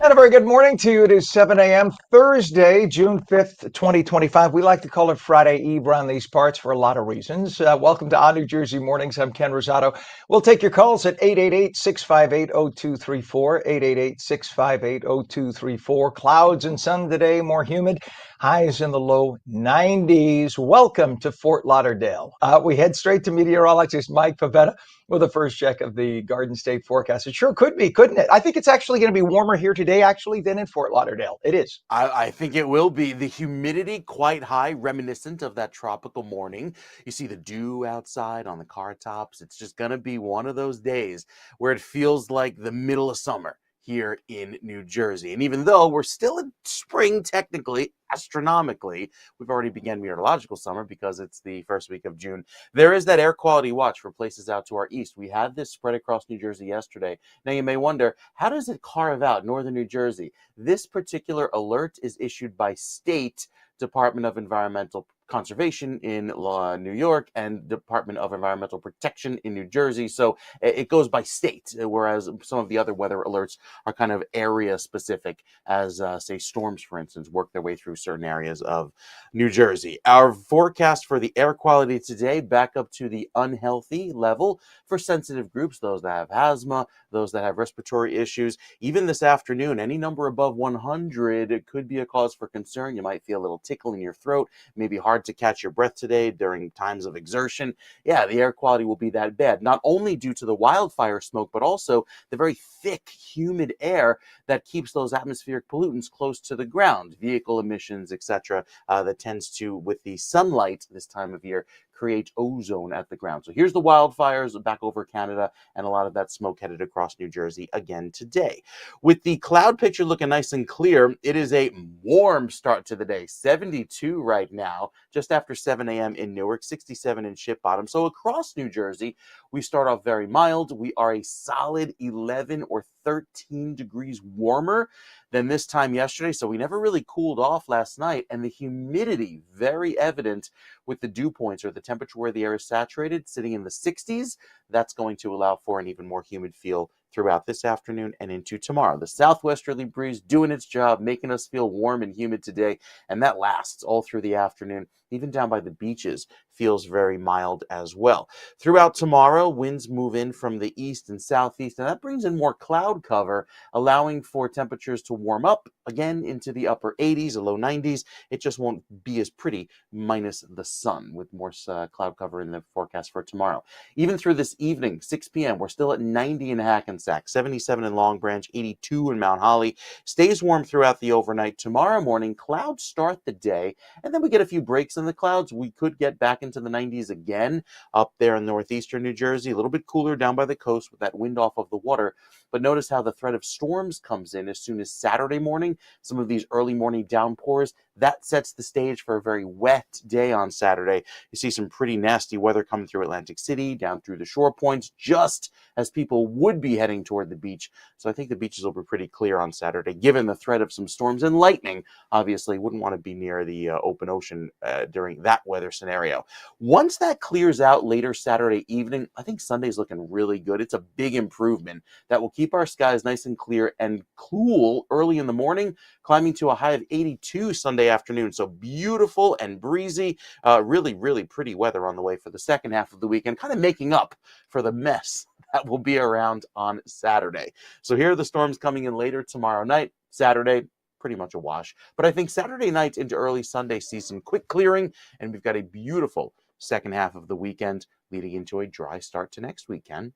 And a very good morning to you. It is 7 a.m. Thursday, June 5th, 2025. We like to call it Friday Eve around these parts for a lot of reasons. Welcome to ONNJ Mornings. I'm Ken Rosato. We'll take your calls at 888-658-0234, 888-658-0234. Clouds and sun today, more humid. Highs in the low 90s. Welcome to Fort Lauderdale. We head straight to meteorologist Mike Favetta with the first check of the Garden State forecast. It sure could be, couldn't it? I think it's actually going to be warmer here today, actually, than in Fort Lauderdale. It is. I think it will be. The humidity quite high, reminiscent of that tropical morning. You see the dew outside on the car tops. It's just going to be one of those days where it feels like the middle of summer here in New Jersey. And even though we're still in spring, technically, astronomically, we've already begun meteorological summer because it's the first week of June. There is that air quality watch for places out to our east. We had this spread across New Jersey yesterday. Now you may wonder, how does it carve out northern New Jersey? This particular alert is issued by state Department of Environmental Conservation in New York and Department of Environmental Protection in New Jersey. So it goes by state, whereas some of the other weather alerts are kind of area specific, as say storms, for instance, work their way through certain areas of New Jersey. Our forecast for the air quality today back up to the unhealthy level for sensitive groups, those that have asthma, those that have respiratory issues. Even this afternoon, any number above 100 could be a cause for concern. You might feel a little tickle in your throat, maybe hard to catch your breath today during times of exertion. Yeah, the air quality will be that bad, not only due to the wildfire smoke, but also the very thick, humid air that keeps those atmospheric pollutants close to the ground, vehicle emissions, etc., that tends to, with the sunlight this time of year, create ozone at the ground. So here's the wildfires back over Canada and a lot of that smoke headed across New Jersey again today. With the cloud picture looking nice and clear, it is a warm start to the day. 72 right now, just after 7 a.m. in Newark, 67 in Ship Bottom. So across New Jersey, we start off very mild. We are a solid 11 or 13 degrees warmer than this time yesterday. So we never really cooled off last night. And the humidity, very evident with the dew points or the temperature where the air is saturated, sitting in the 60s. That's going to allow for an even more humid feel throughout this afternoon and into tomorrow. The southwesterly breeze doing its job, making us feel warm and humid today, and that lasts all through the afternoon. Even down by the beaches feels very mild as well. Throughout tomorrow, winds move in from the east and southeast, and that brings in more cloud cover, allowing for temperatures to warm up again into the upper 80s, the low 90s. It just won't be as pretty minus the sun, with more cloud cover in the forecast for tomorrow. Even through this evening, 6 p.m., we're still at 90 in Hackensack, 77 in Long Branch, 82 in Mount Holly. Stays warm throughout the overnight. Tomorrow morning, clouds start the day, and then we get a few breaks in the clouds. We could get back into the 90s again up there in northeastern New Jersey. A little bit cooler down by the coast with that wind off of the water. But notice how the threat of storms comes in as soon as Saturday morning. Some of these early morning downpours, that sets the stage for a very wet day on Saturday. You see some pretty nasty weather coming through Atlantic City, down through the shore points, just as people would be heading toward the beach. So I think the beaches will be pretty clear on Saturday, given the threat of some storms and lightning. Obviously, wouldn't want to be near the open ocean during that weather scenario. Once that clears out later Saturday evening, I think Sunday's looking really good. It's a big improvement that will keep our skies nice and clear and cool early in the morning, climbing to a high of 82 Sunday afternoon. So beautiful and breezy, really, really pretty weather on the way for the second half of the weekend, kind of making up for the mess that will be around on Saturday. So here are the storms coming in later tomorrow night. Saturday, pretty much a wash. But I think Saturday night into early Sunday sees some quick clearing, and we've got a beautiful second half of the weekend leading into a dry start to next weekend.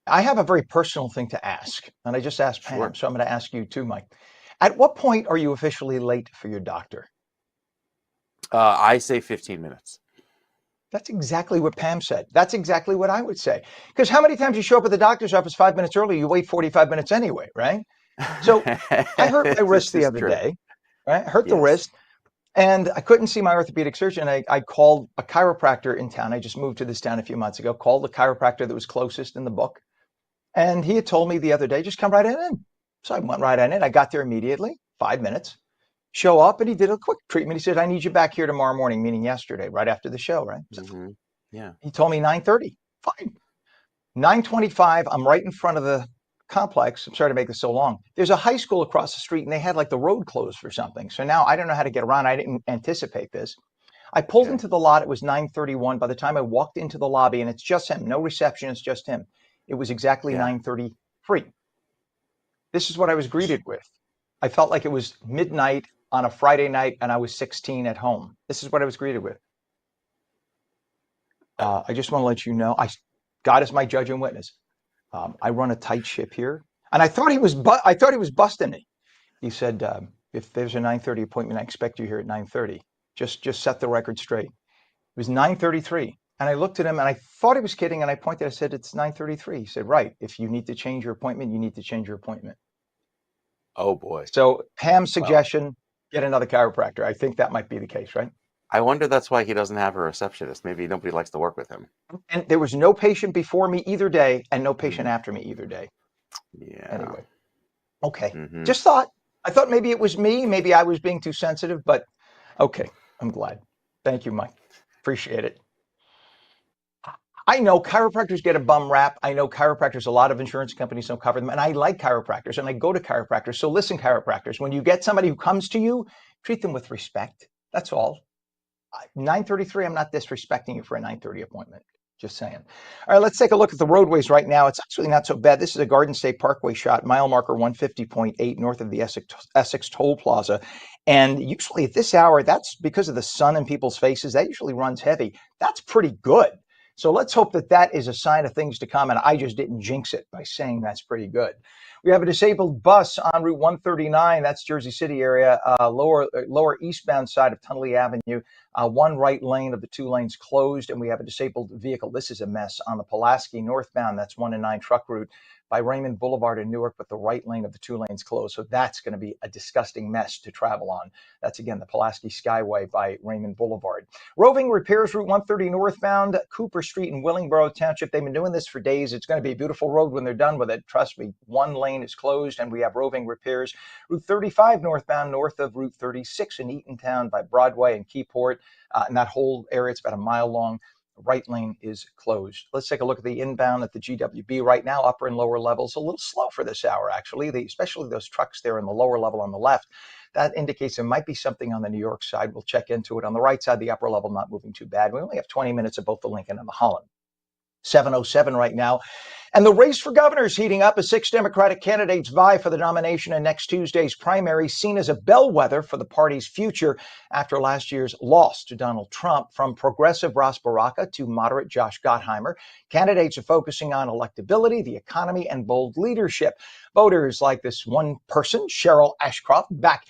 I have a very personal thing to ask, and I just asked Pam, Sure. so I'm going to ask you too, Mike. At what point are you officially late for your doctor? I say 15 minutes. That's exactly what Pam said. That's exactly what I would say. Because how many times you show up at the doctor's office 5 minutes early, you wait 45 minutes anyway, right? So I hurt my wrist This the is other true. day, right? Hurt the Yes. wrist. And I couldn't see my orthopedic surgeon. I called a chiropractor in town. I just moved to this town a few months ago, called the chiropractor that was closest in the book. And he had told me the other day, just come right on in. So I went right on in. I got there immediately, 5 minutes, show up, and he did a quick treatment. He said, I need you back here tomorrow morning, meaning yesterday, right after the show, right? So Hmm. Yeah. he told me 9:30. Fine. 9:25, I'm right in front of the complex. I'm sorry to make this so long. There's a high school across the street and they had like the road closed for something. So now I don't know how to get around. I didn't anticipate this. I pulled Okay. into the lot. It was 9:31. By the time I walked into the lobby, and it's just him, no reception, it's just him. It was exactly Yeah. 9:33. This is what I was greeted with. I felt like it was midnight on a Friday night and I was 16 at home. This is what I was greeted with. I just want to let you know, God is my judge and witness. I run a tight ship here, and I thought he was busting me. He said, if there's a 9:30 appointment, I expect you here at 9:30. Just set the record straight. It was 9:33, and I looked at him, and I thought he was kidding, and I pointed. I said, it's 9:33. He said, right. If you need to change your appointment, you need to change your appointment. Oh boy. So Pam's Well, suggestion: get another chiropractor. I think that might be the case, right? I wonder that's why he doesn't have a receptionist. Maybe nobody likes to work with him. And there was no patient before me either day, and no patient Mm, after me either day. yeah. Anyway, okay. Hmm. Just thought. I thought maybe it was me. Maybe I was being too sensitive, but okay. I'm glad. Thank you, Mike. Appreciate it. I know chiropractors get a bum rap. I know chiropractors, a lot of insurance companies don't cover them. And I like chiropractors and I go to chiropractors. So listen, chiropractors, when you get somebody who comes to you, treat them with respect. That's all. 9:33, I'm not disrespecting you for a 9:30 appointment. Just saying. All right, let's take a look at the roadways right now. It's actually not so bad. This is a Garden State Parkway shot, mile marker 150.8 north of the Essex Toll Plaza. And usually at this hour, that's because of the sun in people's faces. That usually runs heavy. That's pretty good. So let's hope that that is a sign of things to come. And I just didn't jinx it by saying that's pretty good. We have a disabled bus on Route 139. That's Jersey City area, lower eastbound side of Tunley Avenue. One right lane of the two lanes closed, and we have a disabled vehicle. This is a mess on the Pulaski northbound. That's 1 and 9 truck route by Raymond Boulevard in Newark, with the right lane of the two lanes closed. So that's going to be a disgusting mess to travel on. That's, again, the Pulaski Skyway by Raymond Boulevard. Roving repairs Route 130 northbound, Cooper Street in Willingboro Township. They've been doing this for days. It's going to be a beautiful road when they're done with it. Trust me, one lane is closed, and we have roving repairs. Route 35 northbound, north of Route 36 in Eatontown by Broadway and Keyport. And that whole area, it's about a mile long. The right lane is closed. Let's take a look at the inbound at the GWB right now. Upper and lower levels a little slow for this hour, actually. Especially those trucks there in the lower level on the left. That indicates there might be something on the New York side. We'll check into it. On the right side, the upper level not moving too bad. We only have 20 minutes of both the Lincoln and the Holland. 7:07 right now. And the race for governor is heating up as 6 Democratic candidates vie for the nomination in next Tuesday's primary, seen as a bellwether for the party's future after last year's loss to Donald Trump. From progressive Ross Baraka to moderate Josh Gottheimer, candidates are focusing on electability, the economy, and bold leadership. Voters like this one person, Cheryl Ashcroft, back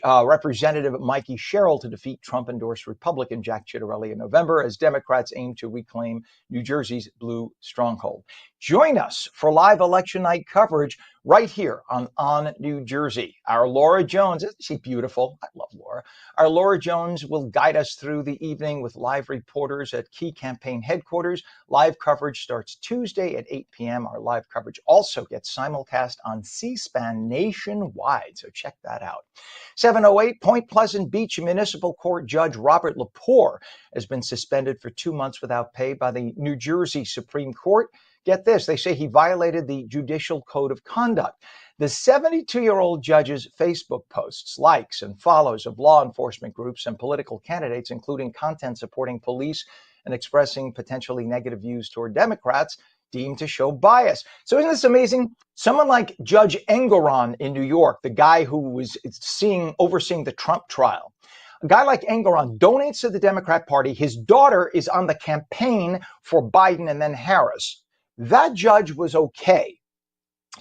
Representative Mikey Sherrill to defeat Trump-endorsed Republican Jack Ciattarelli in November as Democrats aim to reclaim New Jersey's blue stronghold. Join us for live election night coverage right here on New Jersey. Our Laura Jones, isn't she beautiful? I love Laura. Our Laura Jones will guide us through the evening with live reporters at key campaign headquarters. Live coverage starts Tuesday at 8 p.m. Our live coverage also gets simulcast on C-SPAN nationwide, so check that out. 7:08, Point Pleasant Beach Municipal Court Judge Robert Lepore has been suspended for 2 months without pay by the New Jersey Supreme Court. Get this, they say he violated the Judicial Code of Conduct. The 72-year-old judge's Facebook posts, likes, and follows of law enforcement groups and political candidates, including content supporting police and expressing potentially negative views toward Democrats, deemed to show bias. So isn't this amazing? Someone like Judge Engoron in New York, the guy who was overseeing the Trump trial, a guy like Engoron donates to the Democrat Party. His daughter is on the campaign for Biden and then Harris. That judge was okay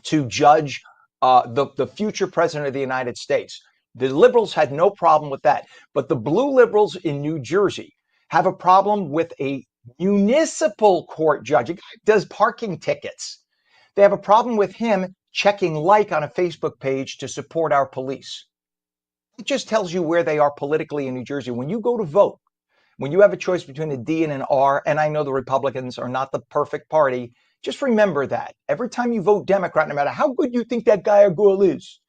to judge the future president of the United States. The liberals had no problem with that. But the blue liberals in New Jersey have a problem with a municipal court judge. A guy does parking tickets. They have a problem with him checking like on a Facebook page to support our police. It just tells you where they are politically in New Jersey. When you go to vote, when you have a choice between a D and an R, and I know the Republicans are not the perfect party, just remember that. Every time you vote Democrat, no matter how good you think that guy or girl is,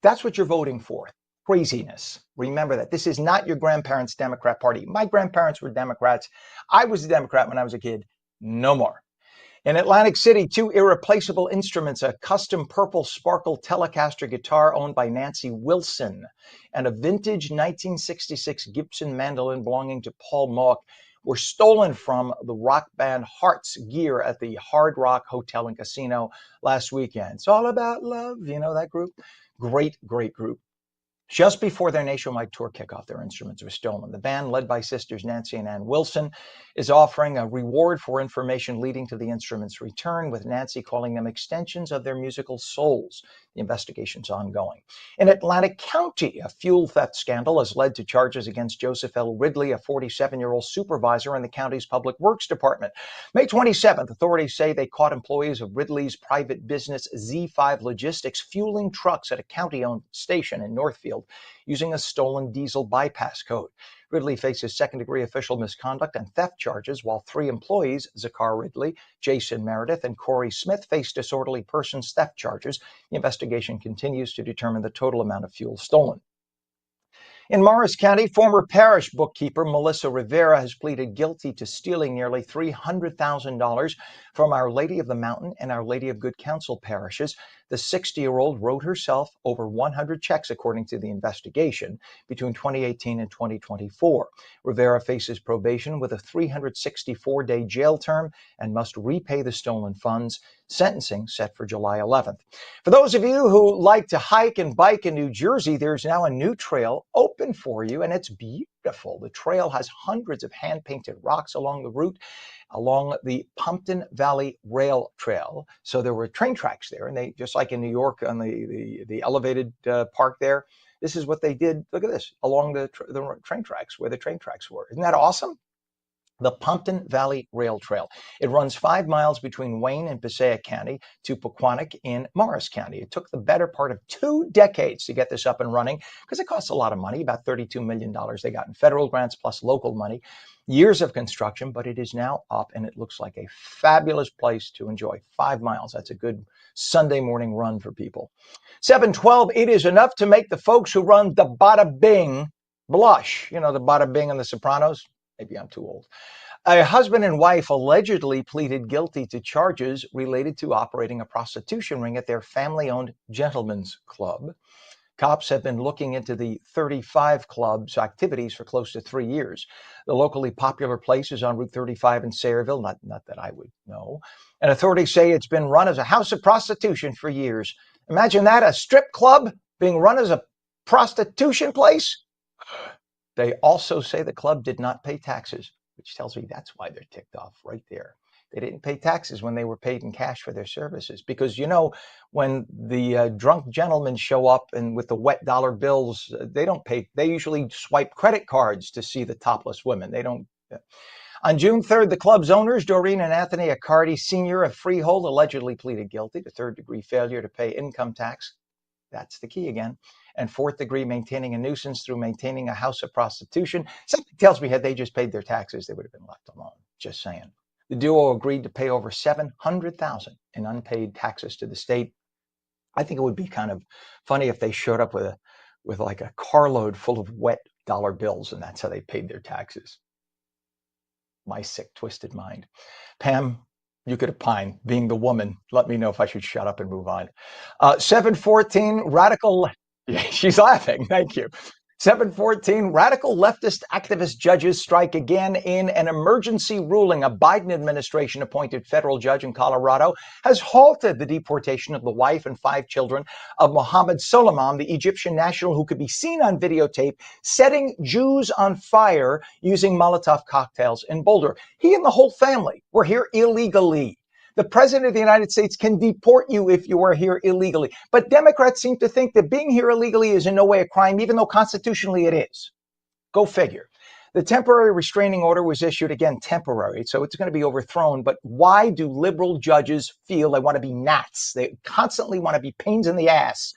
that's what you're voting for. Craziness. Remember that. This is not your grandparents' Democrat Party. My grandparents were Democrats. I was a Democrat when I was a kid. No more. In Atlantic City, two irreplaceable instruments, a custom purple sparkle Telecaster guitar owned by Nancy Wilson and a vintage 1966 Gibson mandolin belonging to Paul Mock, were stolen from the rock band Heart's gear at the Hard Rock Hotel and Casino last weekend. It's all about love. You know that group? Great, great group. Just before their nationwide tour kickoff, their instruments were stolen. The band, led by sisters Nancy and Ann Wilson, is offering a reward for information leading to the instruments' return, with Nancy calling them extensions of their musical souls. The investigation's ongoing. In Atlantic County, a fuel theft scandal has led to charges against Joseph L. Ridley, a 47-year-old supervisor in the county's Public Works Department. May 27th, authorities say they caught employees of Ridley's private business Z5 Logistics fueling trucks at a county-owned station in Northfield using a stolen diesel bypass code. Ridley faces second-degree official misconduct and theft charges, while three employees, Zakar Ridley, Jason Meredith, and Corey Smith, face disorderly persons theft charges. The investigation continues to determine the total amount of fuel stolen. In Morris County, former parish bookkeeper Melissa Rivera has pleaded guilty to stealing nearly $300,000 from Our Lady of the Mountain and Our Lady of Good Counsel parishes. The 60-year-old wrote herself over 100 checks, according to the investigation, between 2018 and 2024. Rivera faces probation with a 364-day jail term and must repay the stolen funds. Sentencing set for July 11th. For those of you who like to hike and bike in New Jersey, there's now a new trail open for you, and it's beautiful. The trail has hundreds of hand-painted rocks along the route, along the Pumpkin Valley Rail Trail. So there were train tracks there, and they, just like in New York on the elevated park there, this is what they did. Look at this, along the train tracks, where the train tracks were. Isn't that awesome? The Pumpkin Valley Rail Trail. It runs 5 miles between Wayne and Passaic County to Pequannock in Morris County. It took the better part of 2 decades to get this up and running because it costs a lot of money, about $32 million they got in federal grants plus local money. Years of construction, but it is now up, and it looks like a fabulous place to enjoy. 5 miles. That's a good Sunday morning run for people. 7:12, it is enough to make the folks who run the Bada Bing blush. You know, the Bada Bing on The Sopranos? Maybe I'm too old. A husband and wife allegedly pleaded guilty to charges related to operating a prostitution ring at their family-owned gentlemen's club. Cops have been looking into the 35 club's activities for close to 3 years. The locally popular place is on Route 35 in Sayreville, not that I would know. And authorities say it's been run as a house of prostitution for years. Imagine that, a strip club being run as a prostitution place? They also say the club did not pay taxes, which tells me that's why they're ticked off right there. They didn't pay taxes when they were paid in cash for their services. Because, you know, when the drunk gentlemen show up and with the wet dollar bills, they don't pay. They usually swipe credit cards to see the topless women. They don't. On June 3rd, the club's owners, Doreen and Anthony Accardi Sr. of Freehold, allegedly pleaded guilty to third-degree failure to pay income tax. That's the key again. And fourth degree maintaining a nuisance through maintaining a house of prostitution. Something tells me had they just paid their taxes, they would have been left alone. Just saying. The duo agreed to pay over $700,000 in unpaid taxes to the state. I think it would be kind of funny if they showed up with like a carload full of wet dollar bills, and that's how they paid their taxes. My sick, twisted mind. Pam, you could opine, being the woman. Let me know if I should shut up and move on. 7:14, radical. Yeah, she's laughing. Thank you. 7:14, radical leftist activist judges strike again in an emergency ruling. A Biden administration appointed federal judge in Colorado has halted the deportation of the wife and 5 children of Mohammed Soleiman, the Egyptian national who could be seen on videotape setting Jews on fire using Molotov cocktails in Boulder. He and the whole family were here illegally. The president of the United States can deport you if you are here illegally. But Democrats seem to think that being here illegally is in no way a crime, even though constitutionally it is. Go figure. The temporary restraining order was issued, again, temporary, so it's going to be overthrown. But why do liberal judges feel they want to be gnats? They constantly want to be pains in the ass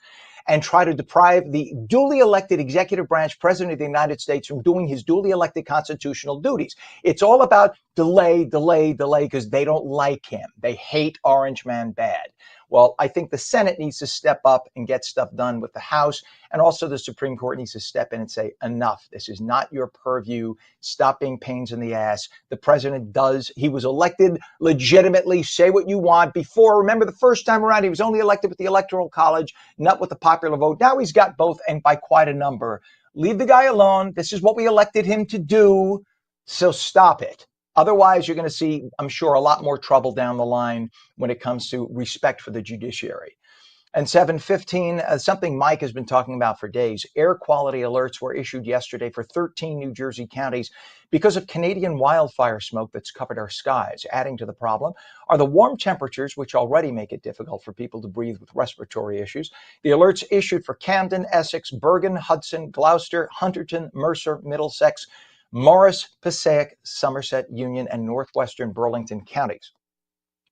and try to deprive the duly elected executive branch president of the United States from doing his duly elected constitutional duties. It's all about delay, delay, delay, because they don't like him. They hate Orange Man bad. Well, I think the Senate needs to step up and get stuff done with the House, and also the Supreme Court needs to step in and say, enough. This is not your purview. Stop being pains in the ass. The president he was elected legitimately. Say what you want. Before, remember the first time around, he was only elected with the Electoral College, not with the popular vote. Now he's got both, and by quite a number. Leave the guy alone. This is what we elected him to do. So stop it. Otherwise, you're going to see, I'm sure, a lot more trouble down the line when it comes to respect for the judiciary. And 7:15, something Mike has been talking about for days. Air quality alerts were issued yesterday for 13 New Jersey counties because of Canadian wildfire smoke that's covered our skies. Adding to the problem are the warm temperatures, which already make it difficult for people to breathe with respiratory issues. The alerts issued for Camden, Essex, Bergen, Hudson, Gloucester, Hunterton, Mercer, Middlesex, Morris, Passaic, Somerset, Union, and northwestern Burlington counties.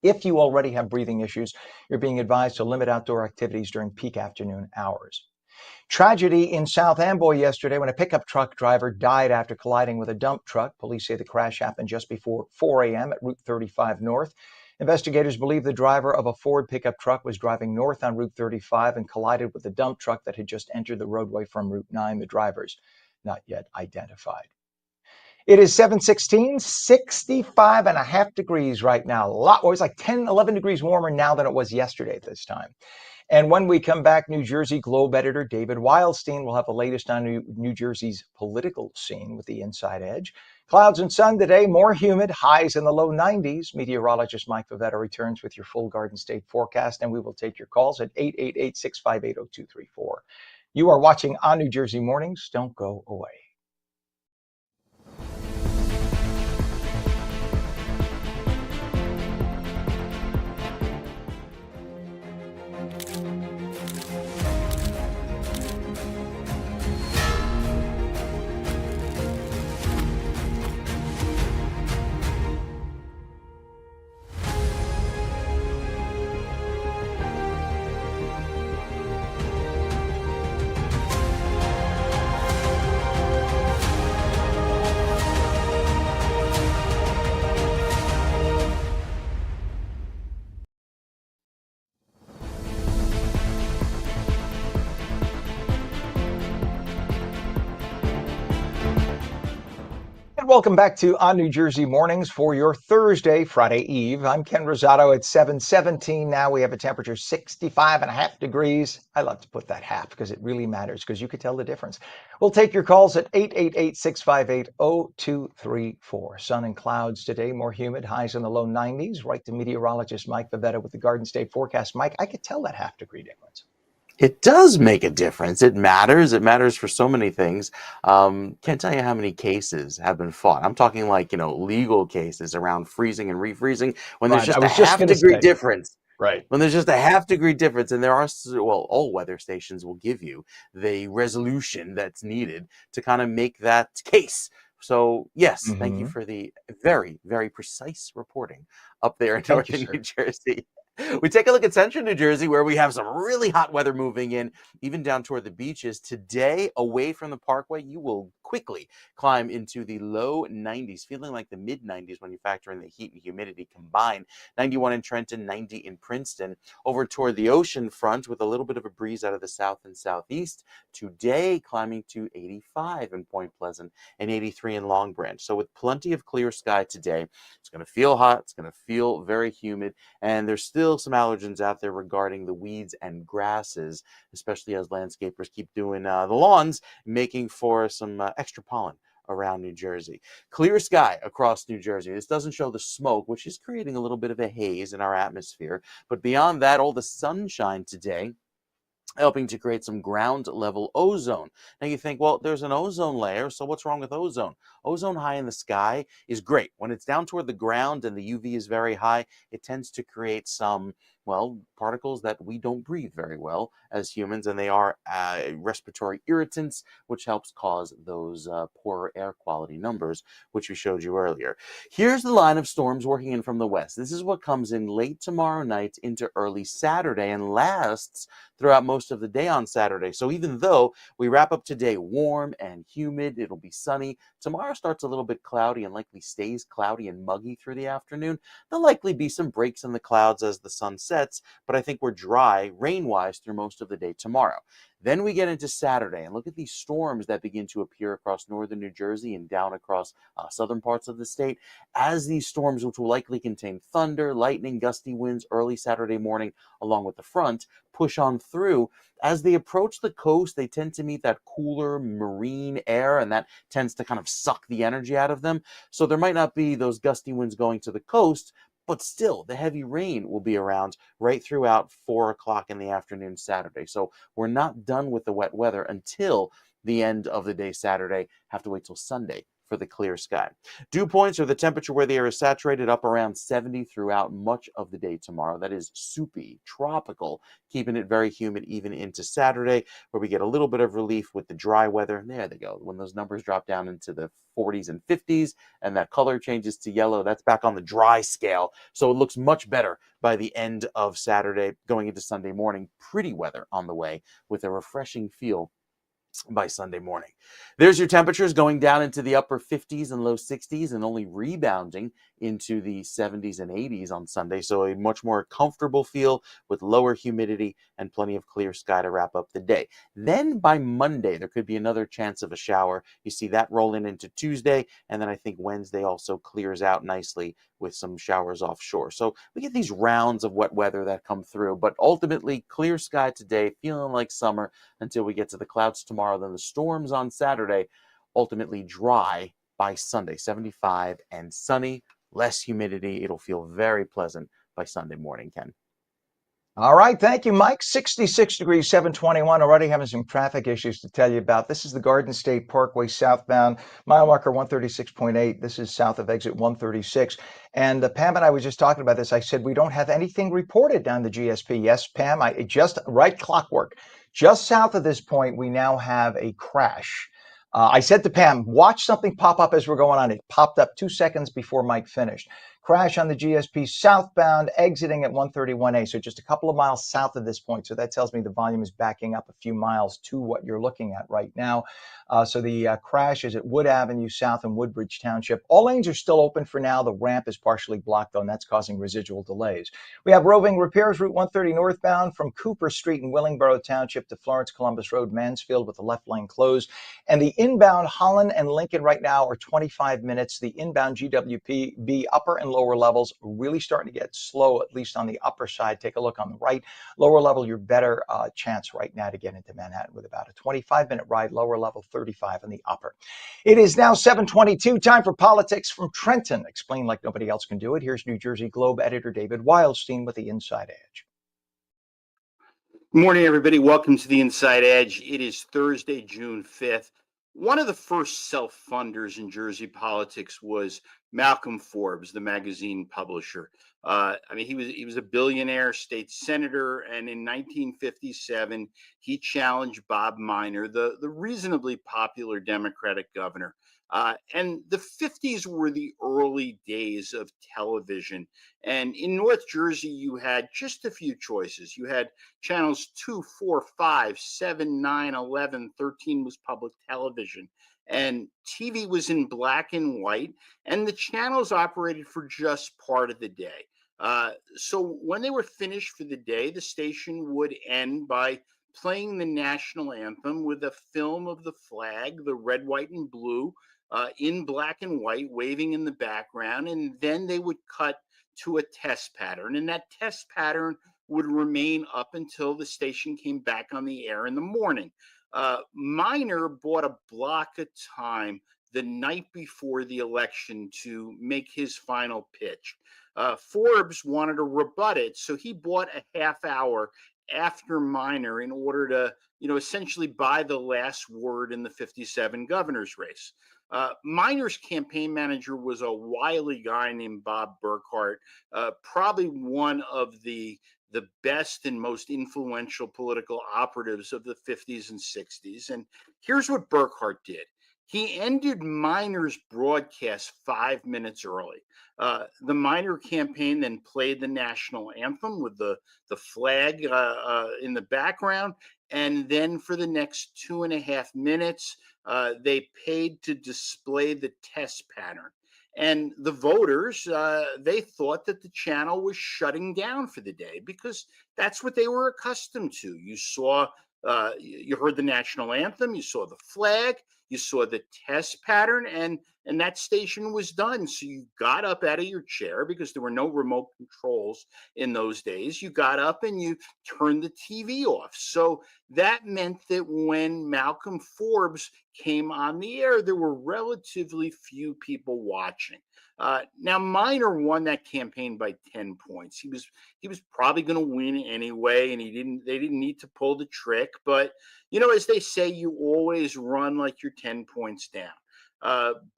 If you already have breathing issues, you're being advised to limit outdoor activities during peak afternoon hours. Tragedy in South Amboy yesterday when a pickup truck driver died after colliding with a dump truck. Police say the crash happened just before 4 a.m. at Route 35 North. Investigators believe the driver of a Ford pickup truck was driving north on Route 35 and collided with a dump truck that had just entered the roadway from Route 9. The drivers not yet identified. It is 7:16, 65 and a half degrees right now. It's like 10, 11 degrees warmer now than it was yesterday at this time. And when we come back, New Jersey Globe editor David Wildstein will have the latest on New Jersey's political scene with the Inside Edge. Clouds and sun today, more humid, highs in the low 90s. Meteorologist Mike Favetta returns with your full Garden State forecast, and we will take your calls at 888-658-0234. You are watching On New Jersey Mornings. Don't go away. Welcome back to On New Jersey Mornings for your Friday Eve. I'm Ken Rosato at 7:17 now. We have a temperature 65 and a half degrees. I love to put that half because it really matters because you could tell the difference. We'll take your calls at 888-658-0234. Sun and clouds today, more humid, highs in the low 90s. Right to meteorologist Mike Favetta with the Garden State forecast. Mike, I could tell that half degree difference. It does make a difference. It matters. It matters for so many things. Can't tell you how many cases have been fought. I'm talking like, legal cases around freezing and refreezing when there's just a half degree difference. Right. When there's just a half degree difference, and there are, all weather stations will give you the resolution that's needed to kind of make that case. So, yes, thank you for the very, very precise reporting up there in northern New Jersey. We take a look at central New Jersey, where we have some really hot weather moving in, even down toward the beaches. Today, away from the parkway, you will quickly climb into the low 90s, feeling like the mid 90s when you factor in the heat and humidity combined. 91 in Trenton, 90 in Princeton. Over toward the ocean front with a little bit of a breeze out of the south and southeast. Today, climbing to 85 in Point Pleasant and 83 in Long Branch. So with plenty of clear sky today, it's going to feel hot. It's going to feel very humid. And there's still some allergens out there regarding the weeds and grasses, especially as landscapers keep doing the lawns, making for some extra pollen around New Jersey. Clear sky across New Jersey. This doesn't show the smoke, which is creating a little bit of a haze in our atmosphere. But beyond that, all the sunshine today helping to create some ground level ozone. Now you think, well, there's an ozone layer, so what's wrong with ozone? Ozone high in the sky is great. When it's down toward the ground and the UV is very high, it tends to create some, particles that we don't breathe very well as humans, and they are respiratory irritants, which helps cause those poorer air quality numbers, which we showed you earlier. Here's the line of storms working in from the west. This is what comes in late tomorrow night into early Saturday and lasts throughout most of the day on Saturday. So even though we wrap up today warm and humid, it'll be sunny. Tomorrow starts a little bit cloudy and likely stays cloudy and muggy through the afternoon. There'll likely be some breaks in the clouds as the sun sets, sets, but I think we're dry rain-wise through most of the day tomorrow. Then we get into Saturday and look at these storms that begin to appear across northern New Jersey and down across southern parts of the state. As these storms, which will likely contain thunder, lightning, gusty winds early Saturday morning, along with the front, push on through, as they approach the coast, they tend to meet that cooler marine air, and that tends to kind of suck the energy out of them. So there might not be those gusty winds going to the coast, but still, the heavy rain will be around right throughout 4 o'clock in the afternoon Saturday. So we're not done with the wet weather until the end of the day Saturday. Have to wait till Sunday for the clear sky. Dew points, or the temperature where the air is saturated, up around 70 throughout much of the day tomorrow. That is soupy, tropical, keeping it very humid even into Saturday, where we get a little bit of relief with the dry weather. And there they go. When those numbers drop down into the 40s and 50s and that color changes to yellow, that's back on the dry scale. So it looks much better by the end of Saturday, going into Sunday morning. Pretty weather on the way with a refreshing feel by Sunday morning. There's your temperatures going down into the upper 50s and low 60s and only rebounding into the 70s and 80s on Sunday. So a much more comfortable feel with lower humidity and plenty of clear sky to wrap up the day. Then by Monday, there could be another chance of a shower. You see that rolling into Tuesday. And then I think Wednesday also clears out nicely with some showers offshore. So we get these rounds of wet weather that come through, but ultimately clear sky today, feeling like summer until we get to the clouds tomorrow. Then the storms on Saturday, ultimately dry by Sunday, 75 and sunny, less humidity. It'll feel very pleasant by Sunday morning, Ken. All right. Thank you, Mike. 66 degrees, 721. Already having some traffic issues to tell you about. This is the Garden State Parkway southbound, mile marker 136.8. This is south of exit 136. And Pam and I were just talking about this. I said, we don't have anything reported down the GSP. Yes, Pam, I just right clockwork. Just south of this point, we now have a crash. I said to Pam, watch something pop up as we're going on. It popped up 2 seconds before Mike finished. Crash on the GSP southbound, exiting at 131A. So just a couple of miles south of this point. So that tells me the volume is backing up a few miles to what you're looking at right now. So the crash is at Wood Avenue South in Woodbridge Township. All lanes are still open for now. The ramp is partially blocked, though, and that's causing residual delays. We have roving repairs, Route 130 northbound from Cooper Street in Willingboro Township to Florence Columbus Road, Mansfield, with the left lane closed. And the inbound Holland and Lincoln right now are 25 minutes. The inbound GWP upper and lower levels really starting to get slow, at least on the upper side. Take a look on the right. Lower level, your better chance right now to get into Manhattan with about a 25-minute ride. Lower level, 35 on the upper. It is now 7:22. Time for politics from Trenton. Explain like nobody else can do it. Here's New Jersey Globe editor David Wildstein with the Inside Edge. Good morning, everybody. Welcome to the Inside Edge. It is Thursday, June 5th. One of the first self-funders in Jersey politics was Malcolm Forbes, the magazine publisher. He was a billionaire state senator, and in 1957, he challenged Bob Miner, the reasonably popular Democratic governor. And the 50s were the early days of television. And in North Jersey, you had just a few choices. You had channels 2, 4, 5, 7, 9, 11, 13 was public television. And TV was in black and white, and the channels operated for just part of the day. So when they were finished for the day, the station would end by playing the national anthem with a film of the flag, the red, white, and blue, in black and white, waving in the background. And then they would cut to a test pattern. And that test pattern would remain up until the station came back on the air in the morning. Miner bought a block of time the night before the election to make his final pitch. Forbes wanted to rebut it, so he bought a half hour after Miner in order to, essentially buy the last word in the 57 governor's race. Miner's campaign manager was a wily guy named Bob Burkhart, probably one of the best and most influential political operatives of the 50s and 60s. And here's what Burkhart did. He ended Miner's broadcast 5 minutes early. The Miner campaign then played the national anthem with the flag in the background. And then for the next 2.5 minutes, they paid to display the test pattern. And the voters, they thought that the channel was shutting down for the day because that's what they were accustomed to. You saw, you heard the national anthem, you saw the flag, you saw the test pattern, and that station was done. So you got up out of your chair because there were no remote controls in those days. You got up and you turned the TV off. So that meant that when Malcolm Forbes came on the air, there were relatively few people watching. Now Minor won that campaign by 10 points. He was probably going to win anyway, and they didn't need to pull the trick. But as they say, you always run like you're 10 points down.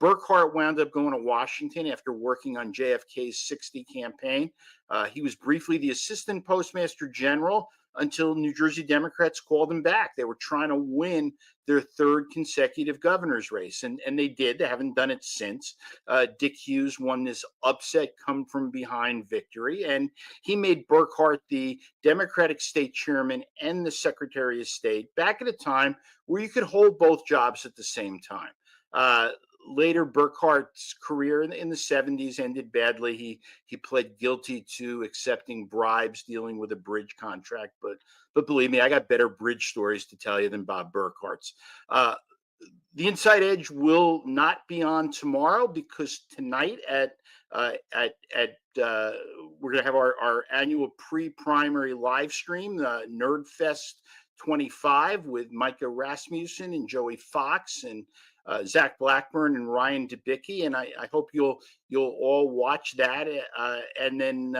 Burkhart wound up going to Washington after working on JFK's 60 campaign. He was briefly the assistant postmaster general until New Jersey Democrats called him back. They were trying to win their third consecutive governor's race, and they did. They haven't done it since. Dick Hughes won this upset come from behind victory, and he made Burkhart the Democratic state chairman and the Secretary of State back at a time where you could hold both jobs at the same time. Later, Burkhart's career in the 70s ended badly. He pled guilty to accepting bribes dealing with a bridge contract. But believe me, I got better bridge stories to tell you than Bob Burkhart's. The Inside Edge will not be on tomorrow because tonight we're going to have our annual pre-primary live stream, Nerd Fest 25, with Micah Rasmussen and Joey Fox and Zach Blackburn and Ryan Debicki, and I hope you'll all watch that, and then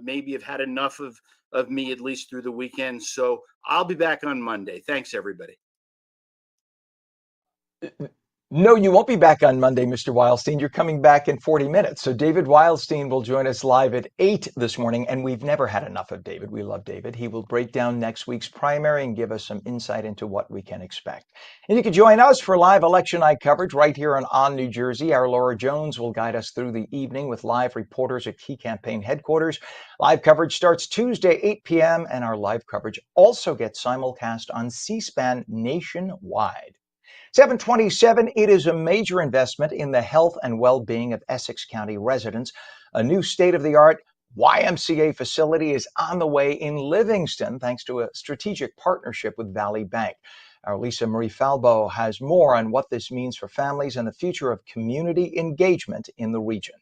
maybe have had enough of me at least through the weekend. So I'll be back on Monday. Thanks, everybody. No, you won't be back on Monday, Mr. Wildstein. You're coming back in 40 minutes. So David Wildstein will join us live at 8 this morning, and we've never had enough of David. We love David. He will break down next week's primary and give us some insight into what we can expect. And you can join us for live election night coverage right here on New Jersey. Our Laura Jones will guide us through the evening with live reporters at key campaign headquarters. Live coverage starts Tuesday, 8 p.m., and our live coverage also gets simulcast on C-SPAN nationwide. 727, it is a major investment in the health and well-being of Essex County residents. A new state-of-the-art YMCA facility is on the way in Livingston, thanks to a strategic partnership with Valley Bank. Our Lisa Marie Falbo has more on what this means for families and the future of community engagement in the region.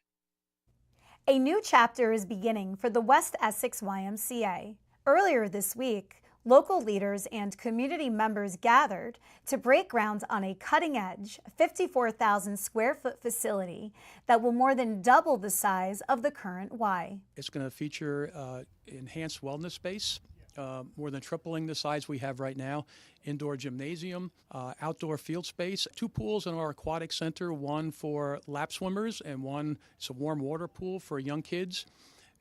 A new chapter is beginning for the West Essex YMCA. Earlier this week, local leaders and community members gathered to break ground on a cutting-edge 54,000 square foot facility that will more than double the size of the current Y. It's going to feature enhanced wellness space, more than tripling the size we have right now, indoor gymnasium, outdoor field space, 2 pools in our aquatic center, one for lap swimmers and one is a warm water pool for young kids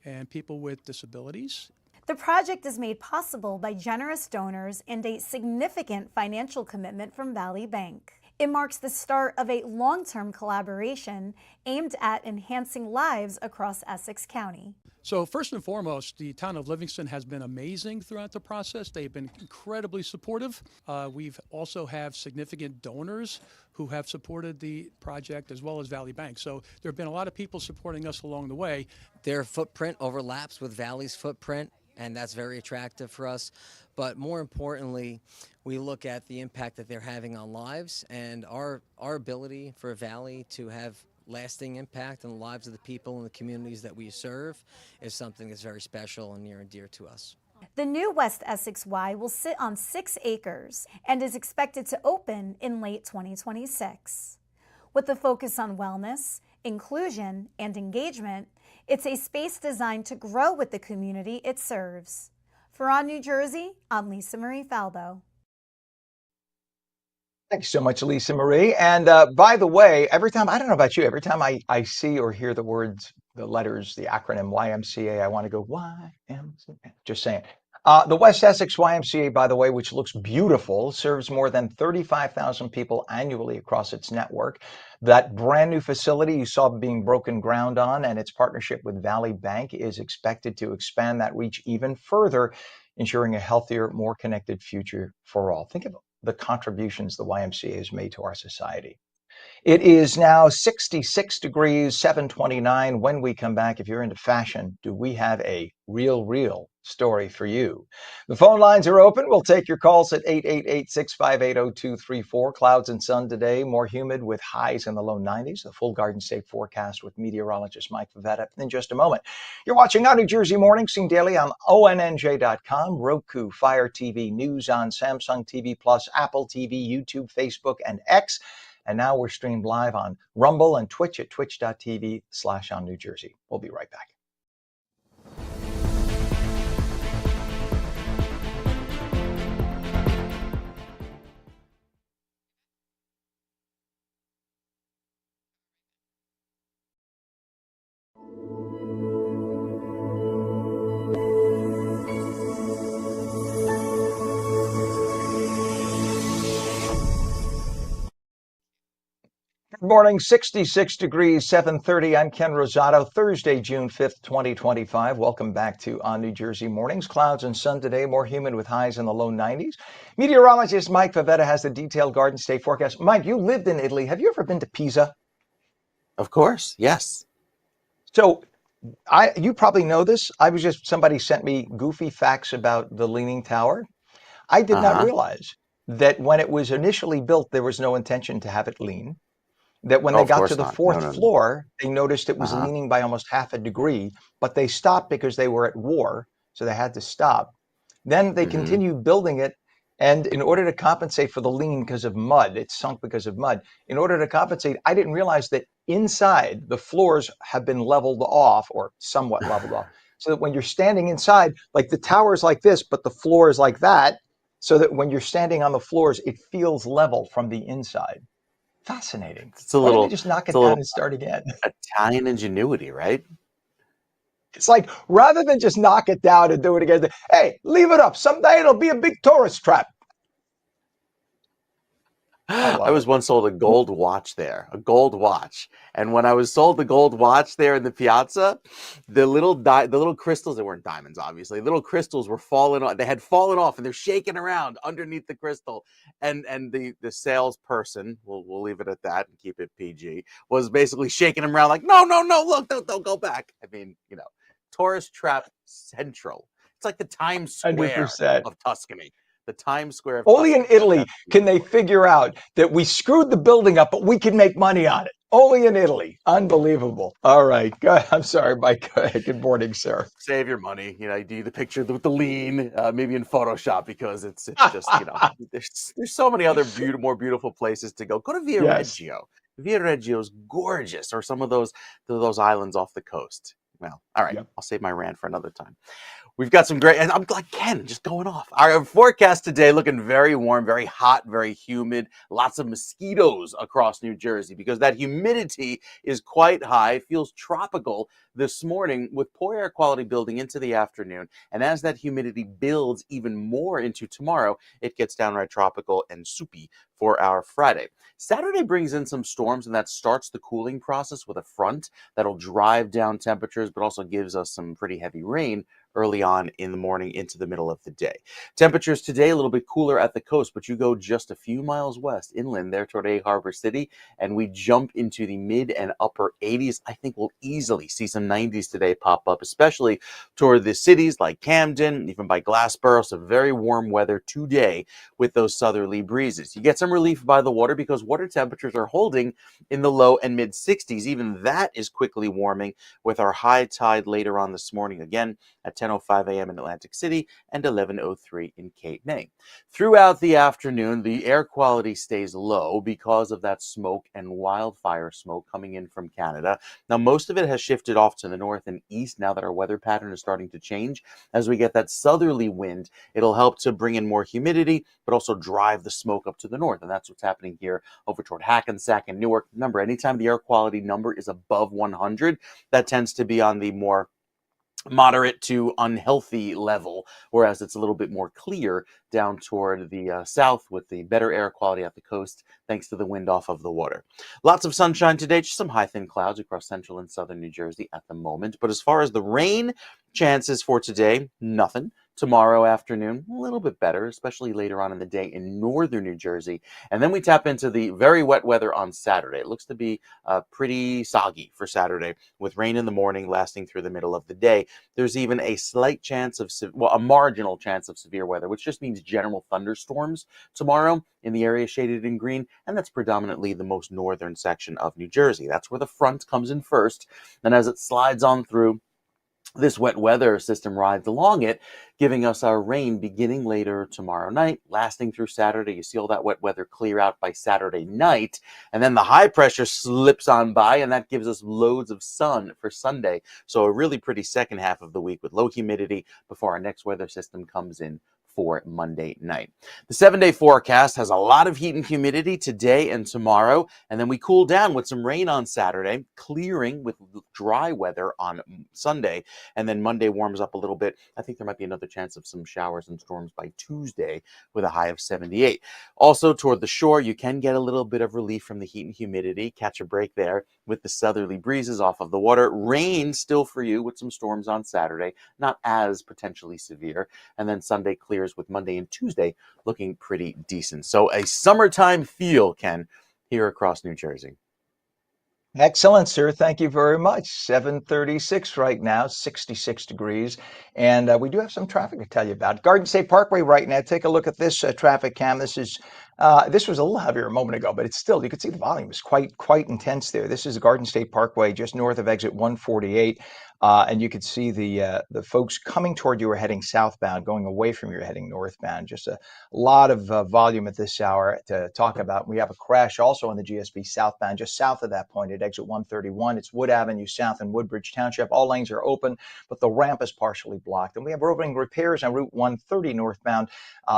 and people with disabilities. The project is made possible by generous donors and a significant financial commitment from Valley Bank. It marks the start of a long-term collaboration aimed at enhancing lives across Essex County. So first and foremost, the town of Livingston has been amazing throughout the process. They've been incredibly supportive. We've also have significant donors who have supported the project as well as Valley Bank. So there have been a lot of people supporting us along the way. Their footprint overlaps with Valley's footprint, and that's very attractive for us. But more importantly, we look at the impact that they're having on lives, and our ability for Valley to have lasting impact on the lives of the people and the communities that we serve is something that's very special and near and dear to us. The new West Essex Y will sit on 6 acres and is expected to open in late 2026. With a focus on wellness, inclusion, and engagement, it's a space designed to grow with the community it serves. For ONNJ Jersey, I'm Lisa Marie Falbo. Thanks so much, Lisa Marie. And by the way, every time, I don't know about you, every time I see or hear the words, the letters, the acronym YMCA, I want to go YMCA. Just saying. The West Essex YMCA, by the way, which looks beautiful, serves more than 35,000 people annually across its network. That brand new facility you saw being broken ground on and its partnership with Valley Bank is expected to expand that reach even further, ensuring a healthier, more connected future for all. Think of the contributions the YMCA has made to our society. It is now 66 degrees, 729. When we come back, if you're into fashion, do we have a real story for you? The phone lines are open. We'll take your calls at 888-658-0234. Clouds and sun today, more humid with highs in the low 90s. The full Garden State forecast with meteorologist Mike Favetta in just a moment. You're watching ONNJ Jersey Mornings, seen daily on ONNJ.com, Roku, Fire TV, News on Samsung TV Plus, Apple TV, YouTube, Facebook, and X. And now we're streamed live on Rumble and Twitch at twitch.tv/ONNJ Jersey. We'll be right back. Good morning, 66 degrees, 7:30. I'm Ken Rosato, Thursday, June 5th, 2025. Welcome back to ONNJ Jersey Mornings. Clouds and sun today, more humid with highs in the low 90s. Meteorologist Mike Favetta has the detailed Garden State forecast. Mike, you lived in Italy. Have you ever been to Pisa? Of course, yes. So you probably know this. Somebody sent me goofy facts about the Leaning Tower. I did not realize that when it was initially built, there was no intention to have it lean. That when Oh, they of got to course the not. fourth No. floor, they noticed it was Uh-huh. leaning by almost half a degree, but they stopped because they were at war, so they had to stop. Then they continued building it, and in order to compensate for the lean because of mud, it sunk because of mud. In order to compensate, I didn't realize that inside the floors have been leveled off or somewhat leveled off, so that when you're standing inside, like the tower is like this, but the floor is like that, so that when you're standing on the floors, it feels level from the inside. Fascinating. It's a Why don't they little, just knock it's it a down little and start again? Italian ingenuity, right? It's like rather than just knock it down and do it again, hey, leave it up. Someday it'll be a big tourist trap. I I love was it. once sold a gold watch there, a gold watch. And when I was sold the gold watch there in the piazza, the little crystals, they weren't diamonds, obviously. Little crystals were falling off. They had fallen off and they're shaking around underneath the crystal. And the salesperson, we'll leave it at that and keep it PG, was basically shaking them around like, no, look, don't go back. I mean, tourist trap central. It's like the Times Square 100%. of Tuscany. The Times Square of Only in Tuscany. Italy That's can they figure out that we screwed the building up, but we can make money on it. Only in Italy. Unbelievable. All right. Go ahead. I'm sorry, Mike. Go ahead. Good morning, sir. Save your money. Do the picture with the lean, maybe in Photoshop, because it's just, there's so many other more beautiful places to go. Go to Yes. Viareggio. Viareggio is gorgeous, or some of those islands off the coast. Well, all right. Yep. I'll save my rant for another time. We've got some great, and I'm like Ken, just going off. Our forecast today looking very warm, very hot, very humid. Lots of mosquitoes across New Jersey because that humidity is quite high. It feels tropical this morning with poor air quality building into the afternoon. And as that humidity builds even more into tomorrow, it gets downright tropical and soupy for our Friday. Saturday brings in some storms, and that starts the cooling process with a front that'll drive down temperatures, but also gives us some pretty heavy rain early on in the morning into the middle of the day. Temperatures today a little bit cooler at the coast, but you go just a few miles west inland there toward Egg Harbor City, and we jump into the mid and upper 80s. I think we'll easily see some 90s today pop up, especially toward the cities like Camden, even by Glassboro. So very warm weather today with those southerly breezes. You get some relief by the water because water temperatures are holding in the low and mid 60s. Even that is quickly warming with our high tide later on this morning again at 10:05 a.m. in Atlantic City and 11:03 in Cape May. Throughout the afternoon, the air quality stays low because of that smoke and wildfire smoke coming in from Canada. Now, most of it has shifted off to the north and east now that our weather pattern is starting to change. As we get that southerly wind, it'll help to bring in more humidity, but also drive the smoke up to the north. And that's what's happening here over toward Hackensack and Newark. Remember, anytime the air quality number is above 100, that tends to be on the more moderate to unhealthy level, whereas it's a little bit more clear down toward the south with the better air quality at the coast thanks to the wind off of the water. Lots of sunshine today, just some high thin clouds across central and southern New Jersey at the moment. But as far as the rain chances for today, nothing. Tomorrow afternoon, a little bit better, especially later on in the day in northern New Jersey. And then we tap into the very wet weather on Saturday. It looks to be pretty soggy for Saturday, with rain in the morning lasting through the middle of the day. There's even a slight chance of, a marginal chance of severe weather, which just means general thunderstorms tomorrow in the area shaded in green. And that's predominantly the most northern section of New Jersey. That's where the front comes in first. And as it slides on through, this wet weather system rides along it, giving us our rain beginning later tomorrow night, lasting through Saturday. You see all that wet weather clear out by Saturday night, and then the high pressure slips on by, and that gives us loads of sun for Sunday. So a really pretty second half of the week with low humidity before our next weather system comes in for Monday night. The 7-day forecast has a lot of heat and humidity today and tomorrow, and then we cool down with some rain on Saturday, clearing with dry weather on Sunday, and then Monday warms up a little bit. I think there might be another chance of some showers and storms by Tuesday with a high of 78. Also, toward the shore, you can get a little bit of relief from the heat and humidity, catch a break there with the southerly breezes off of the water. Rain still for you with some storms on Saturday, not as potentially severe, and then Sunday clears with Monday and Tuesday looking pretty decent. So a summertime feel, Ken, here across New Jersey. Excellent, sir. Thank you very much. 7:36 right now, 66 degrees. And we do have some traffic to tell you about. Garden State Parkway right now. Take a look at this traffic cam. This was a little heavier a moment ago, but it's still, you can see the volume is quite intense there. This is Garden State Parkway just north of exit 148. And you can see the folks coming toward you are heading southbound, going away from you are heading northbound. Just a lot of volume at this hour to talk about. We have a crash also on the GSP southbound, just south of that point at exit 131. It's Wood Avenue South in Woodbridge Township. All lanes are open, but the ramp is partially blocked. And we have roading repairs on Route 130 northbound.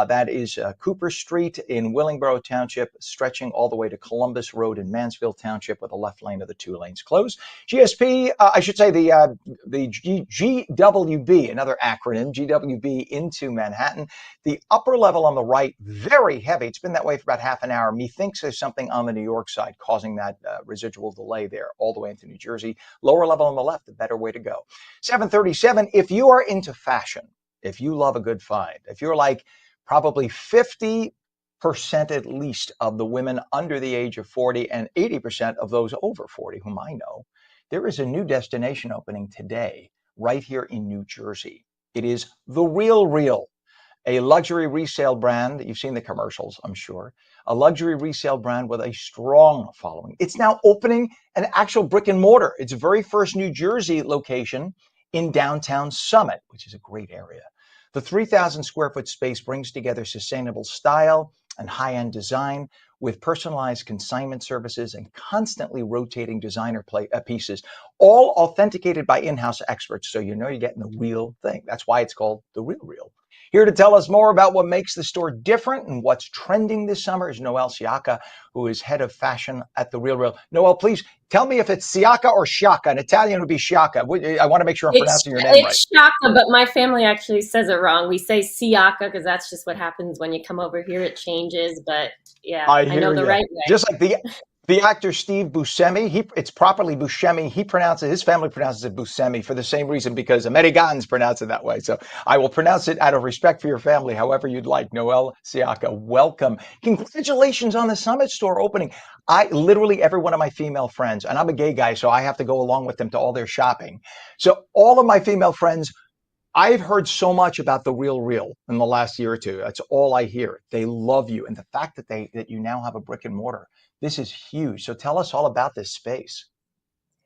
That is Cooper Street in Willingboro Township, stretching all the way to Columbus Road in Mansfield Township, with the left lane of the 2 lanes closed. GSP, I should say the GWB, another acronym, GWB into Manhattan. The upper level on the right, very heavy. It's been that way for about half an hour. Methinks there's something on the New York side causing that residual delay there all the way into New Jersey. Lower level on the left, the better way to go. 7:37, if you are into fashion, if you love a good find, if you're like probably 50% at least of the women under the age of 40 and 80% of those over 40, whom I know, there is a new destination opening today right here in New Jersey. It is The Real Real, a luxury resale brand. You've seen the commercials, I'm sure. A luxury resale brand with a strong following. It's now opening an actual brick and mortar. Its very first New Jersey location in downtown Summit, which is a great area. The 3,000 square foot space brings together sustainable style and high-end design with personalized consignment services and constantly rotating designer pieces, all authenticated by in-house experts. So you know you're getting the real thing. That's why it's called The Real Real. Here to tell us more about what makes the store different and what's trending this summer is Noelle Siaka, who is head of fashion at The Real Real. Noelle, please tell me if it's Siaka or Sciacca. In Italian, it would be Sciacca. I want to make sure I'm pronouncing your name right. It's Sciacca, but my family actually says it wrong. We say Siaka because that's just what happens when you come over here. It changes, but yeah, I know the right way. Just like the actor Steve Buscemi, it's properly Buscemi. His family pronounces it Buscemi for the same reason, because Americans pronounce it that way. So I will pronounce it out of respect for your family, however you'd like. Noelle Siaka, welcome. Congratulations on the Summit store opening. Literally every one of my female friends, and I'm a gay guy, so I have to go along with them to all their shopping. So all of my female friends, I've heard so much about The Real Real in the last year or two. That's all I hear. They love you. And the fact that you now have a brick and mortar, this is huge. So tell us all about this space.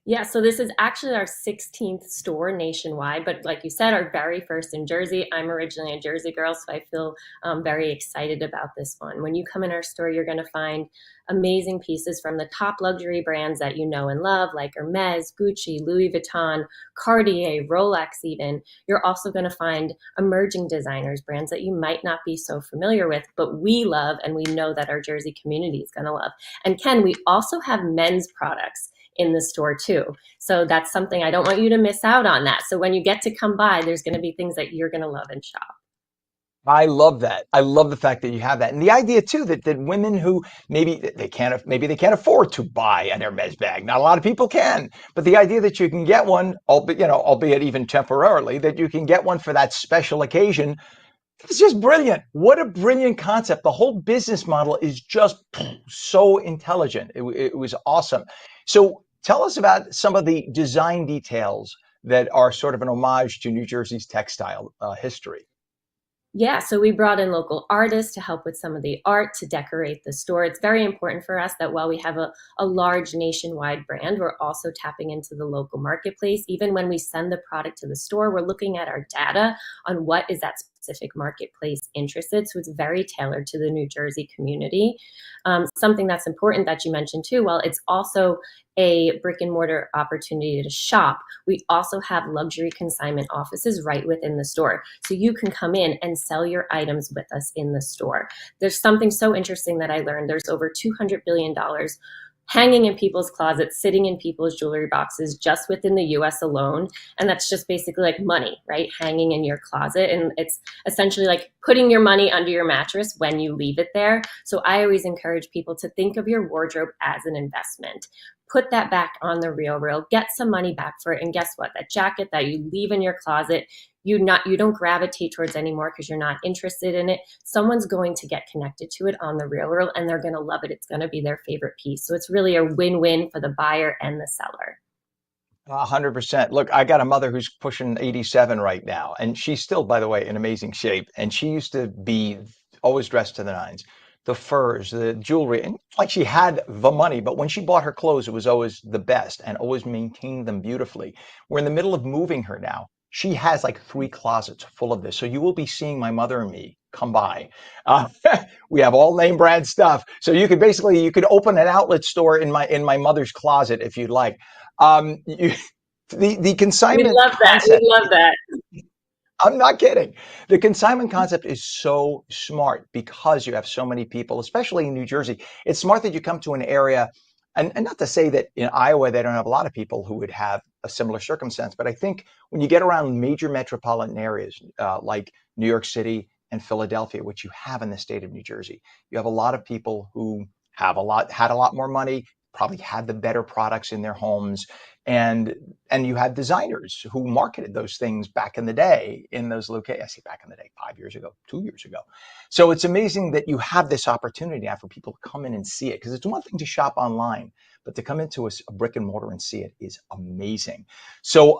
Yeah, so this is actually our 16th store nationwide, but like you said, our very first in Jersey. I'm originally a Jersey girl, so I feel very excited about this one. When you come in our store, you're going to find amazing pieces from the top luxury brands that you know and love, like Hermes, Gucci, Louis Vuitton, Cartier, Rolex even. You're also going to find emerging designers, brands that you might not be so familiar with, but we love and we know that our Jersey community is going to love. And Ken, we also have men's products in the store too. So that's something I don't want you to miss out on that. So when you get to come by, there's going to be things that you're going to love and shop. I love that. I love the fact that you have that, and the idea too that women who maybe they can't afford to buy an Hermes bag. Not a lot of people can, but the idea that you can get one, albeit even temporarily, that you can get one for that special occasion. It's just brilliant. What a brilliant concept. The whole business model is just so intelligent. It was awesome. So tell us about some of the design details that are sort of an homage to New Jersey's textile history. Yeah, so we brought in local artists to help with some of the art to decorate the store. It's very important for us that while we have a large nationwide brand, we're also tapping into the local marketplace. Even when we send the product to the store, we're looking at our data on what is that specific marketplace interested. So it's very tailored to the New Jersey community. Something that's important that you mentioned too, while it's also a brick and mortar opportunity to shop, we also have luxury consignment offices right within the store. So you can come in and sell your items with us in the store. There's something so interesting that I learned. There's over $200 billion hanging in people's closets, sitting in people's jewelry boxes just within the US alone. And that's just basically like money, right? Hanging in your closet. And it's essentially like putting your money under your mattress when you leave it there. So I always encourage people to think of your wardrobe as an investment. Put that back on the real, get some money back for it. And guess what? That jacket that you leave in your closet, you don't gravitate towards anymore because you're not interested in it. Someone's going to get connected to it on the real and they're going to love it. It's going to be their favorite piece. So it's really a win-win for the buyer and the seller. 100%. Look, I got a mother who's pushing 87 right now, and she's still, by the way, in amazing shape. And she used to be always dressed to the nines, the furs, the jewelry, and like she had the money. But when she bought her clothes, it was always the best and always maintained them beautifully. We're in the middle of moving her now. She has like 3 closets full of this. So you will be seeing my mother and me come by. Uh, we have all name brand stuff. So you could open an outlet store in my mother's closet if you'd like. You, the We consignment love that. concept. We love that. I'm not kidding. The consignment concept is so smart because you have so many people, especially in New Jersey. It's smart that you come to an area, and not to say that in Iowa they don't have a lot of people who would have a similar circumstance, but I think when you get around major metropolitan areas like New York City and Philadelphia, which you have in the state of New Jersey, you have a lot of people who had a lot more money, probably had the better products in their homes, and you had designers who marketed those things back in the day in those locations. I say back in the day, 5 years ago, 2 years ago. So it's amazing that you have this opportunity now for people to come in and see it, because it's one thing to shop online, but to come into a brick and mortar and see it is amazing. So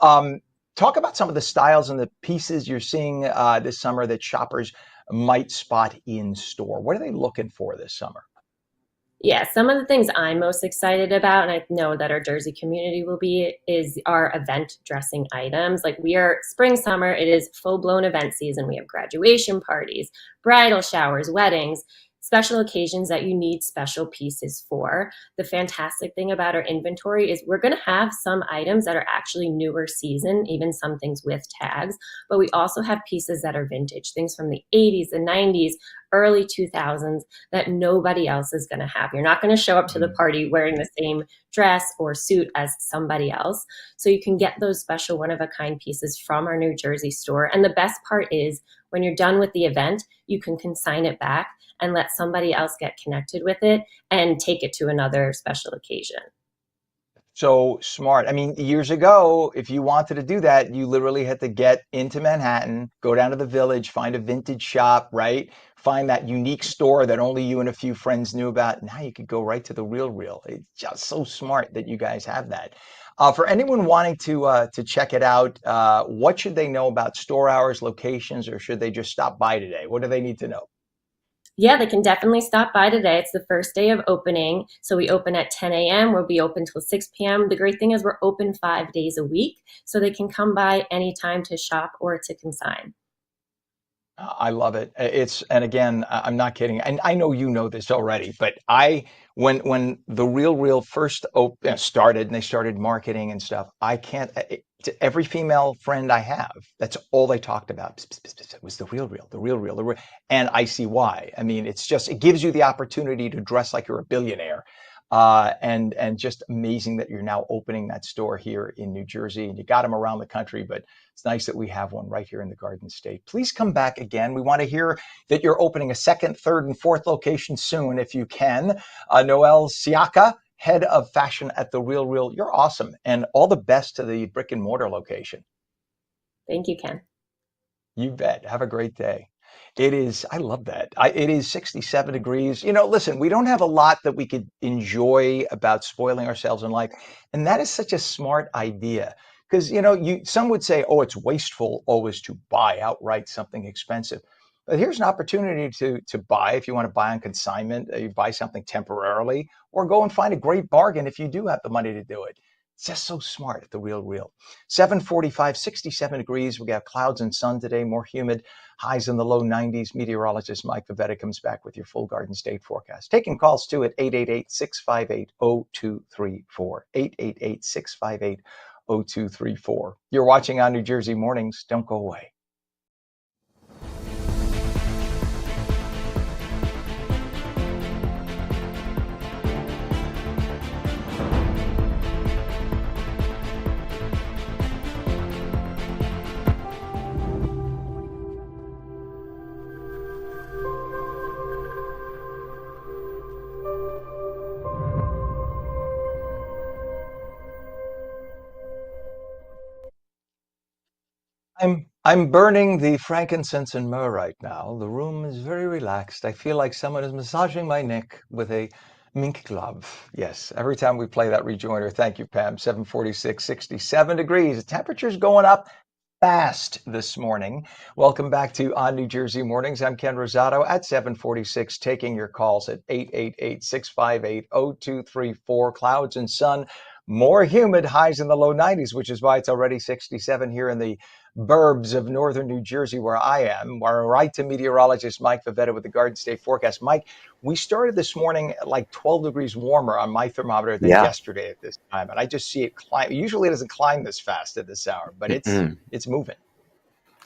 talk about some of the styles and the pieces you're seeing this summer that shoppers might spot in store. What are they looking for this summer? Yeah, some of the things I'm most excited about, and I know that our Jersey community will be, is our event dressing items. Like we are spring, summer, it is full blown event season. We have graduation parties, bridal showers, weddings, special occasions that you need special pieces for. The fantastic thing about our inventory is we're going to have some items that are actually newer season, even some things with tags, but we also have pieces that are vintage, things from the 80s, the 90s, early 2000s that nobody else is going to have. You're not going to show up to the party wearing the same dress or suit as somebody else. So you can get those special one-of-a-kind pieces from our New Jersey store. And the best part is when you're done with the event, you can consign it back and let somebody else get connected with it and take it to another special occasion. So smart. I mean, years ago, if you wanted to do that, you literally had to get into Manhattan, go down to the Village, find a vintage shop, right? Find that unique store that only you and a few friends knew about. Now you could go right to the Real Real. It's just so smart that you guys have that. For anyone wanting to check it out, what should they know about store hours, locations, or should they just stop by today? What do they need to know? Yeah, they can definitely stop by today. It's the first day of opening. So we open at 10 a.m. We'll be open till 6 p.m. The great thing is we're open 5 days a week. So they can come by anytime to shop or to consign. I love it. And again, I'm not kidding. And I know you know this already, but when the Real Real first started and they started marketing and stuff, I can't, to every female friend I have, that's all they talked about was the Real Real, the Real Real, and I see why. I mean, it gives you the opportunity to dress like you're a billionaire. and just amazing that you're now opening that store here in New Jersey, and you got them around the country, but it's nice that we have one right here in the Garden State. Please come back again. We want to hear that you're opening a second, third, and fourth location soon if you can. Noelle Siaka, head of fashion at The Real Real, you're awesome, and all the best to the brick and mortar location. Thank you, Ken. You bet. Have a great day. I love that. It is 67 degrees. Listen, we don't have a lot that we could enjoy about spoiling ourselves in life. And that is such a smart idea. Because, some would say, oh, it's wasteful always to buy outright something expensive. But here's an opportunity to buy if you want to buy on consignment, you buy something temporarily, or go and find a great bargain if you do have the money to do it. It's just so smart at The Real Real. 7:45, 67 degrees. We got clouds and sun today, more humid, highs in the low 90s. Meteorologist Mike Favetta comes back with your full Garden State forecast. Taking calls too at 888-658-0234. 888-658-0234. You're watching on New Jersey Mornings. Don't go away. I'm burning the frankincense and myrrh right now. The room is very relaxed. I feel like someone is massaging my neck with a mink glove. Yes, every time we play that rejoinder. Thank you, Pam. 7:46, 67 degrees. The temperature's going up fast this morning. Welcome back to On New Jersey Mornings. I'm Ken Rosato at 7:46, taking your calls at 888-658-0234. Clouds and sun, more humid, highs in the low 90s, which is why it's already 67 here in the burbs of northern New Jersey where I am. We're right to meteorologist Mike Favetta with the Garden State forecast. Mike, we started this morning at like 12 degrees warmer on my thermometer than yesterday at this time, and I just see it climb. Usually it doesn't climb this fast at this hour, but it's moving.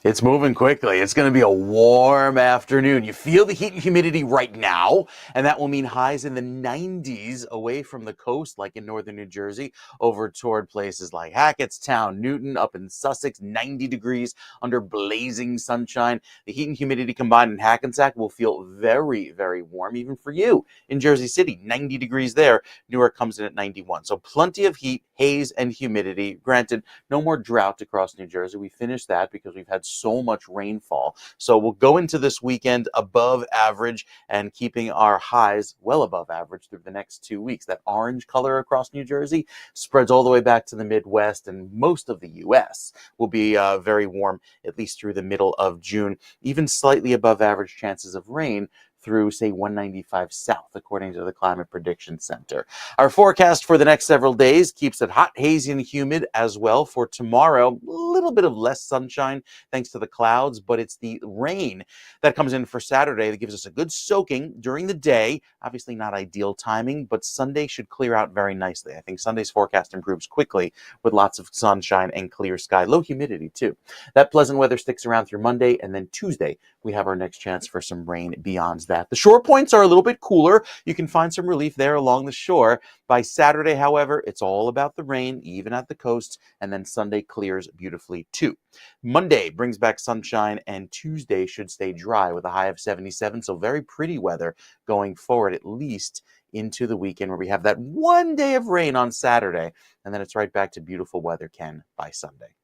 It's moving quickly. It's going to be a warm afternoon. You feel the heat and humidity right now, and that will mean highs in the 90s away from the coast, like in northern New Jersey, over toward places like Hackettstown, Newton, up in Sussex, 90 degrees under blazing sunshine. The heat and humidity combined in Hackensack will feel very, very warm, even for you in Jersey City, 90 degrees there. Newark comes in at 91. So plenty of heat, haze, and humidity. Granted, no more drought across New Jersey. We finished that because we've had so much rainfall. So we'll go into this weekend above average and keeping our highs well above average through the next 2 weeks. That orange color across New Jersey spreads all the way back to the Midwest, and most of the U.S. will be very warm, at least through the middle of June. Even slightly above average chances of rain through, say, 195 south, according to the Climate Prediction Center. Our forecast for the next several days keeps it hot, hazy, and humid as well. For tomorrow, a little bit of less sunshine thanks to the clouds, but it's the rain that comes in for Saturday that gives us a good soaking during the day. Obviously not ideal timing, but Sunday should clear out very nicely. I think Sunday's forecast improves quickly with lots of sunshine and clear sky. Low humidity, too. That pleasant weather sticks around through Monday, and then Tuesday, we have our next chance for some rain beyond that. The shore points are a little bit cooler. You can find some relief there along the shore. By Saturday, however, it's all about the rain, even at the coast, and then Sunday clears beautifully too. Monday brings back sunshine, and Tuesday should stay dry with a high of 77, so very pretty weather going forward, at least into the weekend, where we have that one day of rain on Saturday, and then it's right back to beautiful weather, Ken, by Sunday.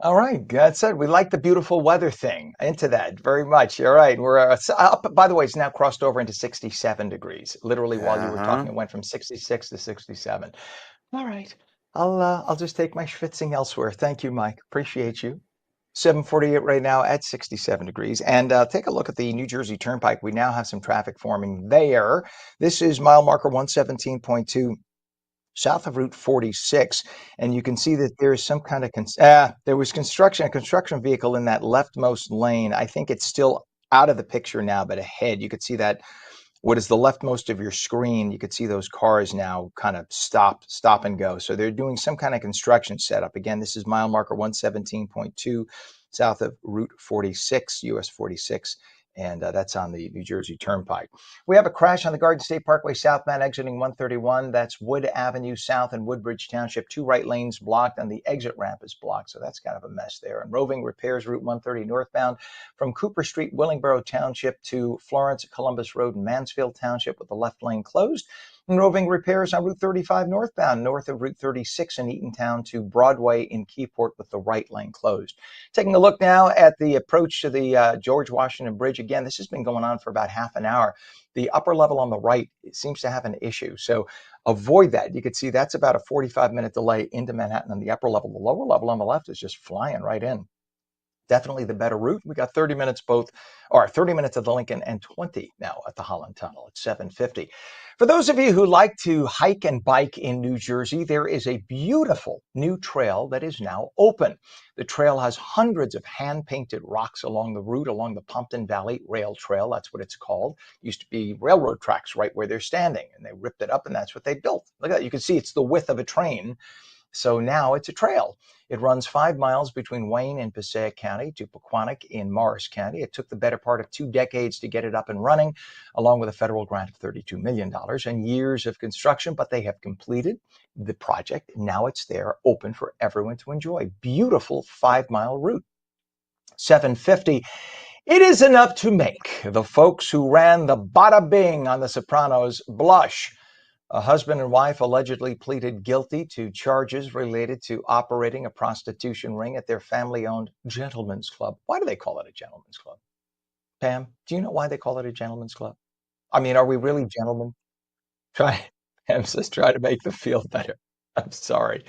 All right, that's it. We like the beautiful weather thing. Into that very much. All right, we're up. By the way, it's now crossed over into 67 degrees. Literally, while you were talking, it went from 66 to 67. All right, I'll just take my schwitzing elsewhere. Thank you, Mike. Appreciate you. 7:48 right now at 67 degrees. And take a look at the New Jersey Turnpike. We now have some traffic forming there. This is mile marker 117.2. South of Route 46, and you can see that there is some kind of there was a construction vehicle in that leftmost lane. I think it's still out of the picture now, but ahead you could see that what is the leftmost of your screen. You could see those cars now kind of stop and go. So they're doing some kind of construction setup. Again, this is mile marker 117.2 south of Route 46, US 46. and that's on the New Jersey Turnpike. We have a crash on the Garden State Parkway southbound exiting 131. That's Wood Avenue South in Woodbridge Township. 2 right lanes blocked, and the exit ramp is blocked, so that's kind of a mess there. And Roving repairs Route 130 northbound from Cooper Street, Willingboro Township to Florence Columbus Road in Mansfield Township with the left lane closed. And Roving repairs on Route 35 northbound, north of Route 36 in Eatontown to Broadway in Keyport with the right lane closed. Taking a look now at the approach to the George Washington Bridge. Again, this has been going on for about half an hour. The upper level on the right seems to have an issue, so avoid that. You can see that's about a 45-minute delay into Manhattan on the upper level. The lower level on the left is just flying right in. Definitely the better route. We got 30 minutes both, or 30 minutes at the Lincoln and 20 now at the Holland Tunnel at 7:50. For those of you who like to hike and bike in New Jersey, there is a beautiful new trail that is now open. The trail has hundreds of hand-painted rocks along the route, along the Pompton Valley Rail Trail. That's what it's called. It used to be railroad tracks right where they're standing, and they ripped it up, and that's what they built. Look at that. You can see it's the width of a train. So now it's a trail. It runs 5 miles between Wayne in Passaic County to Pequannock in Morris County. It took the better part of 2 decades to get it up and running, along with a federal grant of $32 million and years of construction, but they have completed the project. Now it's there, open for everyone to enjoy. Beautiful 5-mile route. 7:50. It is enough to make the folks who ran the bada bing on The Sopranos blush. A husband and wife allegedly pleaded guilty to charges related to operating a prostitution ring at their family-owned gentleman's club. Why do they call it a gentleman's club? Pam, do you know why they call it a gentleman's club? I mean, are we really gentlemen? Pam says, try to make them feel better. I'm sorry.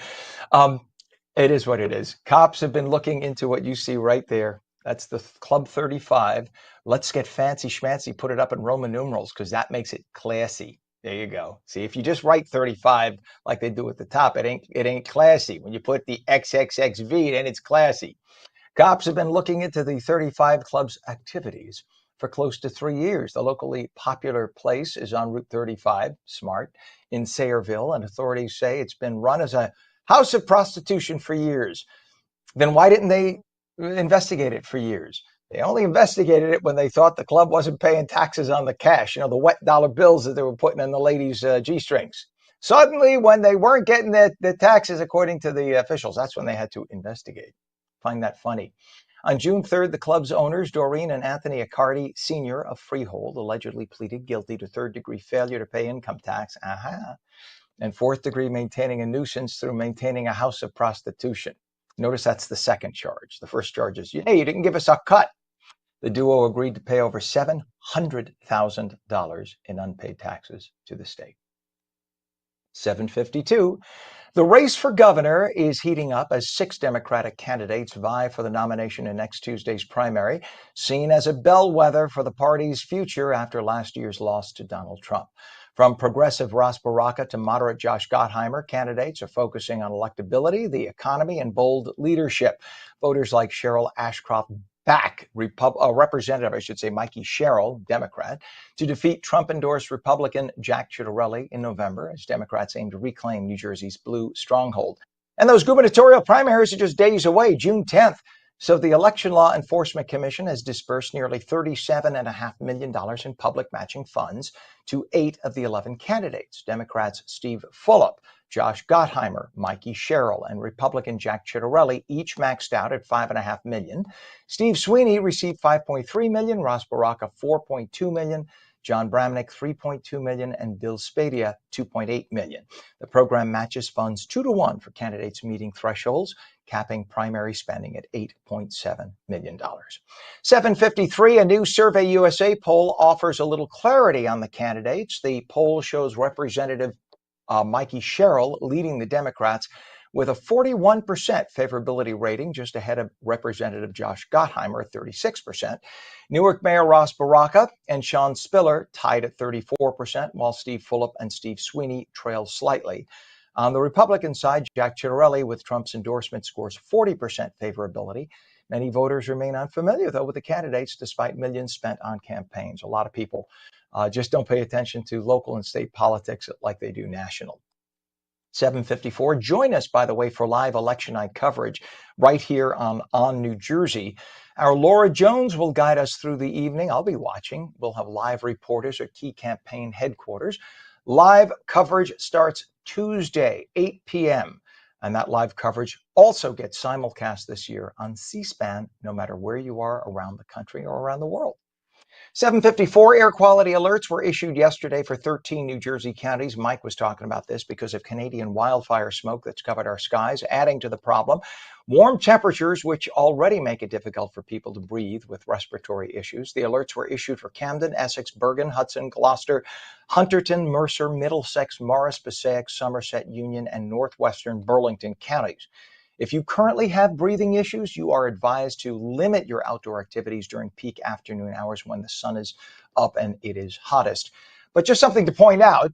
It is what it is. Cops have been looking into what you see right there. That's the Club 35. Let's get fancy schmancy, put it up in Roman numerals because that makes it classy. There you go. See, if you just write 35 like they do at the top, it ain't classy. When you put the XXXV, then it's classy. Cops have been looking into the 35 Club's activities for close to 3 years. The locally popular place is on Route 35, smart, in Sayreville, and authorities say it's been run as a house of prostitution for years. Then why didn't they investigate it for years? They only investigated it when they thought the club wasn't paying taxes on the cash, the wet dollar bills that they were putting in the ladies' G-strings. Suddenly, when they weren't getting the taxes according to the officials, that's when they had to investigate. Find that funny. On June 3rd, the club's owners, Doreen and Anthony Accardi, Sr. of Freehold, allegedly pleaded guilty to third-degree failure to pay income tax, and fourth-degree maintaining a nuisance through maintaining a house of prostitution. Notice that's the second charge. The first charge is, hey, you didn't give us a cut. The duo agreed to pay over $700,000 in unpaid taxes to the state. 7:52. The race for governor is heating up as 6 Democratic candidates vie for the nomination in next Tuesday's primary, seen as a bellwether for the party's future after last year's loss to Donald Trump. From progressive Ross Baraka to moderate Josh Gottheimer, candidates are focusing on electability, the economy, and bold leadership. Voters like Cheryl Ashcroft back Representative, Mikey Sherrill, Democrat, to defeat Trump-endorsed Republican Jack Ciattarelli in November as Democrats aim to reclaim New Jersey's blue stronghold. And those gubernatorial primaries are just days away, June 10th. So the Election Law Enforcement Commission has dispersed nearly $37.5 million in public matching funds to 8 of the 11 candidates. Democrats Steve Fulop, Josh Gottheimer, Mikey Sherrill, and Republican Jack Ciattarelli each maxed out at $5.5 million. Steve Sweeney received $5.3 million, Ross Baraka $4.2 million, John Bramnick $3.2 million, and Bill Spadia $2.8 million. The program matches funds 2-to-1 for candidates meeting thresholds, capping primary spending at $8.7 million. 7:53, a new Survey USA poll offers a little clarity on the candidates. The poll shows Representative Mikey Sherrill leading the Democrats with a 41% favorability rating, just ahead of Representative Josh Gottheimer at 36%. Newark Mayor Ross Baraka and Sean Spiller tied at 34%, while Steve Fulop and Steve Sweeney trail slightly. On the Republican side, Jack Ciattarelli, with Trump's endorsement, scores 40% favorability. Many voters remain unfamiliar, though, with the candidates, despite millions spent on campaigns. A lot of people just don't pay attention to local and state politics like they do national. 7:54. Join us, by the way, for live election night coverage right here on New Jersey. Our Laura Jones will guide us through the evening. I'll be watching. We'll have live reporters at key campaign headquarters. Live coverage starts Tuesday, 8 p.m. And that live coverage also gets simulcast this year on C-SPAN, no matter where you are around the country or around the world. 754 air quality alerts were issued yesterday for 13 New Jersey counties. Mike was talking about this because of Canadian wildfire smoke that's covered our skies, adding to the problem. Warm temperatures, which already make it difficult for people to breathe with respiratory issues. The alerts were issued for Camden, Essex, Bergen, Hudson, Gloucester, Hunterton, Mercer, Middlesex, Morris, Passaic, Somerset, Union, and northwestern Burlington counties. If you currently have breathing issues, you are advised to limit your outdoor activities during peak afternoon hours when the sun is up and it is hottest. But just something to point out,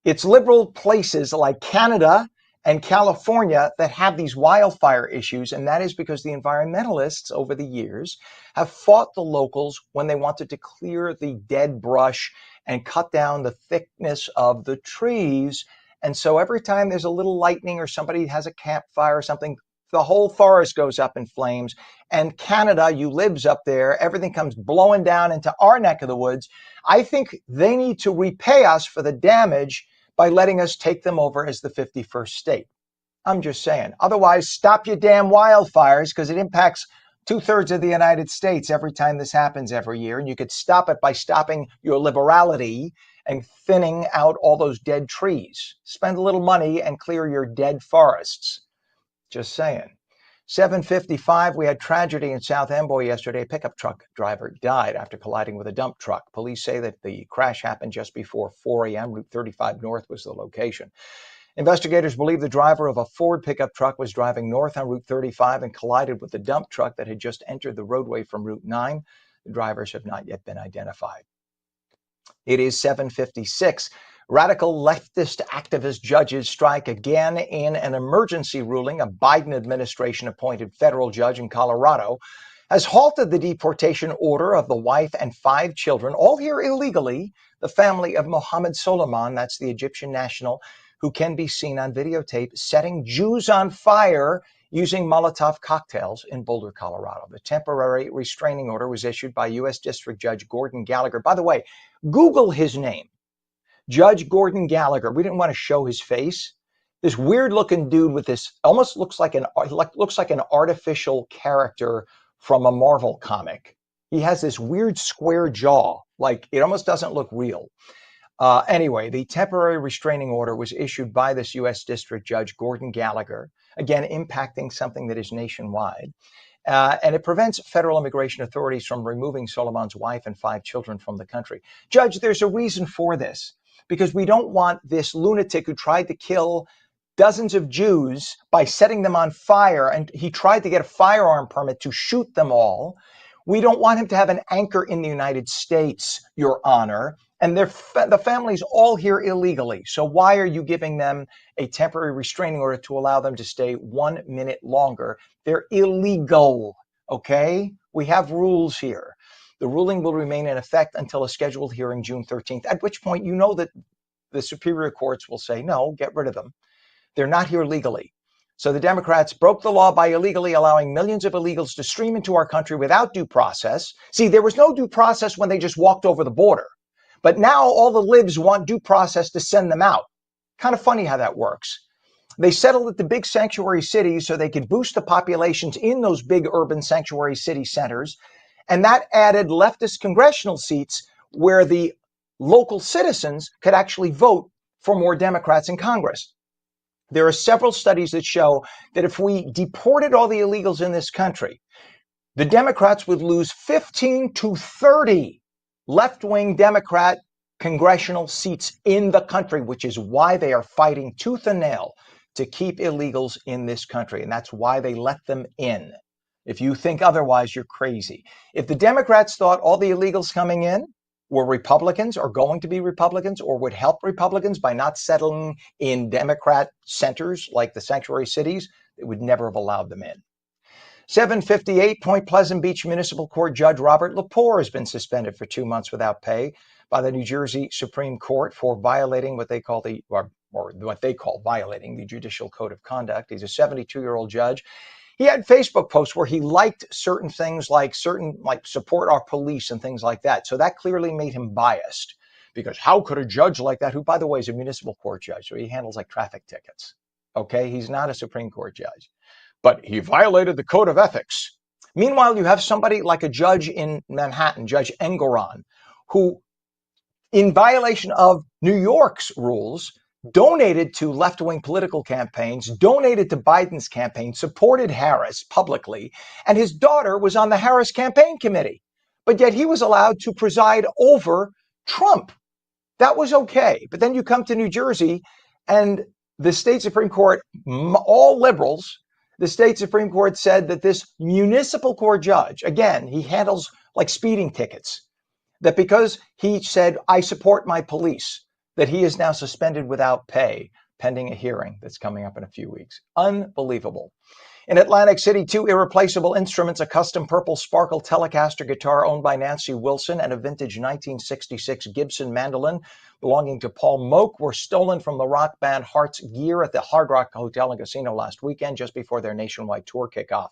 it's liberal places like Canada and California that have these wildfire issues, and that is because the environmentalists over the years have fought the locals when they wanted to clear the dead brush and cut down the thickness of the trees. And so every time there's a little lightning or somebody has a campfire or something, the whole forest goes up in flames. And Canada, you lives up there, everything comes blowing down into our neck of the woods. I think they need to repay us for the damage by letting us take them over as the 51st state. I'm just saying. Otherwise, stop your damn wildfires, because it impacts 2/3 of the United States every time this happens every year. And you could stop it by stopping your liberality and thinning out all those dead trees. Spend a little money and clear your dead forests. Just saying. 7:55, we had tragedy in South Amboy yesterday. A pickup truck driver died after colliding with a dump truck. Police say that the crash happened just before 4 a.m. Route 35 North was the location. Investigators believe the driver of a Ford pickup truck was driving north on Route 35 and collided with the dump truck that had just entered the roadway from Route 9. The drivers have not yet been identified. It is 7:56. Radical leftist activist judges strike again in an emergency ruling. A Biden administration appointed federal judge in Colorado has halted the deportation order of the wife and 5 children, all here illegally, the family of Mohammed Soleiman, that's the Egyptian national, who can be seen on videotape setting Jews on fire using Molotov cocktails in Boulder, Colorado. The temporary restraining order was issued by U.S. District Judge Gordon Gallagher. By the way, Google his name. Judge Gordon Gallagher. We didn't want to show his face. This weird looking dude with this almost looks like an artificial character from a Marvel comic. He has this weird square jaw, like it almost doesn't look real. Anyway, the temporary restraining order was issued by this U.S. District Judge Gordon Gallagher, again impacting something that is nationwide. And it prevents federal immigration authorities from removing Soleiman's wife and 5 children from the country. Judge, there's a reason for this, because we don't want this lunatic who tried to kill dozens of Jews by setting them on fire, and he tried to get a firearm permit to shoot them all. We don't want him to have an anchor in the United States, Your Honor. And the family's all here illegally. So why are you giving them a temporary restraining order to allow them to stay 1 minute longer? They're illegal, okay? We have rules here. The ruling will remain in effect until a scheduled hearing June 13th, at which point you know that the superior courts will say, no, get rid of them. They're not here legally. So the Democrats broke the law by illegally allowing millions of illegals to stream into our country without due process. See, there was no due process when they just walked over the border. But now all the libs want due process to send them out. Kind of funny how that works. They settled at the big sanctuary cities so they could boost the populations in those big urban sanctuary city centers. And that added leftist congressional seats where the local citizens could actually vote for more Democrats in Congress. There are several studies that show that if we deported all the illegals in this country, the Democrats would lose 15 to 30 left-wing Democrat congressional seats in the country, which is why they are fighting tooth and nail to keep illegals in this country. And that's why they let them in. If you think otherwise, you're crazy. If the Democrats thought all the illegals coming in were Republicans or going to be Republicans or would help Republicans by not settling in Democrat centers like the sanctuary cities, they would never have allowed them in. 7:58, Point Pleasant Beach Municipal Court Judge Robert Lepore has been suspended for 2 months without pay by the New Jersey Supreme Court for violating what they call violating the Judicial Code of Conduct. He's a 72-year-old judge. He had Facebook posts where he liked certain things, like support our police and things like that. So that clearly made him biased, because how could a judge like that, who by the way is a municipal court judge, so he handles like traffic tickets. Okay, he's not a Supreme Court judge, but he violated the code of ethics. Meanwhile, you have somebody like a judge in Manhattan, Judge Engoron, who, in violation of New York's rules, donated to left-wing political campaigns, donated to Biden's campaign, supported Harris publicly, and his daughter was on the Harris campaign committee. But yet he was allowed to preside over Trump. That was okay. But then you come to New Jersey, and the state Supreme Court, all liberals, the state Supreme Court said that this municipal court judge, again, he handles like speeding tickets, that because he said, I support my police, that he is now suspended without pay pending a hearing that's coming up in a few weeks. Unbelievable. In Atlantic City, 2 irreplaceable instruments, a custom purple sparkle Telecaster guitar owned by Nancy Wilson and a vintage 1966 Gibson mandolin belonging to Paul Moak, were stolen from the rock band Heart's gear at the Hard Rock Hotel and Casino last weekend, just before their nationwide tour kickoff.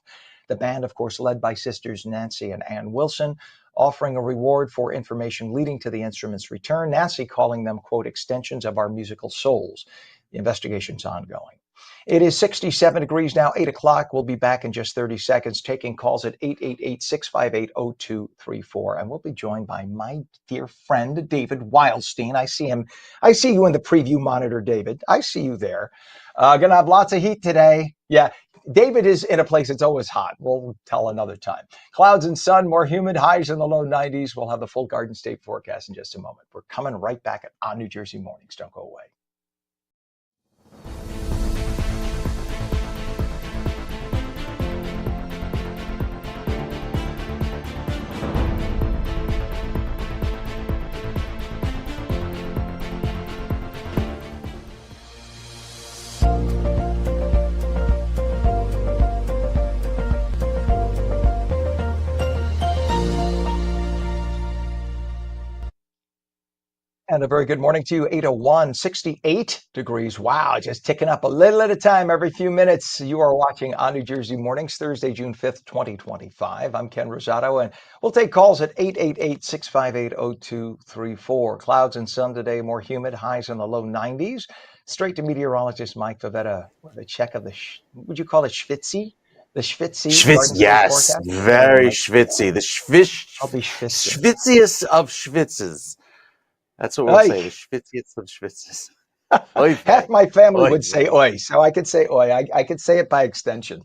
The band, of course, led by sisters Nancy and Ann Wilson, offering a reward for information leading to the instrument's return. Nancy calling them, quote, extensions of our musical souls. The investigation's ongoing. It is 67 degrees now, 8 o'clock. We'll be back in just 30 seconds, taking calls at 888-658-0234. And we'll be joined by my dear friend, David Wildstein. I see him. I see you in the preview monitor, David. I see you there. Gonna have lots of heat today. Yeah, David is in a place that's always hot. We'll tell another time. Clouds and sun, more humid, highs in the low 90s. We'll have the full Garden State forecast in just a moment. We're coming right back on New Jersey Mornings. Don't go away. And a very good morning to you. 8:01, 68 degrees. Wow, just ticking up a little at a time every few minutes. You are watching On New Jersey Mornings, Thursday, June 5th, 2025. I'm Ken Rosato, and we'll take calls at 888-658-0234. Clouds and sun today, more humid, highs in the low 90s. Straight to meteorologist Mike Favetta with a check of the, would you call it Schwitzy? The Schwitzy Schwitz, yes, forecast? very schwitzy. The I'll be schwitzing. schwitziest of schwitzes. That's what we'll say, the schwitziest of schwitzes. Half my family would say oi, so I could say oi. I could say it by extension.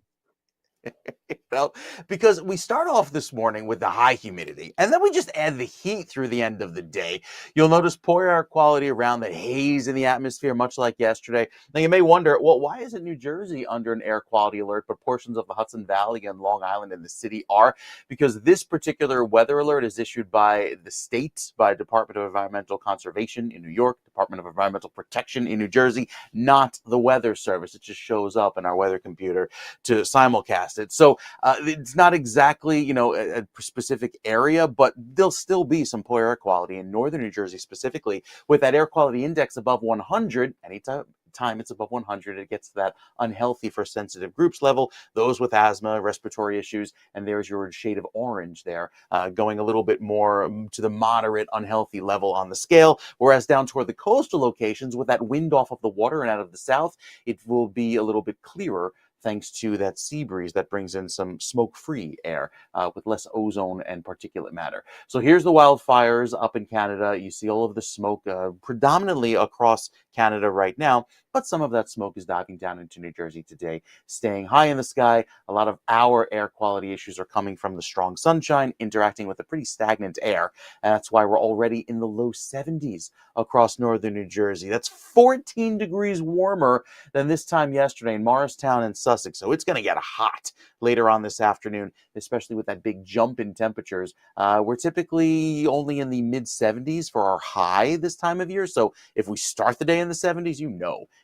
Well, because we start off this morning with the high humidity, and then we just add the heat through the end of the day. You'll notice poor air quality around, that haze in the atmosphere, much like yesterday. Now, you may wonder, well, why isn't New Jersey under an air quality alert, but portions of the Hudson Valley and Long Island and the city are? Because this particular weather alert is issued by the state, by Department of Environmental Conservation in New York, Department of Environmental Protection in New Jersey, not the Weather Service. It just shows up in our weather computer to simulcast it. So it's not exactly, a specific area, but there'll still be some poor air quality in northern New Jersey specifically, with that air quality index above 100. Anytime it's above 100, it gets to that unhealthy for sensitive groups level, those with asthma, respiratory issues, and there's your shade of orange there, going a little bit more to the moderate unhealthy level on the scale, whereas down toward the coastal locations, with that wind off of the water and out of the south, it will be a little bit clearer, thanks to that sea breeze that brings in some smoke-free air with less ozone and particulate matter. So here's the wildfires up in Canada. You see all of the smoke predominantly across Canada right now, but some of that smoke is diving down into New Jersey today, staying high in the sky. A lot of our air quality issues are coming from the strong sunshine interacting with a pretty stagnant air, and that's why we're already in the low 70s across northern New Jersey. That's 14 degrees warmer than this time yesterday in Morristown and Sussex. So it's going to get hot later on this afternoon, especially with that big jump in temperatures. We're typically only in the mid 70s for our high this time of year. So if we start the day in the 70s,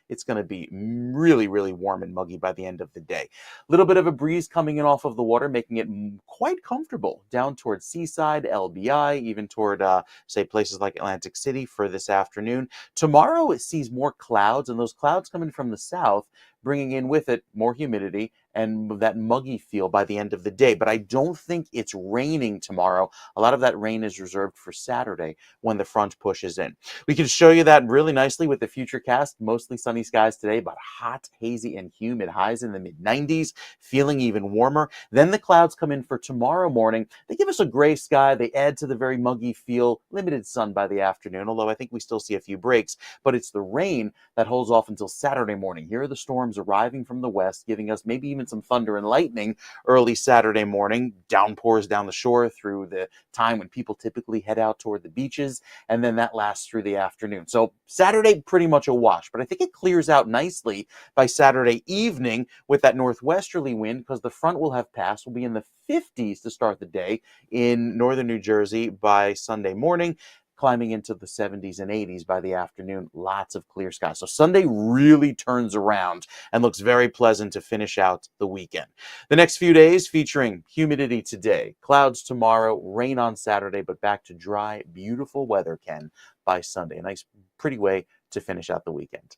it's going to be really, really warm and muggy by the end of the day. A little bit of a breeze coming in off of the water, making it quite comfortable down towards Seaside, LBI, even toward, say, places like Atlantic City for this afternoon. Tomorrow, it sees more clouds, and those clouds coming from the south bringing in with it more humidity and that muggy feel by the end of the day. But I don't think it's raining tomorrow. A lot of that rain is reserved for Saturday when the front pushes in. We can show you that really nicely with the futurecast. Mostly sunny skies today, but hot, hazy, and humid, highs in the mid-90s, feeling even warmer. Then the clouds come in for tomorrow morning. They give us a gray sky. They add to the very muggy feel. Limited sun by the afternoon, although I think we still see a few breaks. But it's the rain that holds off until Saturday morning. Here are the storms arriving from the west, giving us maybe even some thunder and lightning early Saturday morning. Downpours down the shore through the time when people typically head out toward the beaches, and then that lasts through the afternoon. So Saturday, pretty much a wash, but I think it clears out nicely by Saturday evening with that northwesterly wind, because the front will have passed. We'll be in the 50s to start the day in northern New Jersey by Sunday morning, climbing into the 70s and 80s by the afternoon. Lots of clear skies. So Sunday really turns around and looks very pleasant to finish out the weekend. The next few days featuring humidity today, clouds tomorrow, rain on Saturday, but back to dry, beautiful weather, Ken, by Sunday. A nice, pretty way to finish out the weekend.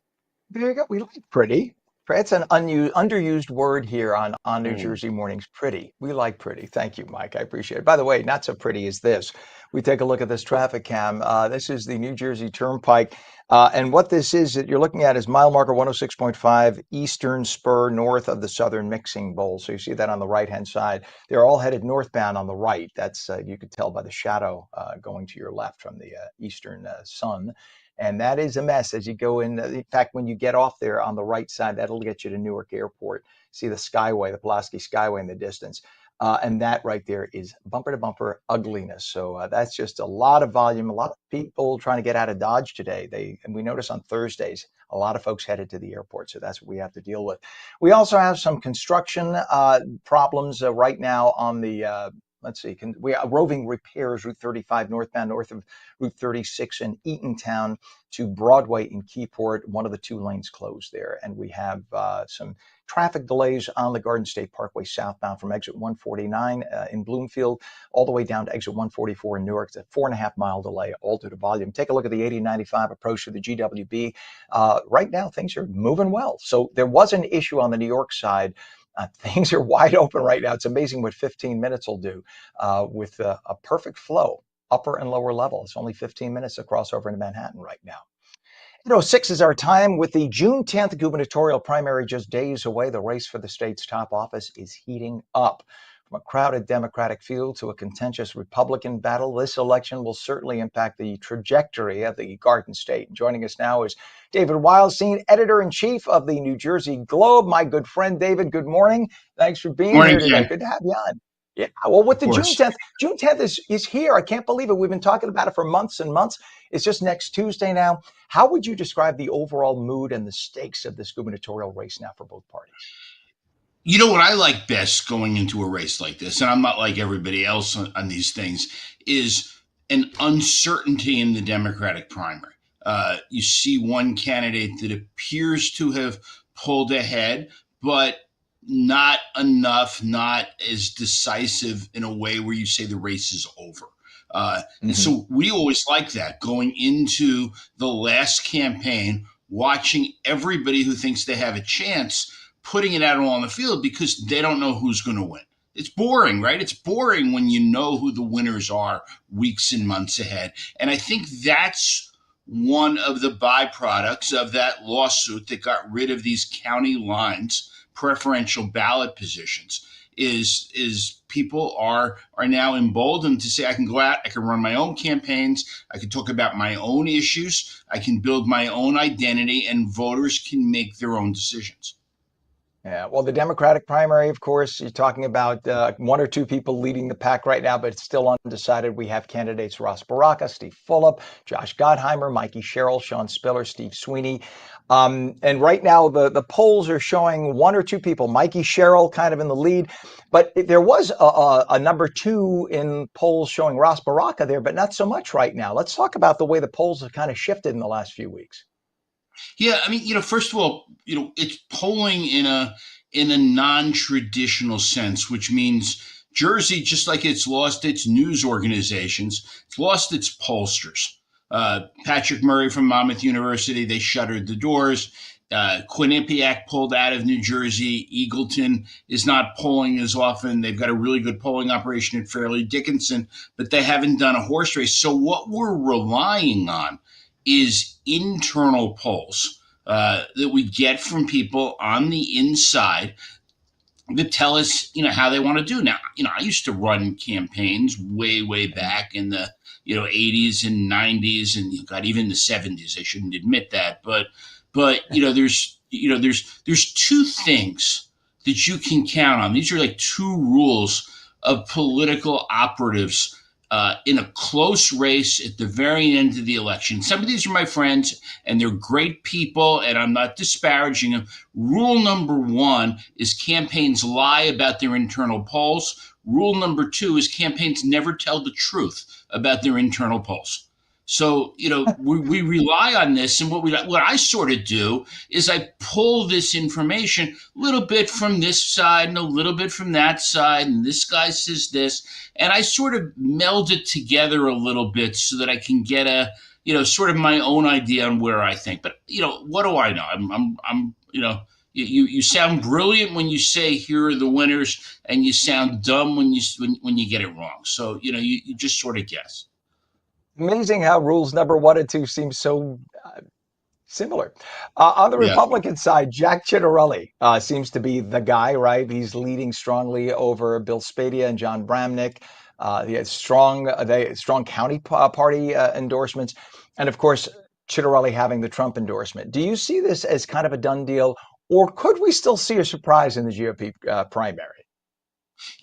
There you go. We like pretty. It's an underused word here on New Jersey Mornings. Pretty. We like pretty. Thank you, Mike. I appreciate it. By the way, not so pretty is this. We take a look at this traffic cam. This is the New Jersey Turnpike. And what this is that you're looking at is mile marker 106.5 eastern spur north of the southern mixing bowl. So you see that on the right-hand side. They're all headed northbound on the right. That's you could tell by the shadow going to your left from the eastern sun. And that is a mess as you go in. In fact, when you get off there on the right side, that'll get you to Newark Airport. See the Skyway, the Pulaski Skyway in the distance. And that right there is bumper to bumper ugliness. So that's just a lot of volume, a lot of people trying to get out of Dodge today. And we notice on Thursdays, a lot of folks headed to the airport. So that's what we have to deal with. We also have some construction problems right now on the let's see, we are roving repairs, Route 35 northbound, north of Route 36 in Eatontown to Broadway in Keyport. One of the two lanes closed there. And we have some traffic delays on the Garden State Parkway southbound from exit 149 in Bloomfield all the way down to exit 144 in Newark. It's a 4.5-mile delay, all due to volume. Take a look at the 8095 approach to the GWB. Right now, things are moving well. So there was an issue on the New York side. Things are wide open right now. It's amazing what 15 minutes will do with a perfect flow, upper and lower level. It's only 15 minutes to cross over into Manhattan right now. 6 is our time with the June 10th gubernatorial primary just days away. The race for the state's top office is heating up. From a crowded Democratic field to a contentious Republican battle, this election will certainly impact the trajectory of the Garden State. Joining us now is David Wildstein, editor-in-chief of the New Jersey Globe. My good friend, David, good morning. Thanks for being here today. Ken. Good to have you on. Yeah, well, with the June 10th, June 10th is here. I can't believe it. We've been talking about it for months and months. It's just next Tuesday now. How would you describe the overall mood and the stakes of this gubernatorial race now for both parties? You know what I like best going into a race like this, and I'm not like everybody else on these things, is an uncertainty in the Democratic primary. You see one candidate that appears to have pulled ahead, but not enough, not as decisive in a way where you say the race is over. And so we always like that going into the last campaign, watching everybody who thinks they have a chance putting it out on the field because they don't know who's going to win. It's boring, right? It's boring when you know who the winners are weeks and months ahead. And I think that's one of the byproducts of that lawsuit that got rid of these county lines, preferential ballot positions, is people are now emboldened to say, I can go out, I can run my own campaigns, I can talk about my own issues, I can build my own identity, and voters can make their own decisions. Yeah, well, the Democratic primary, of course, you're talking about one or two people leading the pack right now, but it's still undecided. We have candidates Ross Baraka, Steve Fulop, Josh Gottheimer, Mikey Sherrill, Sean Spiller, Steve Sweeney. And right now, the polls are showing one or two people, Mikey Sherrill kind of in the lead. But there was a number two in polls showing Ross Baraka there, but not so much right now. Let's talk about the way the polls have kind of shifted in the last few weeks. Yeah, I mean, first of all, it's polling in a non-traditional sense, which means Jersey, just like it's lost its news organizations, it's lost its pollsters. Patrick Murray from Monmouth University, they shuttered the doors. Quinnipiac pulled out of New Jersey. Eagleton is not polling as often. They've got a really good polling operation at Fairleigh Dickinson, but they haven't done a horse race. So what we're relying on is internal polls that we get from people on the inside that tell us, how they want to do. Now, I used to run campaigns way back in the, 80s and 90s and God, even the 70s. I shouldn't admit that, but there's two things that you can count on. These are like two rules of political operatives in a close race at the very end of the election. Some of these are my friends, and they're great people, and I'm not disparaging them. Rule number one is campaigns lie about their internal polls. Rule number two is campaigns never tell the truth about their internal polls. So, we rely on this, and what I sort of do is I pull this information a little bit from this side and a little bit from that side, and this guy says this, and I sort of meld it together a little bit so that I can get a, sort of my own idea on where I think. But, what do I know? I'm you sound brilliant when you say here are the winners, and you sound dumb when you get it wrong. So, you just sort of guess. Amazing how rules number 1 and 2 seem so similar. On the Yeah. Republican side, Jack Ciattarelli seems to be the guy, right? He's leading strongly over Bill Spadea and John Bramnick. He has strong county party endorsements. And of course, Ciattarelli having the Trump endorsement. Do you see this as kind of a done deal, or could we still see a surprise in the GOP primary?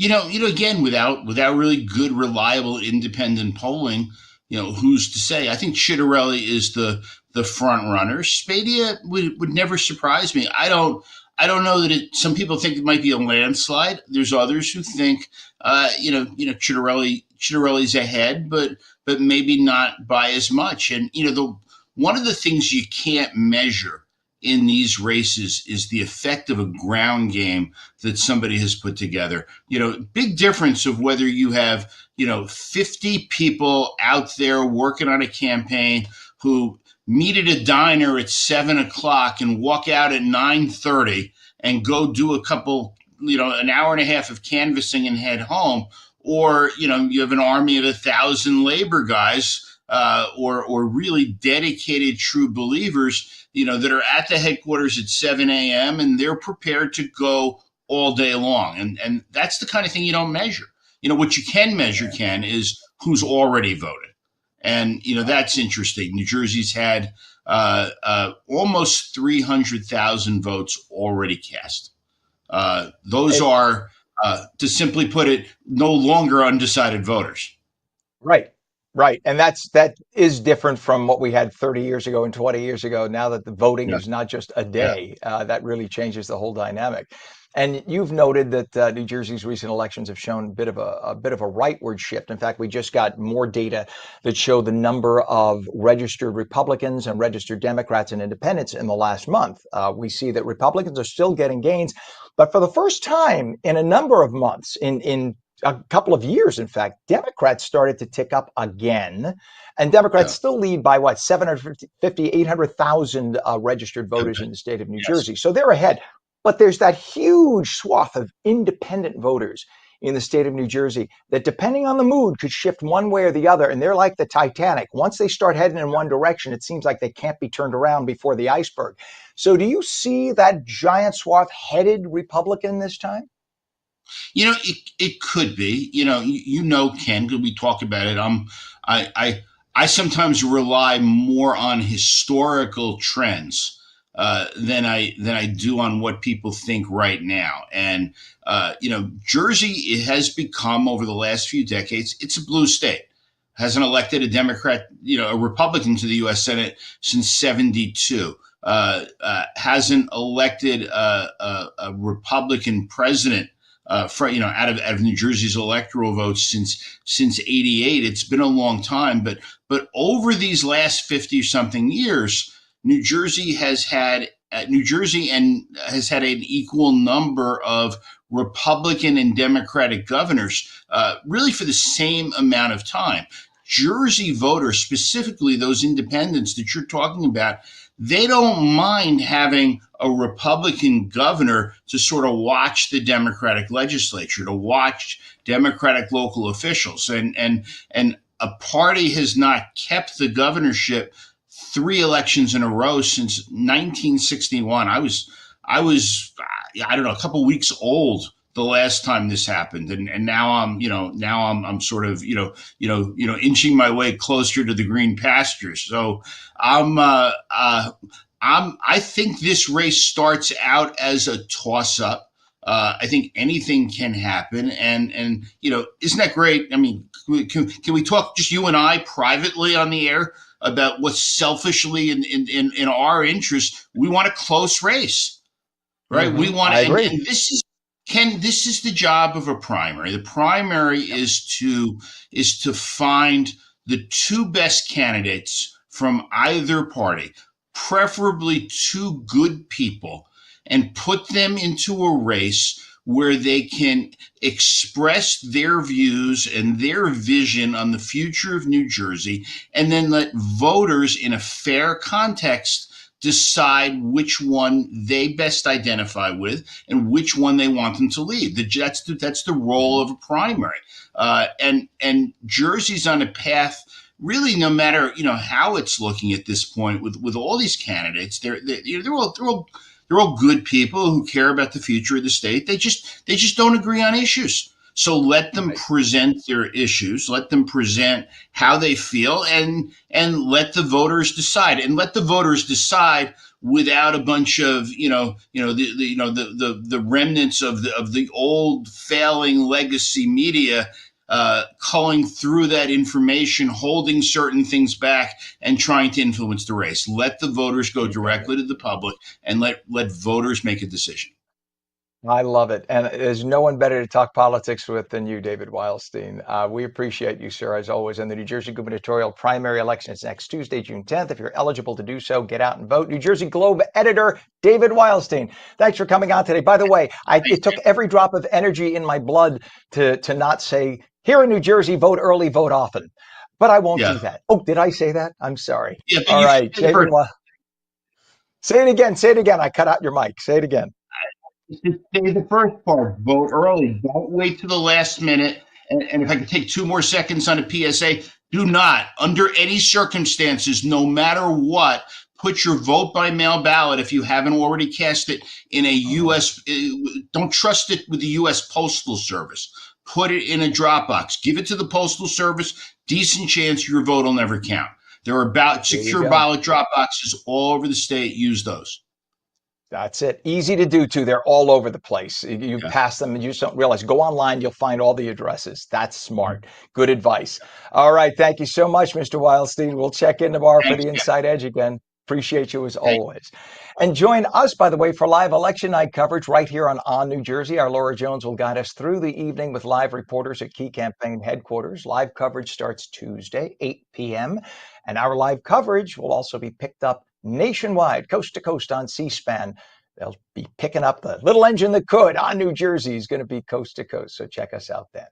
Again, without really good, reliable, independent polling, who's to say? I think Ciattarelli is the front runner. Spadea would never surprise me. I don't know that some people think it might be a landslide. There's others who think, Ciattarelli's ahead, but maybe not by as much. And, one of the things you can't measure in these races is the effect of a ground game that somebody has put together. Big difference of whether you have, 50 people out there working on a campaign who meet at a diner at 7:00 and walk out at 9:30 and go do a couple, an hour and a half of canvassing and head home. Or, you have an army of 1,000 labor guys or really dedicated true believers, that are at the headquarters at 7 a.m. and they're prepared to go all day long. And that's the kind of thing you don't measure. What you can measure, Ken, is who's already voted. And, that's interesting. New Jersey's had almost 300,000 votes already cast. Those are, to simply put it, no longer undecided voters. Right. And that is different from what we had 30 years ago and 20 years ago. Now that the voting is not just a day, that really changes the whole dynamic. And you've noted that New Jersey's recent elections have shown a bit of a rightward shift. In fact, we just got more data that show the number of registered Republicans and registered Democrats and independents in the last month. We see that Republicans are still getting gains, but for the first time in a number of months, in a couple of years, in fact, Democrats started to tick up again. And Democrats still lead by 800,000 registered voters in the state of New Jersey. So they're ahead. But there's that huge swath of independent voters in the state of New Jersey that, depending on the mood, could shift one way or the other. And they're like the Titanic. Once they start heading in one direction, it seems like they can't be turned around before the iceberg. So do you see that giant swath headed Republican this time? It could be. Ken, because we talk about it. I sometimes rely more on historical trends than I do on what people think right now. And Jersey, it has become, over the last few decades, it's a blue state. Hasn't elected a Democrat, a Republican to the U.S. Senate since '72. Hasn't elected a Republican president out of New Jersey's electoral votes since '88. It's been a long time, but over these last 50 something years, New Jersey has had an equal number of Republican and Democratic governors, really for the same amount of time. Jersey voters, specifically those independents that you're talking about, they don't mind having a Republican governor to sort of watch the Democratic legislature, to watch Democratic local officials. And a party has not kept the governorship 3 elections in a row since 1961. I don't know, a couple weeks old the last time this happened, and now I'm sort of inching my way closer to the green pastures. So I'm I think this race starts out as a toss up. I think anything can happen, and isn't that great? I mean, can we talk just you and I privately on the air about what's selfishly in our interest? We want a close race, right? We want, I agree. and this is Ken. This is the job of a primary. The primary is to find the two best candidates from either party, preferably two good people, and put them into a race where they can express their views and their vision on the future of New Jersey, and then let voters in a fair context decide which one they best identify with and which one they want them to lead. That's the role of a primary. And Jersey's on a path, really, no matter how it's looking at this point with all these candidates. They're all good people who care about the future of the state. They just don't agree on issues. So let them present their issues, let them present how they feel, and let the voters decide. And let the voters decide without a bunch of the remnants of the old failing legacy media culling through that information, holding certain things back, and trying to influence the race. Let the voters go directly to the public, and let voters make a decision. I love it. And there's no one better to talk politics with than you, David Wildstein. We appreciate you, sir, as always. And the New Jersey gubernatorial primary election is next Tuesday, June 10th. If you're eligible to do so, get out and vote. New Jersey Globe editor David Wildstein, thanks for coming on today. By the way, it took every drop of energy in my blood to not say, here in New Jersey, vote early, vote often. But I won't do that. Oh, did I say that? I'm sorry. Yeah, all right, David. Say it again. Say it again. I cut out your mic. Say it again. Say the first part, vote early. Don't wait to the last minute. And if I could take 2 more seconds on a PSA, do not, under any circumstances, no matter what, put your vote by mail ballot, if you haven't already cast it, in a U.S. Don't trust it with the U.S. Postal Service. Put it in a drop box. Give it to the Postal Service. Decent chance your vote will never count. There are about secure ballot drop boxes all over the state. Use those. That's it. Easy to do, too. They're all over the place. You pass them and you just don't realize. Go online. You'll find all the addresses. That's smart. Good advice. All right. Thank you so much, Mr. Wildstein. We'll check in tomorrow for the Inside Edge again. Appreciate you as always. And join us, by the way, for live election night coverage right here on New Jersey. Our Laura Jones will guide us through the evening with live reporters at key campaign headquarters. Live coverage starts Tuesday, 8 p.m. And our live coverage will also be picked up nationwide, coast to coast on C-SPAN. They'll be picking up the little engine that could on New Jersey is going to be coast to coast. So check us out then.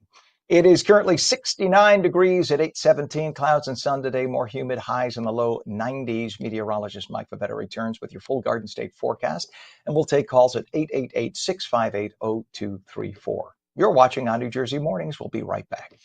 It is currently 69 degrees at 8:17. Clouds and sun today, more humid, highs in the low 90s. Meteorologist Mike Favetta returns with your full Garden State forecast, and we'll take calls at 888-658-0234. You're watching On New Jersey Mornings. We'll be right back.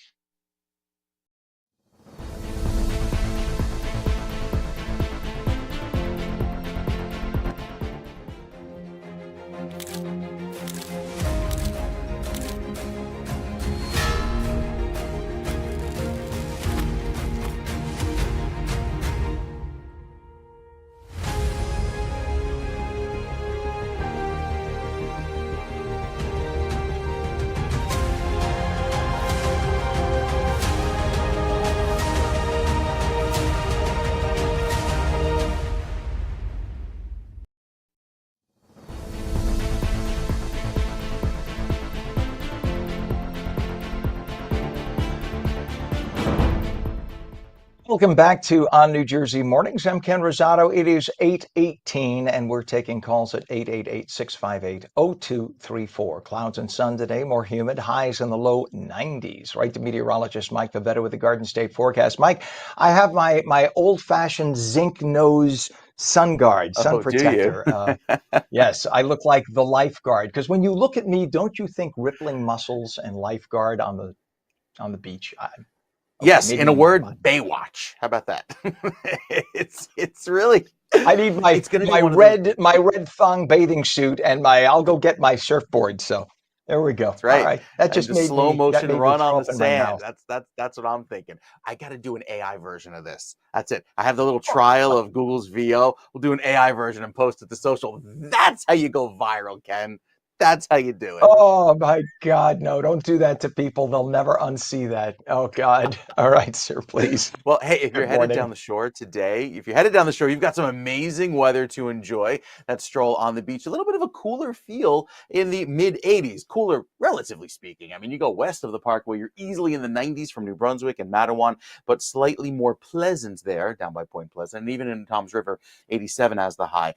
Welcome back to On New Jersey Mornings. I'm Ken Rosato. It is 8:18, and we're taking calls at 888-658-0234. Clouds and sun today, more humid, highs in the low 90s. Right to meteorologist Mike Favetta with the Garden State forecast. Mike, I have my old-fashioned zinc nose Sun guard, sun Oh, do you? protector. Yes, I look like the lifeguard because when you look at me, don't you think rippling muscles and lifeguard on the beach? Okay, Yes, in maybe a you know word, about. Baywatch. How about that? It's really I need my it's going to be my one of those. red thong bathing suit and my I'll go get my surfboard. So there we go. That's All right. right, that And just just slow that motion made me run on throw the up in my sand. mouth. That's what I'm thinking. I got to do an AI version of this. That's it. I have the little trial of Google's VO. We'll do an AI version and post it to social. That's how you go viral, Ken. That's how you do it. Oh my God, no, don't do that to people. They'll never unsee that. Oh God. All right, sir, please. Well, hey, if you're Good headed morning. down the shore today, if you're headed down the shore, you've got some amazing weather to enjoy. That stroll on the beach, a little bit of a cooler feel in the mid 80s, cooler relatively speaking. I mean, you go west of the parkway, you're easily in the 90s from New Brunswick and Matawan, but slightly more pleasant there down by Point Pleasant, and even in Toms River, 87 as the high.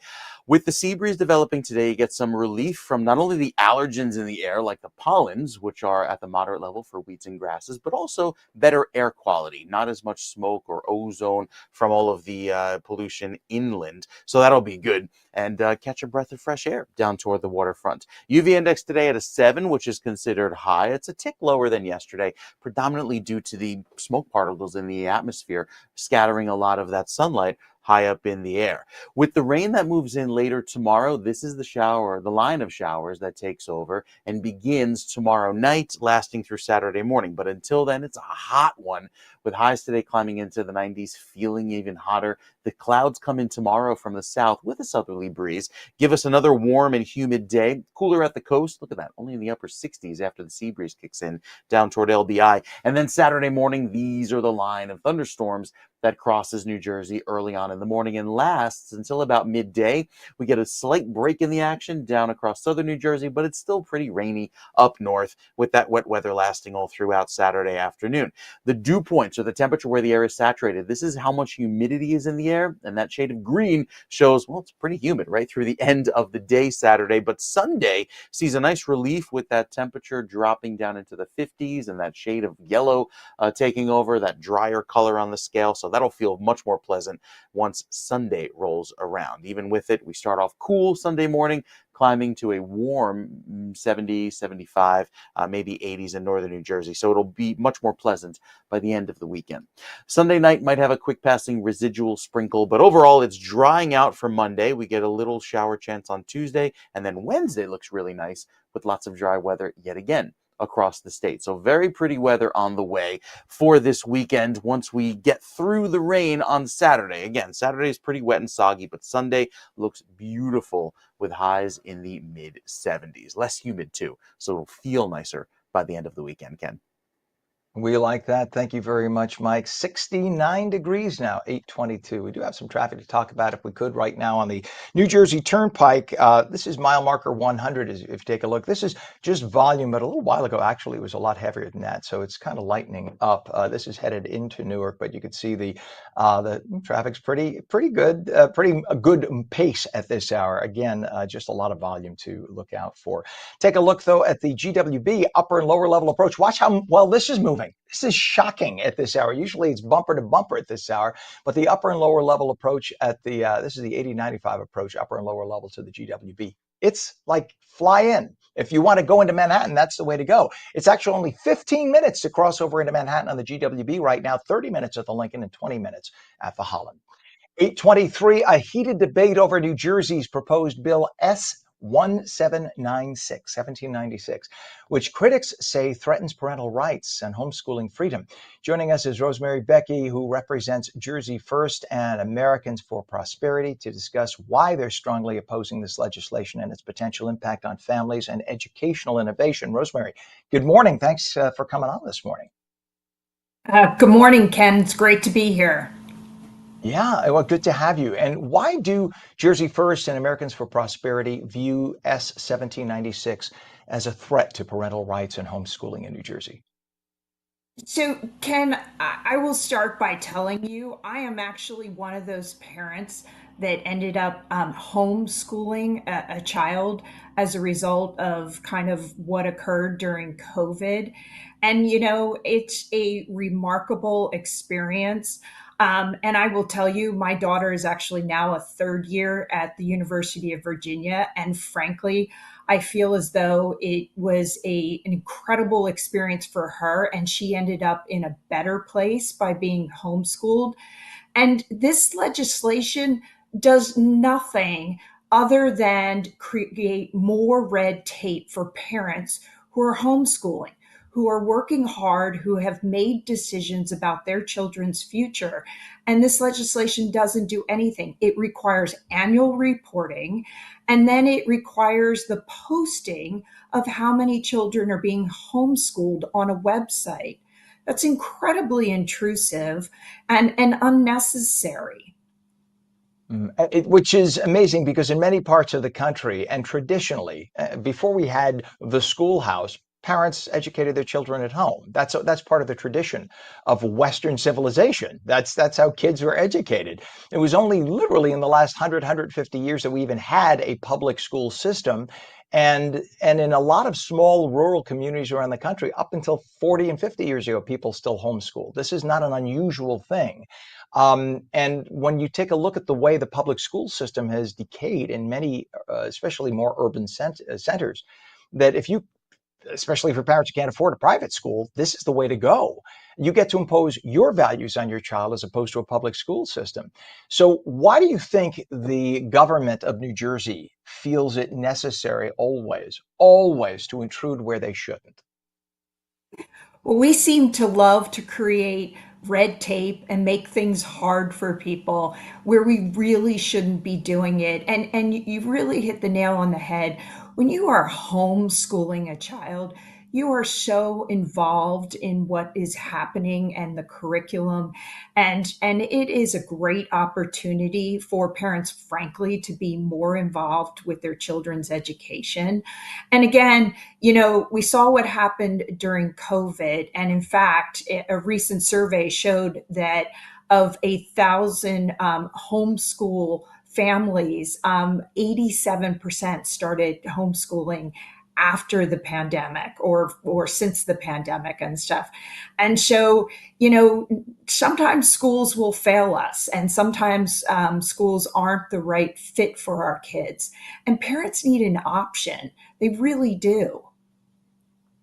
With the sea breeze developing today, you get some relief from not only the allergens in the air, like the pollens, which are at the moderate level for wheats and grasses, but also better air quality, not as much smoke or ozone from all of the pollution inland. So that'll be good. And catch a breath of fresh air down toward the waterfront. UV index today at a 7, which is considered high. It's a tick lower than yesterday, predominantly due to the smoke particles in the atmosphere scattering a lot of that sunlight high up in the air. With the rain that moves in later tomorrow, this is the line of showers that takes over and begins tomorrow night, lasting through Saturday morning. But until then, it's a hot one, with highs today climbing into the 90s, feeling even hotter. The clouds come in tomorrow from the south with a southerly breeze, give us another warm and humid day. Cooler at the coast. Look at that, only in the upper 60s after the sea breeze kicks in down toward LBI. And then Saturday morning, these are the line of thunderstorms that crosses New Jersey early on in the morning and lasts until about midday. We get a slight break in the action down across southern New Jersey, but it's still pretty rainy up north, with that wet weather lasting all throughout Saturday afternoon. The dew points, or the temperature where the air is saturated, this is how much humidity is in the air, and that shade of green shows, well, it's pretty humid right through the end of the day Saturday, but Sunday sees a nice relief with that temperature dropping down into the 50s and that shade of yellow taking over, that drier color on the scale. So that'll feel much more pleasant once Sunday rolls around. Even with it, we start off cool Sunday morning, climbing to a warm 70, 75, maybe 80s in northern New Jersey. So it'll be much more pleasant by the end of the weekend. Sunday night might have a quick passing residual sprinkle, but overall it's drying out for Monday. We get a little shower chance on Tuesday, and then Wednesday looks really nice with lots of dry weather yet again across the state. So very pretty weather on the way for this weekend once we get through the rain on Saturday. Again, Saturday is pretty wet and soggy, but Sunday looks beautiful with highs in the mid 70s. Less humid too, so it'll feel nicer by the end of the weekend, Ken. We like that. Thank you very much, Mike. 69 degrees now, 8:22. We do have some traffic to talk about if we could right now on the New Jersey Turnpike. This is mile marker 100 if you take a look. This is just volume, but a little while ago, actually, it was a lot heavier than that. So it's kind of lightening up. This is headed into Newark, but you can see the traffic's pretty good, pretty a good pace at this hour. Again, just a lot of volume to look out for. Take a look, though, at the GWB upper and lower level approach. Watch how well this is moving. This is shocking at this hour. Usually it's bumper to bumper at this hour, but the upper and lower level approach at the, this is the 8095 approach, upper and lower level to the GWB. It's like fly in. If you want to go into Manhattan, that's the way to go. It's actually only 15 minutes to cross over into Manhattan on the GWB right now, 30 minutes at the Lincoln and 20 minutes at the Holland. 8:23, a heated debate over New Jersey's proposed bill S1796, which critics say threatens parental rights and homeschooling freedom. Joining us is Rosemary Becky, who represents Jersey First and Americans for Prosperity, to discuss why they're strongly opposing this legislation and its potential impact on families and educational innovation. Rosemary, good morning. Thanks for coming on this morning. Good morning, Ken. It's great to be here. Yeah, well, good to have you. And why do Jersey First and Americans for Prosperity view S1796 as a threat to parental rights and homeschooling in New Jersey? So, Ken, I will start by telling you I am actually one of those parents that ended up homeschooling a child as a result of kind of what occurred during COVID. And, it's a remarkable experience. And I will tell you, my daughter is actually now a third year at the University of Virginia. And frankly, I feel as though it was an incredible experience for her, and she ended up in a better place by being homeschooled. And this legislation does nothing other than create more red tape for parents who are homeschooling, who are working hard, who have made decisions about their children's future. And this legislation doesn't do anything. It requires annual reporting, and then it requires the posting of how many children are being homeschooled on a website. That's incredibly intrusive and unnecessary. Which is amazing because in many parts of the country and traditionally, before we had the schoolhouse, parents educated their children at home. That's part of the tradition of Western civilization. That's how kids were educated. It was only literally in the last 150 years that we even had a public school system. And in a lot of small rural communities around the country, up until 40 and 50 years ago, people still homeschooled. This is not an unusual thing. And when you take a look at the way the public school system has decayed in many, especially more urban centers, that if you, especially for parents who can't afford a private school, this is the way to go. You get to impose your values on your child as opposed to a public school system. So why do you think the government of New Jersey feels it necessary always to intrude where they shouldn't? Well, we seem to love to create red tape and make things hard for people where we really shouldn't be doing it. And you really hit the nail on the head. When you are homeschooling a child, you are so involved in what is happening and the curriculum. And it is a great opportunity for parents, frankly, to be more involved with their children's education. And again, we saw what happened during COVID. And in fact, a recent survey showed that of 1,000 homeschool families, 87% started homeschooling after the pandemic or since the pandemic and stuff. And so, sometimes schools will fail us, and sometimes schools aren't the right fit for our kids. And parents need an option. They really do.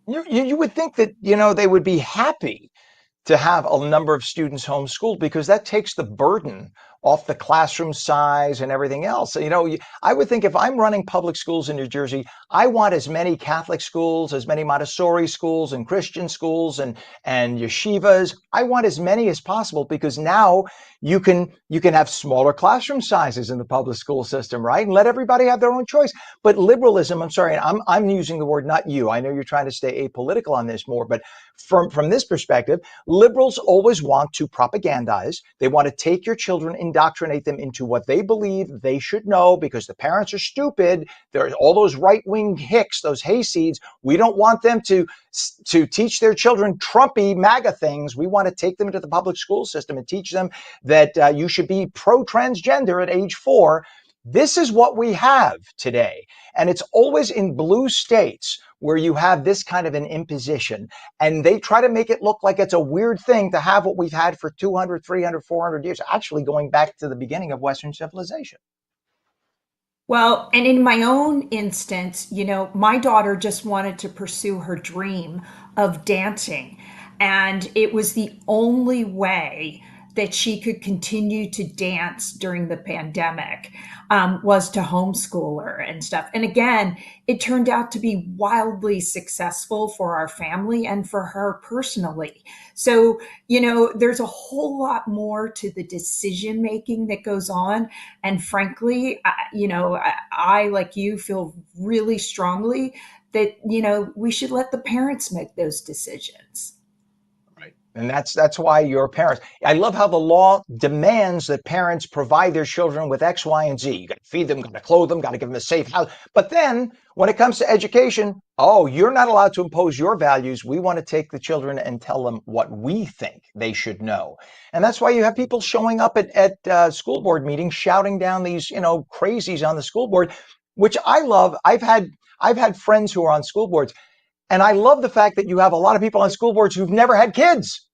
You would think that, they would be happy to have a number of students homeschooled because that takes the burden off the classroom size and everything else. I would think if I'm running public schools in New Jersey, I want as many Catholic schools, as many Montessori schools and Christian schools and yeshivas. I want as many as possible because now you can have smaller classroom sizes in the public school system, right? And let everybody have their own choice. But liberalism, I'm sorry, I'm using the word, not you. I know you're trying to stay apolitical on this more, but from this perspective, liberals always want to propagandize. They want to take your children, indoctrinate them into what they believe they should know because the parents are stupid. There's all those right-wing hicks, those hayseeds. We don't want them to teach their children Trumpy MAGA things. We want to take them into the public school system and teach them that you should be pro-transgender at age 4. This is what we have today. And it's always in blue states where you have this kind of an imposition. And they try to make it look like it's a weird thing to have what we've had for 200, 300, 400 years, actually going back to the beginning of Western civilization. Well, and in my own instance, my daughter just wanted to pursue her dream of dancing. And it was the only way that she could continue to dance during the pandemic, was to homeschool her and stuff. And again, it turned out to be wildly successful for our family and for her personally. So, there's a whole lot more to the decision making that goes on. And frankly, I, like you, feel really strongly that, we should let the parents make those decisions. And that's why your parents, I love how the law demands that parents provide their children with X, Y, and Z. You got to feed them, got to clothe them, got to give them a safe house. But then when it comes to education, you're not allowed to impose your values. We want to take the children and tell them what we think they should know. And that's why you have people showing up at school board meetings, shouting down these, crazies on the school board, which I love. I've had friends who are on school boards. And I love the fact that you have a lot of people on school boards who've never had kids.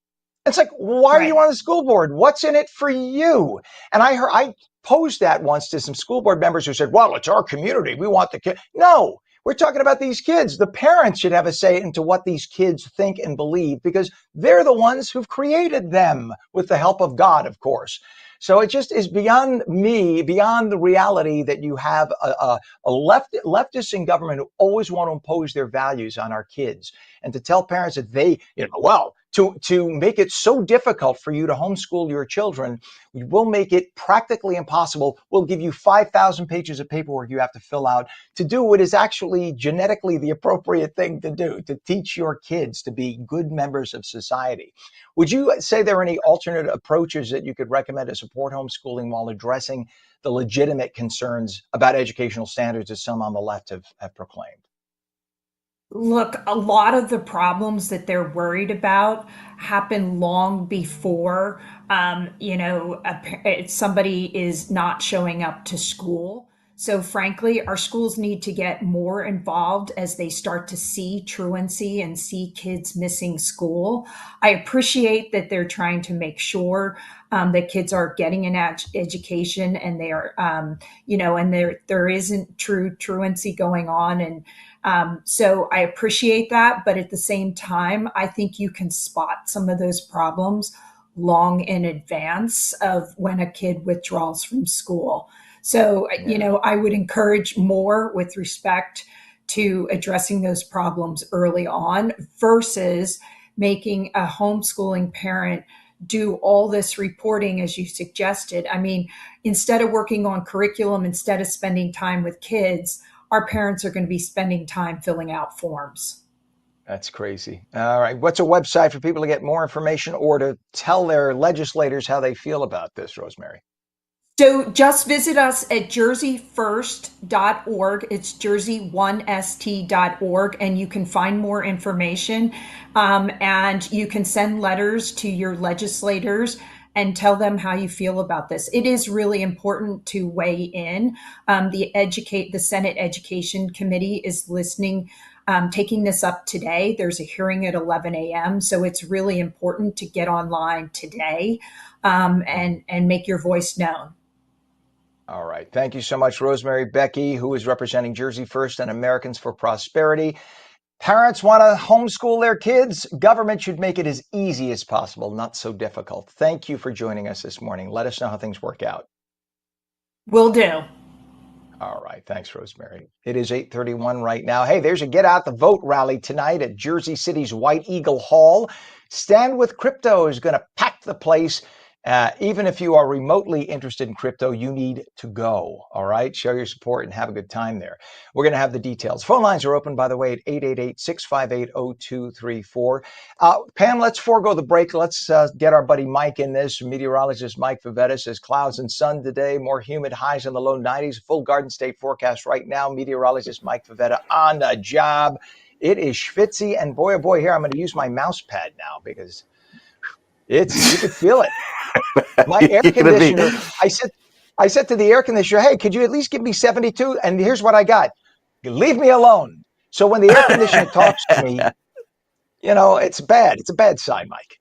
It's like, why are you Right. on the school board? What's in it for you? And I posed that once to some school board members who said, well, it's our community. We want the kid. No, we're talking about these kids. The parents should have a say into what these kids think and believe because they're the ones who've created them with the help of God, of course. So it just is beyond me, beyond the reality that you have a leftists in government who always want to impose their values on our kids and to tell parents that they, well, to make it so difficult for you to homeschool your children, we will make it practically impossible. We'll give you 5,000 pages of paperwork you have to fill out to do what is actually genetically the appropriate thing to do, to teach your kids to be good members of society. Would you say there are any alternate approaches that you could recommend to support homeschooling while addressing the legitimate concerns about educational standards that some on the left have proclaimed? Look, a lot of the problems that they're worried about happen long before, somebody is not showing up to school. So, frankly, our schools need to get more involved as they start to see truancy and see kids missing school. I appreciate that they're trying to make sure that kids are getting an education and they are, and there isn't true truancy going on. And so I appreciate that. But at the same time, I think you can spot some of those problems long in advance of when a kid withdraws from school. So, Yeah. I would encourage more with respect to addressing those problems early on versus making a homeschooling parent do all this reporting as you suggested. I mean, instead of working on curriculum, instead of spending time with kids, our parents are going to be spending time filling out forms. That's crazy. All right. What's a website for people to get more information or to tell their legislators how they feel about this, Rosemary? So just visit us at jerseyfirst.org. It's jersey1st.org, and you can find more information. And you can send letters to your legislators and tell them how you feel about this. It is really important to weigh in. The Senate Education Committee is listening, taking this up today. There's a hearing at 11 a.m. So it's really important to get online today and make your voice known. All right. Thank you so much, Rosemary Becky, who is representing Jersey First and Americans for Prosperity. Parents want to homeschool their kids. Government should make it as easy as possible, not so difficult. Thank you for joining us this morning. Let us know how things work out. Will do. All right. Thanks, Rosemary. It is 8:31 right now. Hey, there's a Get Out the Vote rally tonight at Jersey City's White Eagle Hall. Stand with Crypto is going to pack the place. Even if you are remotely interested in crypto, you need to go. All right. Show your support and have a good time there. We're going to have the details. Phone lines are open, by the way, at 888-658-0234. Pam, let's forego the break. Let's get our buddy Mike in this. Meteorologist Mike Favetta says clouds and sun today, more humid, highs in the low 90s. Full Garden State forecast right now. Meteorologist Mike Favetta on the job. It is schwitzy, and boy, oh boy, here I'm going to use my mouse pad now because you could feel it. My air conditioner, I said to the air conditioner, hey, could you at least give me 72? And here's what I got. Leave me alone. So when the air conditioner talks to me, it's bad. It's a bad sign, Mike.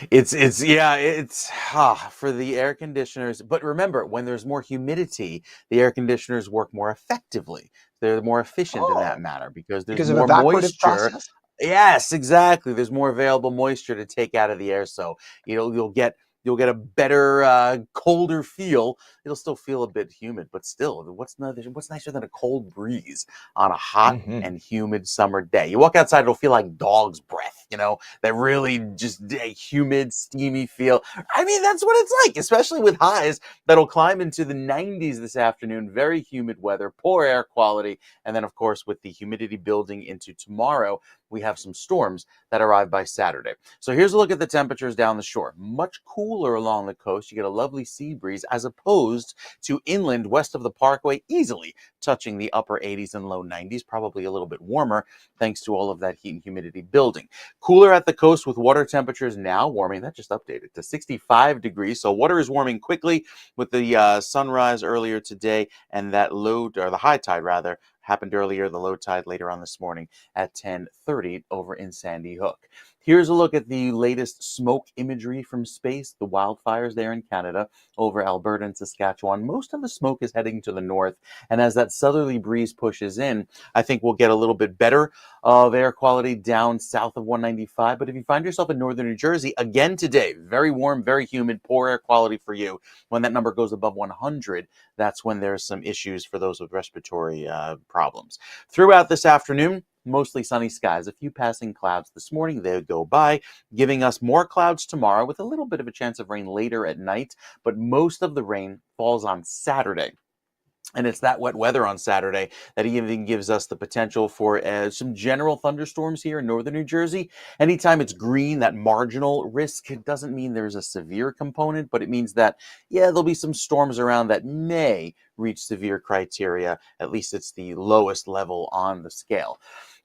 It's for the air conditioners. But remember, when there's more humidity, the air conditioners work more effectively. They're more efficient in that matter because there's more moisture. Process? Yes, exactly. There's more available moisture to take out of the air, so you'll get a better, colder feel. It'll still feel a bit humid, but still, what's nicer than a cold breeze on a hot and humid summer day? You walk outside, it'll feel like dog's breath. That really just humid, steamy feel. I mean, that's what it's like, especially with highs that'll climb into the 90s this afternoon. Very humid weather, poor air quality, and then, of course, with the humidity building into tomorrow, we have some storms that arrive by Saturday. So here's a look at the temperatures down the shore. Much cooler along the coast. You get a lovely sea breeze as opposed to inland west of the Parkway, easily touching the upper 80s and low 90s, probably a little bit warmer thanks to all of that heat and humidity building. Cooler at the coast with water temperatures now warming. That just updated to 65 degrees. So water is warming quickly with the sunrise earlier today and that the high tide rather, happened earlier, the low tide later on this morning at 10:30 over in Sandy Hook. Here's a look at the latest smoke imagery from space, the wildfires there in Canada over Alberta and Saskatchewan. Most of the smoke is heading to the north, and as that southerly breeze pushes in, I think we'll get a little bit better of air quality down south of 195. But if you find yourself in northern New Jersey, again today, very warm, very humid, poor air quality for you. When that number goes above 100, that's when there's some issues for those with respiratory problems. Throughout this afternoon, mostly sunny skies, a few passing clouds this morning. They go by, giving us more clouds tomorrow with a little bit of a chance of rain later at night, but most of the rain falls on Saturday. And it's that wet weather on Saturday that even gives us the potential for some general thunderstorms here in northern New Jersey. Anytime it's green, that marginal risk, it doesn't mean there's a severe component, but it means that, yeah, there'll be some storms around that may reach severe criteria. At least it's the lowest level on the scale.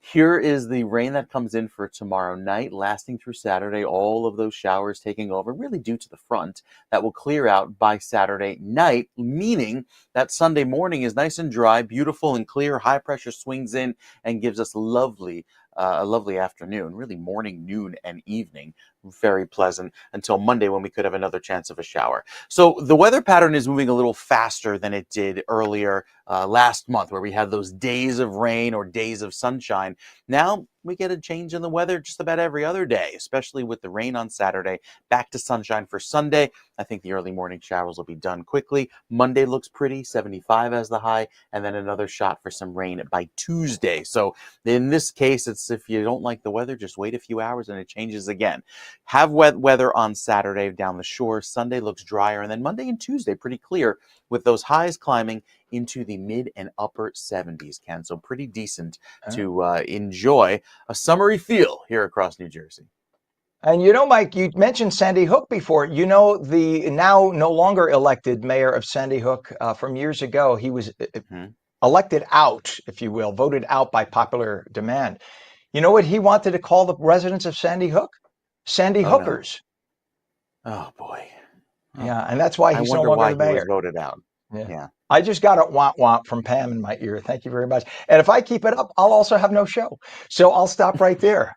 Here is the rain that comes in for tomorrow night, lasting through Saturday. All of those showers taking over, really due to the front, that will clear out by Saturday night, meaning that Sunday morning is nice and dry, beautiful and clear. High pressure swings in and gives us a lovely afternoon, really morning, noon, and evening. Very pleasant until Monday when we could have another chance of a shower. So the weather pattern is moving a little faster than it did earlier last month, where we had those days of rain or days of sunshine. Now we get a change in the weather just about every other day, especially with the rain on Saturday, back to sunshine for Sunday. I think the early morning showers will be done quickly. Monday looks pretty, 75 as the high, and then another shot for some rain by Tuesday. So in this case, it's if you don't like the weather, just wait a few hours and it changes again. Have wet weather on Saturday down the shore. Sunday looks drier, and then Monday and Tuesday pretty clear with those highs climbing into the mid and upper 70s, Ken. So pretty decent to enjoy a summery feel here across New Jersey. And you know, Mike, you mentioned Sandy Hook before. You know, the now no longer elected mayor of Sandy Hook from years ago, he was elected out, if you will, voted out by popular demand. You know what he wanted to call the residents of Sandy Hook? Sandy Hookers. No. Oh, boy. Yeah, and that's why he's no longer the mayor. He was voted out. Yeah. I just got a womp from Pam in my ear. Thank you very much. And if I keep it up, I'll also have no show. So I'll stop right there.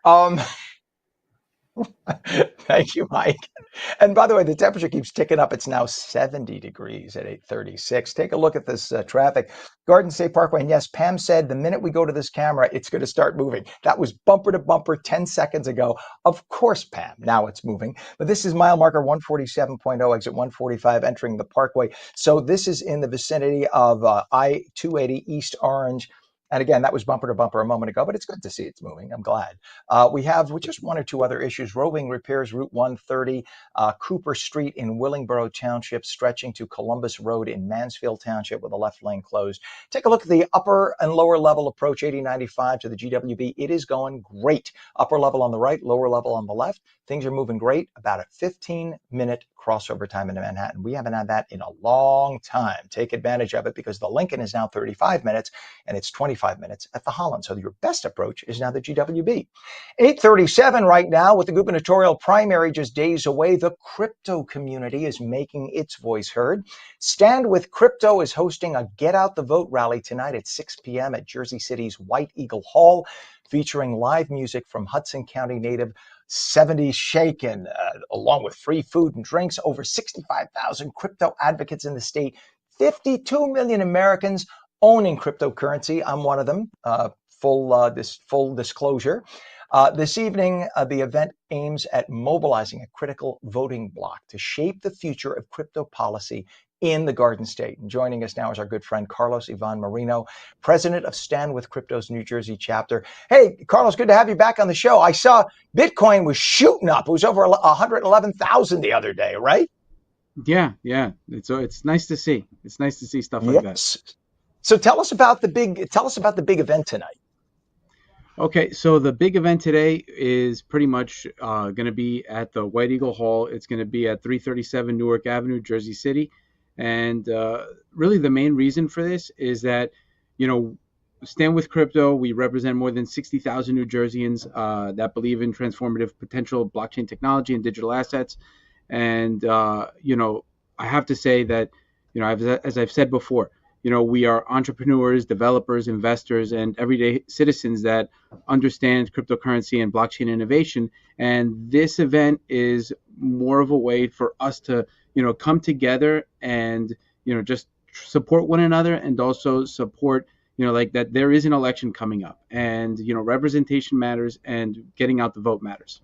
Thank you, Mike. And by the way, the temperature keeps ticking up. It's now 70 degrees at 8:36. Take a look at this traffic. Garden State Parkway. And yes, Pam said the minute we go to this camera, it's going to start moving. That was bumper to bumper 10 seconds ago. Of course, Pam, now it's moving. But this is mile marker 147.0, exit 145, entering the Parkway. So this is in the vicinity of I-280 East Orange. And again, that was bumper to bumper a moment ago, but it's good to see it's moving. I'm glad. We have just one or two other issues. Roving repairs Route 130, Cooper Street in Willingboro Township, stretching to Columbus Road in Mansfield Township with the left lane closed. Take a look at the upper and lower level approach 8095 to the GWB. It is going great. Upper level on the right, lower level on the left. Things are moving great. About a 15-minute crossover time into Manhattan. We haven't had that in a long time. Take advantage of it because the Lincoln is now 35 minutes and it's 25 minutes at the Holland. So your best approach is now the GWB. 8:37 right now with the gubernatorial primary just days away. The crypto community is making its voice heard. Stand with Crypto is hosting a Get Out the Vote rally tonight at 6 p.m. at Jersey City's White Eagle Hall, featuring live music from Hudson County native 70s Shaken, along with free food and drinks. Over 65,000 crypto advocates in the state. 52 million Americans owning cryptocurrency. I'm one of them. Full disclosure. This evening, the event aims at mobilizing a critical voting bloc to shape the future of crypto policy in the Garden State. And joining us now is our good friend Carlos Ivan Marino, president of Stand with Crypto's New Jersey chapter. Hey, Carlos, good to have you back on the show. I saw Bitcoin was shooting up. It was over 111,000 the other day, right? Yeah. It's nice to see. It's nice to see stuff like that. So tell us about the big event tonight. Okay, so the big event today is pretty much going to be at the White Eagle Hall. It's going to be at 337 Newark Avenue, Jersey City. And really the main reason for this is that, Stand with Crypto, we represent more than 60,000 New Jerseyans that believe in transformative potential of blockchain technology and digital assets. And, I have to say that, as I've said before, we are entrepreneurs, developers, investors, and everyday citizens that understand cryptocurrency and blockchain innovation. And this event is more of a way for us to, come together and, just support one another, and also support, like that there is an election coming up, and, representation matters, and getting out the vote matters.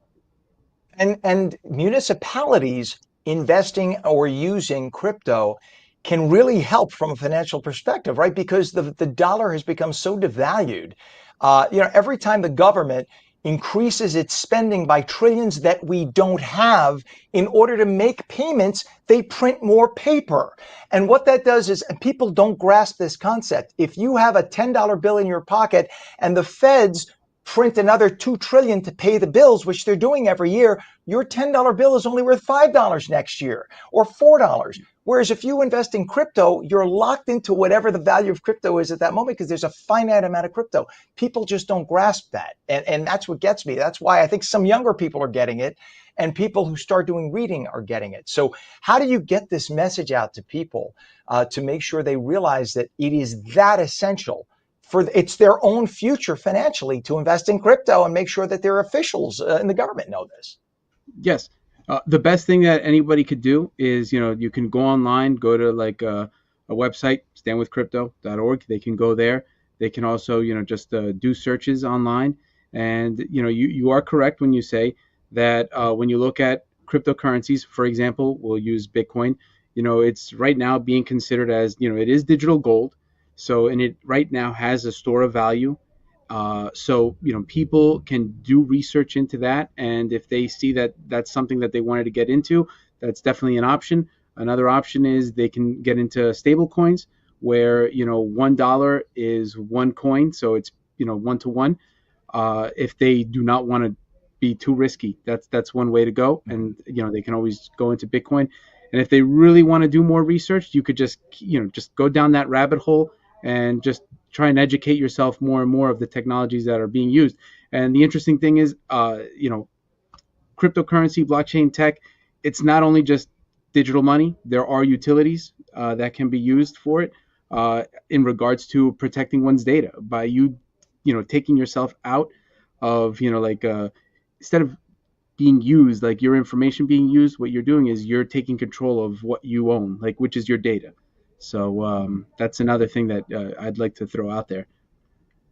And municipalities investing or using crypto can really help from a financial perspective, right? Because the dollar has become so devalued. Every time the government increases its spending by trillions that we don't have in order to make payments, they print more paper. And what that does is, and people don't grasp this concept, if you have a $10 bill in your pocket and the feds print another 2 trillion to pay the bills, which they're doing every year, your $10 bill is only worth $5 next year or $4. Whereas if you invest in crypto, you're locked into whatever the value of crypto is at that moment, because there's a finite amount of crypto. People just don't grasp that. And that's what gets me. That's why I think some younger people are getting it, and people who start doing reading are getting it. So how do you get this message out to people to make sure they realize that it is that essential it's their own future financially to invest in crypto, and make sure that their officials in the government know this? Yes. The best thing that anybody could do is, you can go online, go to like a website, standwithcrypto.org. They can go there. They can also, just do searches online. And, you are correct when you say that when you look at cryptocurrencies, for example, we'll use Bitcoin, it's right now being considered as, it is digital gold. So, and it right now has a store of value. So, people can do research into that. And if they see that that's something that they wanted to get into, that's definitely an option. Another option is they can get into stable coins where, $1 is one coin. So it's, 1 to 1. If they do not want to be too risky, that's one way to go. And, they can always go into Bitcoin. And if they really want to do more research, you could just go down that rabbit hole and just try and educate yourself more and more of the technologies that are being used. And the interesting thing is, cryptocurrency, blockchain tech, it's not only just digital money. There are utilities that can be used for it in regards to protecting one's data by taking yourself out of, instead of being used, like your information being used, what you're doing is you're taking control of what you own, like, which is your data. So that's another thing that I'd like to throw out there.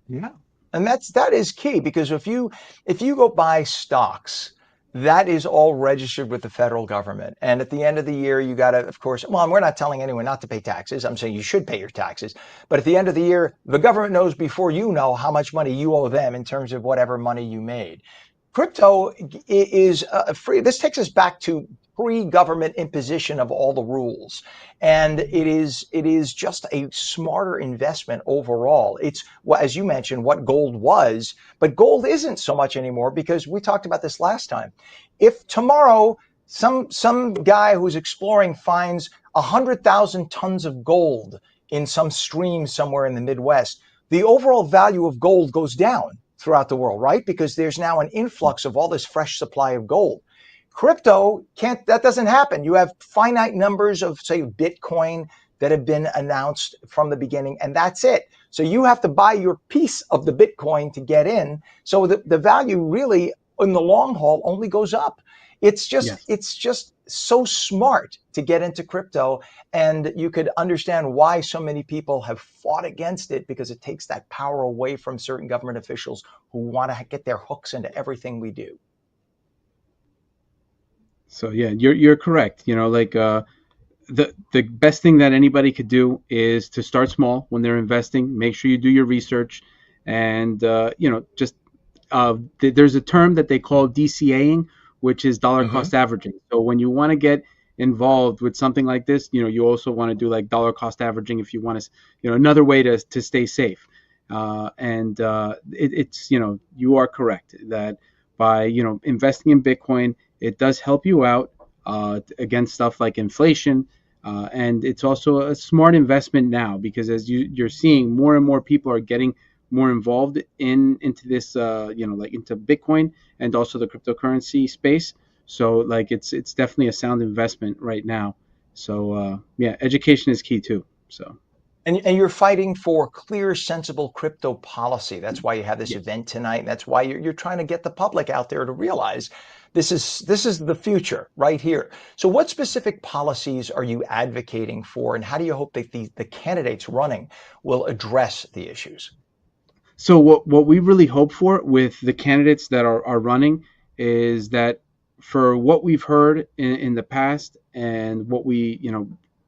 Yeah. And that is key, because if you go buy stocks, that is all registered with the federal government. And at the end of the year, you got to, of course, well, we're not telling anyone not to pay taxes. I'm saying you should pay your taxes. But at the end of the year, the government knows before you know how much money you owe them in terms of whatever money you made. Crypto is free. This takes us back to pre-government imposition of all the rules. And it is just a smarter investment overall. It's, as you mentioned, what gold was, but gold isn't so much anymore, because we talked about this last time. If tomorrow some guy who's exploring finds 100,000 tons of gold in some stream somewhere in the Midwest, the overall value of gold goes down throughout the world, right? Because there's now an influx of all this fresh supply of gold. Crypto that doesn't happen. You have finite numbers of, say, Bitcoin that have been announced from the beginning, and that's it. So you have to buy your piece of the Bitcoin to get in. So the value really in the long haul only goes up. It's just so smart to get into crypto, and you could understand why so many people have fought against it, because it takes that power away from certain government officials who want to get their hooks into everything we do. So yeah, you're correct. The best thing that anybody could do is to start small when they're investing. Make sure you do your research, and there's a term that they call DCAing, which is dollar cost averaging. So when you want to get involved with something like this, you also want to do like dollar cost averaging if you want to, another way to stay safe. It's you are correct that by investing in Bitcoin, it does help you out against stuff like inflation, and it's also a smart investment now, because as you're seeing, more and more people are getting more involved into this, into Bitcoin and also the cryptocurrency space. So it's definitely a sound investment right now. So education is key too. So. And you're fighting for clear, sensible crypto policy. That's why you have this Yes. event tonight. And that's why you're trying to get the public out there to realize this is the future right here. So what specific policies are you advocating for, and how do you hope that the candidates running will address the issues? So what we really hope for with the candidates that are running is that for what we've heard in the past and what we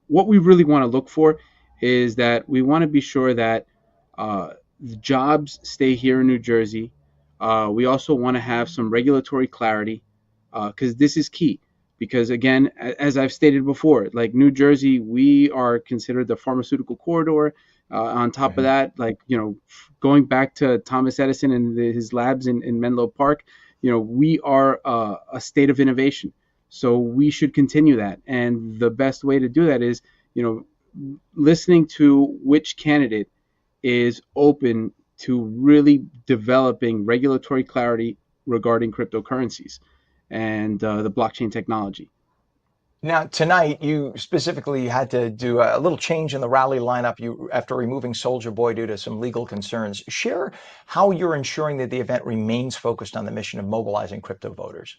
really want to look for is that we want to be sure that the jobs stay here in New Jersey. We also want to have some regulatory clarity because this is key. Because again, as I've stated before, like New Jersey, we are considered the pharmaceutical corridor. On top of that, like, going back to Thomas Edison and his labs in Menlo Park, we are a state of innovation. So we should continue that. And the best way to do that is, listening to which candidate is open to really developing regulatory clarity regarding cryptocurrencies and the blockchain technology. Now, tonight, you specifically had to do a little change in the rally lineup after removing Soldier Boy due to some legal concerns. Share how you're ensuring that the event remains focused on the mission of mobilizing crypto voters.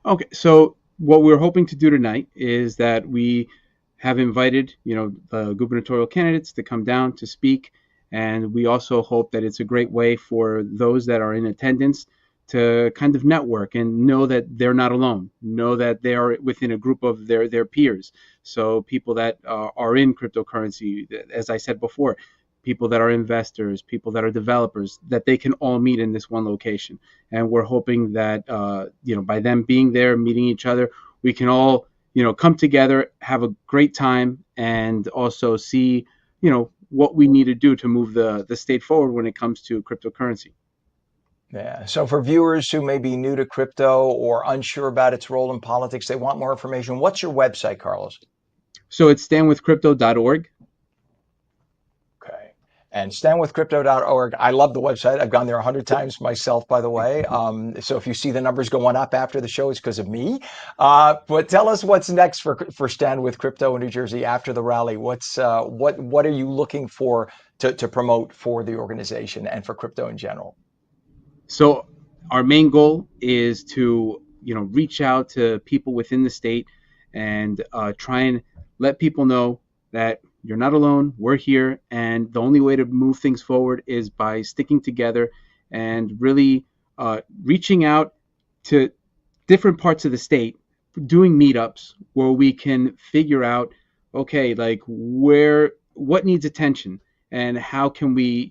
Okay, so what we're hoping to do tonight is that we have invited, the gubernatorial candidates to come down to speak, and we also hope that it's a great way for those that are in attendance to kind of network and know that they're not alone, know that they are within a group of their peers. So people that are in cryptocurrency, as I said before, people that are investors, people that are developers, that they can all meet in this one location. And we're hoping that, by them being there, meeting each other, we can all, come together, have a great time, and also see, what we need to do to move the state forward when it comes to cryptocurrency. Yeah. So for viewers who may be new to crypto or unsure about its role in politics, they want more information. What's your website, Carlos? So it's standwithcrypto.org. Okay. And standwithcrypto.org. I love the website. I've gone there 100 times myself, by the way. So if you see the numbers going up after the show, it's because of me. But tell us what's next for Stand With Crypto in New Jersey after the rally. What are you looking for to promote for the organization and for crypto in general? So our main goal is to, reach out to people within the state and try and let people know that you're not alone. We're here, and the only way to move things forward is by sticking together and really reaching out to different parts of the state, doing meetups where we can figure out, okay, like what needs attention and how can we,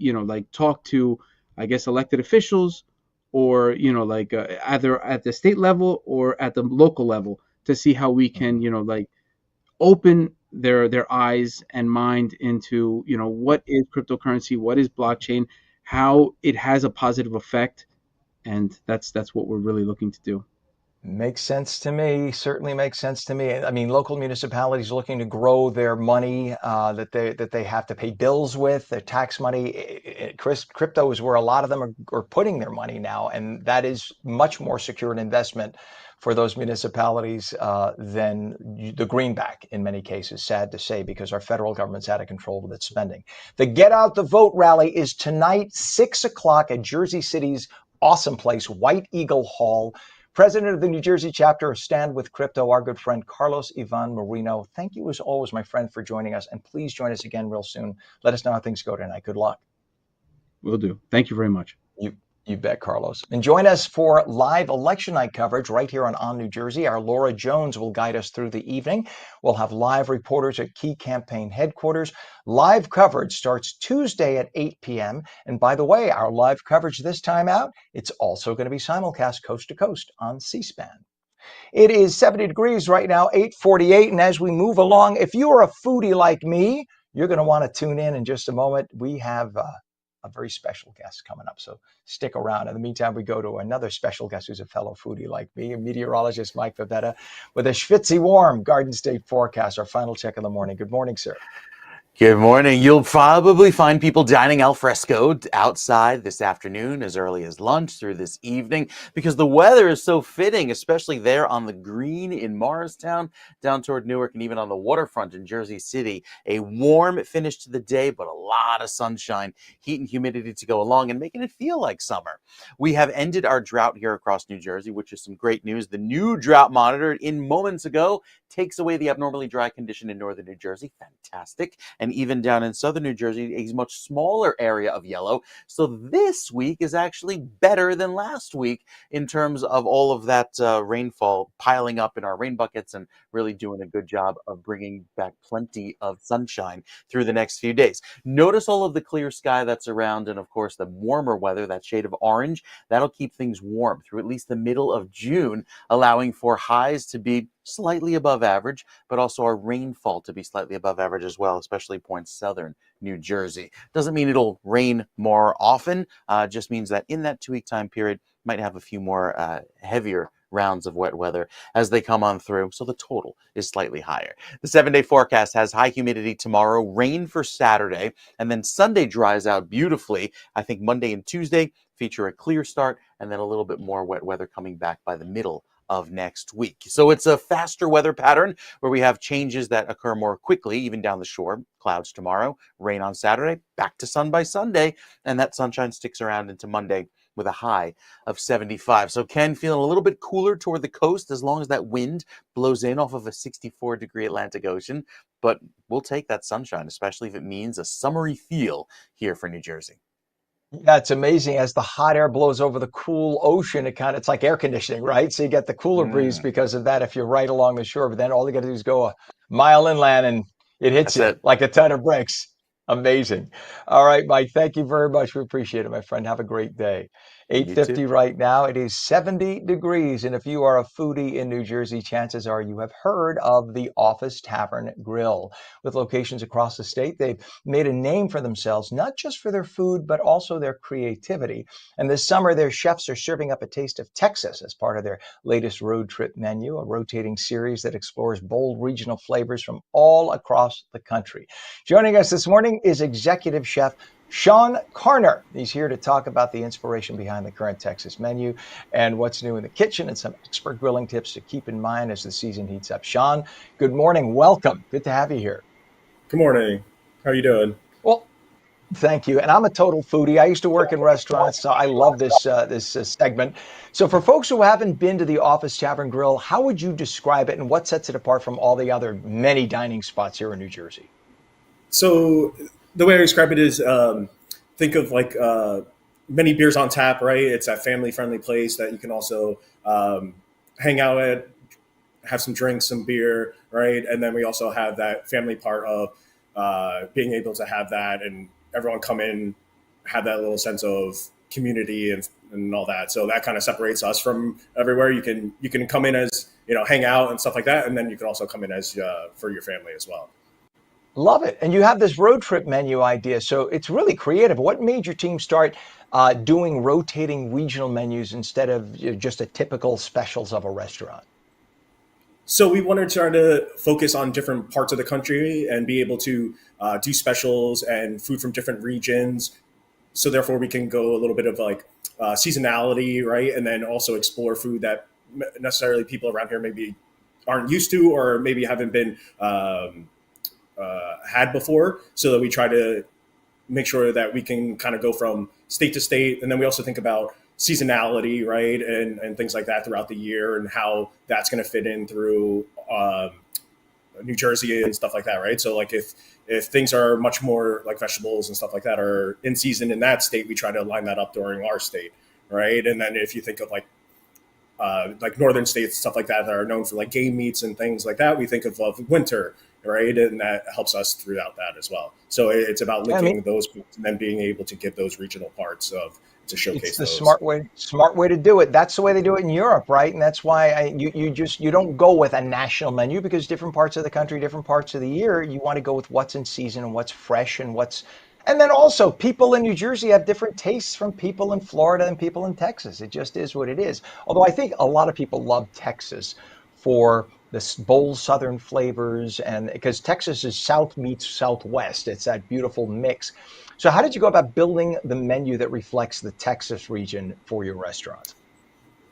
talk to, I guess, elected officials or, either at the state level or at the local level to see how we can, open their eyes and mind into, what is cryptocurrency, what is blockchain, how it has a positive effect. And that's what we're really looking to do. Makes sense to me. Certainly makes sense to me. I mean, local municipalities looking to grow their money that they have to pay bills with, their tax money. Crypto is where a lot of them are putting their money now, and that is much more secure an investment for those municipalities than the greenback in many cases, sad to say, because our federal government's out of control with its spending. The Get Out the Vote rally is tonight, 6 o'clock at Jersey City's awesome place, White Eagle Hall. President of the New Jersey chapter of Stand With Crypto, our good friend Carlos Ivan Marino. Thank you as always, my friend, for joining us. And please join us again real soon. Let us know how things go tonight. Good luck. Will do. Thank you very much. You bet, Carlos. And join us for live election night coverage right here on New Jersey. Our Laura Jones will guide us through the evening. We'll have live reporters at key campaign headquarters. Live coverage starts Tuesday at 8 p.m. And by the way, our live coverage this time out, it's also going to be simulcast coast to coast on C-SPAN. It is 70 degrees right now, 8:48. And as we move along, if you are a foodie like me, you're going to want to tune in just a moment. We have a very special guest coming up, so stick around. In the meantime, we go to another special guest who's a fellow foodie like me, meteorologist Mike Favetta, with a schwitzy warm Garden State forecast, our final check of the morning. Good morning, sir. Good morning. You'll probably find people dining al fresco outside this afternoon, as early as lunch through this evening, because the weather is so fitting, especially there on the green in Morristown, down toward Newark, and even on the waterfront in Jersey City. A warm finish to the day, but a lot of sunshine, heat and humidity to go along, and making it feel like summer. We have ended our drought here across New Jersey, which is some great news. The new drought monitor in moments ago takes away the abnormally dry condition in northern New Jersey. Fantastic. And even down in southern New Jersey, a much smaller area of yellow. So this week is actually better than last week in terms of all of that rainfall piling up in our rain buckets and really doing a good job of bringing back plenty of sunshine through the next few days. Notice all of the clear sky that's around, and of course the warmer weather, that shade of orange, that'll keep things warm through at least the middle of June, allowing for highs to be slightly above average, but also our rainfall to be slightly above average as well, especially points southern New Jersey. Doesn't mean it'll rain more often, just means that in that 2-week time period, might have a few more heavier rounds of wet weather as they come on through, so the total is slightly higher. The 7-day forecast has high humidity tomorrow, rain for Saturday, and then Sunday dries out beautifully. I think Monday and Tuesday feature a clear start, and then a little bit more wet weather coming back by the middle of next week. So it's a faster weather pattern where we have changes that occur more quickly, even down the shore. Clouds tomorrow, rain on Saturday, back to sun by Sunday, and that sunshine sticks around into Monday with a high of 75. So Ken, feeling a little bit cooler toward the coast as long as that wind blows in off of a 64-degree Atlantic Ocean. But we'll take that sunshine, especially if it means a summery feel here for New Jersey. Yeah, it's amazing as the hot air blows over the cool ocean. It's like air conditioning, right? So you get the cooler breeze because of that if you're right along the shore. But then all you got to do is go a mile inland and it hits That's you it. like a ton of bricks. Amazing. All right, Mike, thank you very much. We appreciate it, my friend. Have a great day. You too. 8:50 right now. It is 70 degrees. And if you are a foodie in New Jersey, chances are you have heard of the Office Tavern Grill. With locations across the state, they've made a name for themselves, not just for their food, but also their creativity. And this summer, their chefs are serving up a taste of Texas as part of their latest road trip menu, a rotating series that explores bold regional flavors from all across the country. Joining us this morning is Executive Chef Sean Carner. He's here to talk about the inspiration behind the current Texas menu and what's new in the kitchen and some expert grilling tips to keep in mind as the season heats up. Sean, good morning. Welcome. Good to have you here. Good morning. How are you doing? Well, thank you. And I'm a total foodie. I used to work in restaurants, so I love this segment. So for folks who haven't been to the Office Tavern Grill, how would you describe it and what sets it apart from all the other many dining spots here in New Jersey? So the way I describe it is think of like many beers on tap, right? It's a family-friendly place that you can also hang out at, have some drinks, some beer, right? And then we also have that family part of being able to have that and everyone come in, have that little sense of community and all that. So that kind of separates us from everywhere. You can come in as, hang out and stuff like that. And then you can also come in as for your family as well. Love it. And you have this road trip menu idea. So it's really creative. What made your team start doing rotating regional menus instead of just a typical specials of a restaurant? So we wanted to try to focus on different parts of the country and be able to do specials and food from different regions. So therefore we can go a little bit of like seasonality, right? And then also explore food that necessarily people around here maybe aren't used to or maybe haven't been had before, so that we try to make sure that we can kind of go from state to state. And then we also think about seasonality, right? And things like that throughout the year and how that's going to fit in through New Jersey and stuff like that, right? So like if things are much more like vegetables and stuff like that are in season in that state, we try to line that up during our state, right? And then if you think of like northern states, stuff like that are known for like game meats and things like that, we think of winter, right? And that helps us throughout that as well. So it's about linking those points and then being able to get those regional parts to showcase it's the those. smart way to do it. That's the way they do it in Europe, right? And that's why you don't go with a national menu, because different parts of the country, different parts of the year, you want to go with what's in season and what's fresh and then also people in New Jersey have different tastes from people in Florida and people in Texas. It just is what it is. Although I think a lot of people love Texas for this bold Southern flavors, and because Texas is South meets Southwest, it's that beautiful mix. So how did you go about building the menu that reflects the Texas region for your restaurants?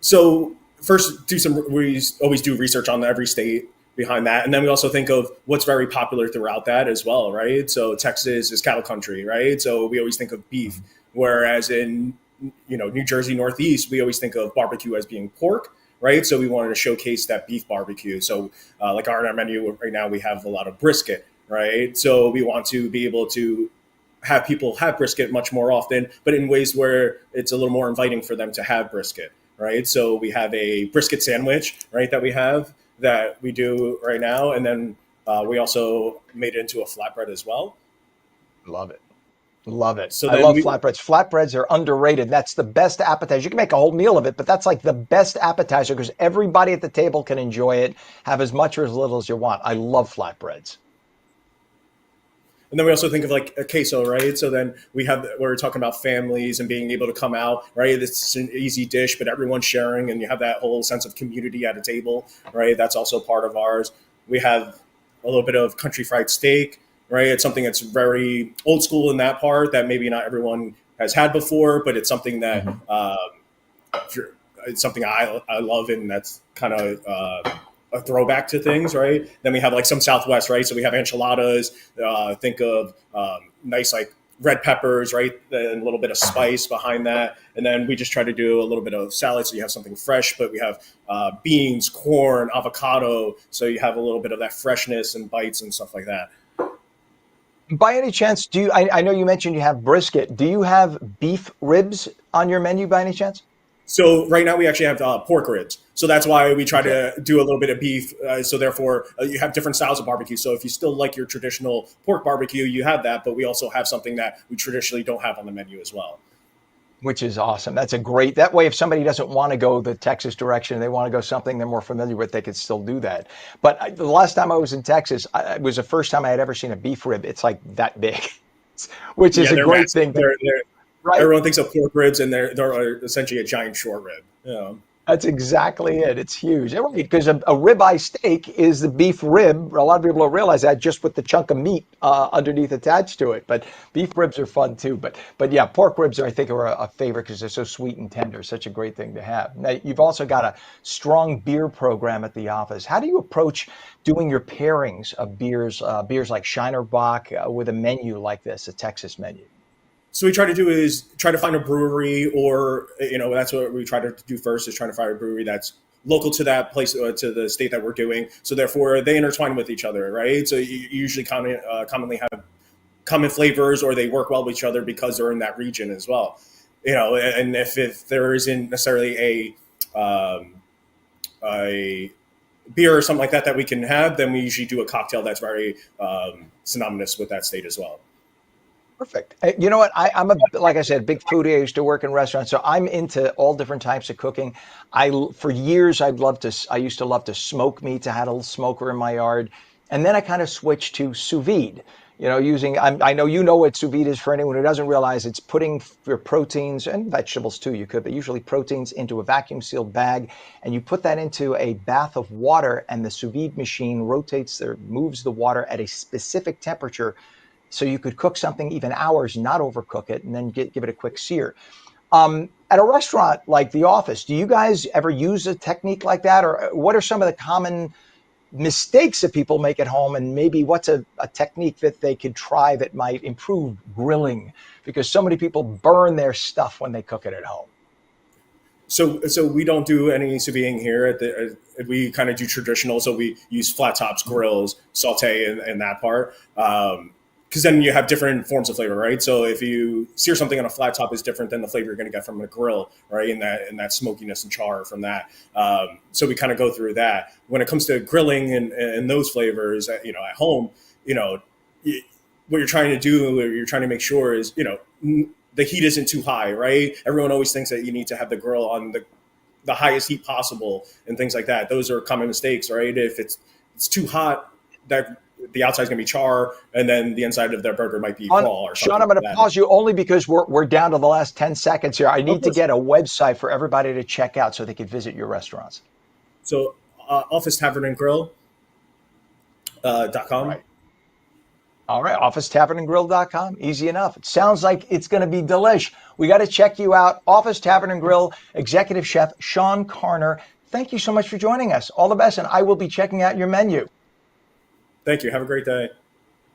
So first, we always do research on every state behind that, and then we also think of what's very popular throughout that as well, right? So Texas is cattle country, right? So we always think of beef, whereas in New Jersey Northeast, we always think of barbecue as being pork, right? So we wanted to showcase that beef barbecue. So like on our menu right now, we have a lot of brisket, right? So we want to be able to have people have brisket much more often, but in ways where it's a little more inviting for them to have brisket, right? So we have a brisket sandwich, right, that we do right now. And then we also made it into a flatbread as well. Love it. Love it. So I then love flatbreads. Flatbreads are underrated. That's the best appetizer. You can make a whole meal of it, but that's like the best appetizer because everybody at the table can enjoy it, have as much or as little as you want. I love flatbreads. And then we also think of like a queso, right? So then we're talking about families and being able to come out, right? It's an easy dish, but everyone's sharing and you have that whole sense of community at a table, right? That's also part of ours. We have a little bit of country fried steak, right? It's something that's very old school in that part that maybe not everyone has had before, but it's something that it's something I love, and that's kind of a throwback to things, right? Then we have like some Southwest, right? So we have enchiladas. Think of nice like red peppers, right? And a little bit of spice behind that. And then we just try to do a little bit of salad, so you have something fresh. But we have beans, corn, avocado, so you have a little bit of that freshness and bites and stuff like that. By any chance, I know you mentioned you have brisket. Do you have beef ribs on your menu by any chance? So right now we actually have pork ribs. So that's why we try to do a little bit of beef. So therefore you have different styles of barbecue. So if you still like your traditional pork barbecue, you have that, but we also have something that we traditionally don't have on the menu as well. Which is awesome. That way, if somebody doesn't want to go the Texas direction, they want to go something they're more familiar with, they could still do that. But the last time I was in Texas, it was the first time I had ever seen a beef rib. It's like that big, which is a great massive. thing. Right. Everyone thinks of pork ribs, and they're essentially a giant short rib. Yeah. That's exactly it. It's huge. Because a ribeye steak is the beef rib. A lot of people don't realize that, just with the chunk of meat underneath attached to it. But beef ribs are fun too. But yeah, pork ribs I think are a favorite because they're so sweet and tender. Such a great thing to have. Now, you've also got a strong beer program at the office. How do you approach doing your pairings of beers like Shiner Bock with a menu like this, a Texas menu? So we try to find a brewery, or that's what we try to do first, is trying to find a brewery that's local to that place, to the state that we're doing. So therefore they intertwine with each other, right? So you usually commonly have common flavors, or they work well with each other because they're in that region as well. And if there isn't necessarily a beer or something like that we can have, then we usually do a cocktail that's very synonymous with that state as well. Perfect. You know what? I'm like I said, big foodie. I used to work in restaurants, so I'm into all different types of cooking. For years, I used to love to smoke meats. I had a little smoker in my yard, and then I kind of switched to sous vide. I know you know what sous vide is. For anyone who doesn't realize, it's putting your proteins and vegetables too. You could, but usually proteins into a vacuum sealed bag, and you put that into a bath of water, and the sous vide machine moves the water at a specific temperature. So you could cook something even hours, not overcook it, and then give it a quick sear. At a restaurant like The Office, do you guys ever use a technique like that? Or what are some of the common mistakes that people make at home? And maybe what's a technique that they could try that might improve grilling? Because so many people burn their stuff when they cook it at home. So we don't do any sous videing here. We kind of do traditional. So we use flat tops, grills, saute in that part. Because then you have different forms of flavor, right? So if you sear something on a flat top is different than the flavor you're going to get from a grill, right? And that smokiness and char from that. So we kind of go through that. When it comes to grilling and those flavors, at home, what you're trying to do, what you're trying to make sure is, the heat isn't too high, right? Everyone always thinks that you need to have the grill on the highest heat possible and things like that. Those are common mistakes, right? If it's too hot, that the outside's gonna be char, and then the inside of their burger might be raw or something. Sean, I'm going to pause you only because we're down to the last 10 seconds here. I need to get a website for everybody to check out so they can visit your restaurants. So Office Tavern and Grill .com. Right. All right, officetavernandgrill.com. Easy enough. It sounds like it's going to be delish. We got to check you out. Office Tavern and Grill Executive Chef Sean Carner. Thank you so much for joining us. All the best, and I will be checking out your menu. Thank you. Have a great day.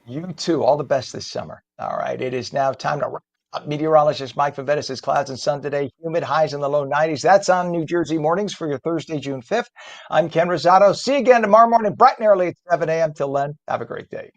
You too. All the best this summer. All right, it is now time to wrap up. Meteorologist Mike Favetta says clouds and sun today, humid, highs in the low 90s. That's on New Jersey Mornings for your Thursday, June 5th. I'm Ken Rosato. See you again tomorrow morning, bright and early at 7 a.m. Till then, have a great day.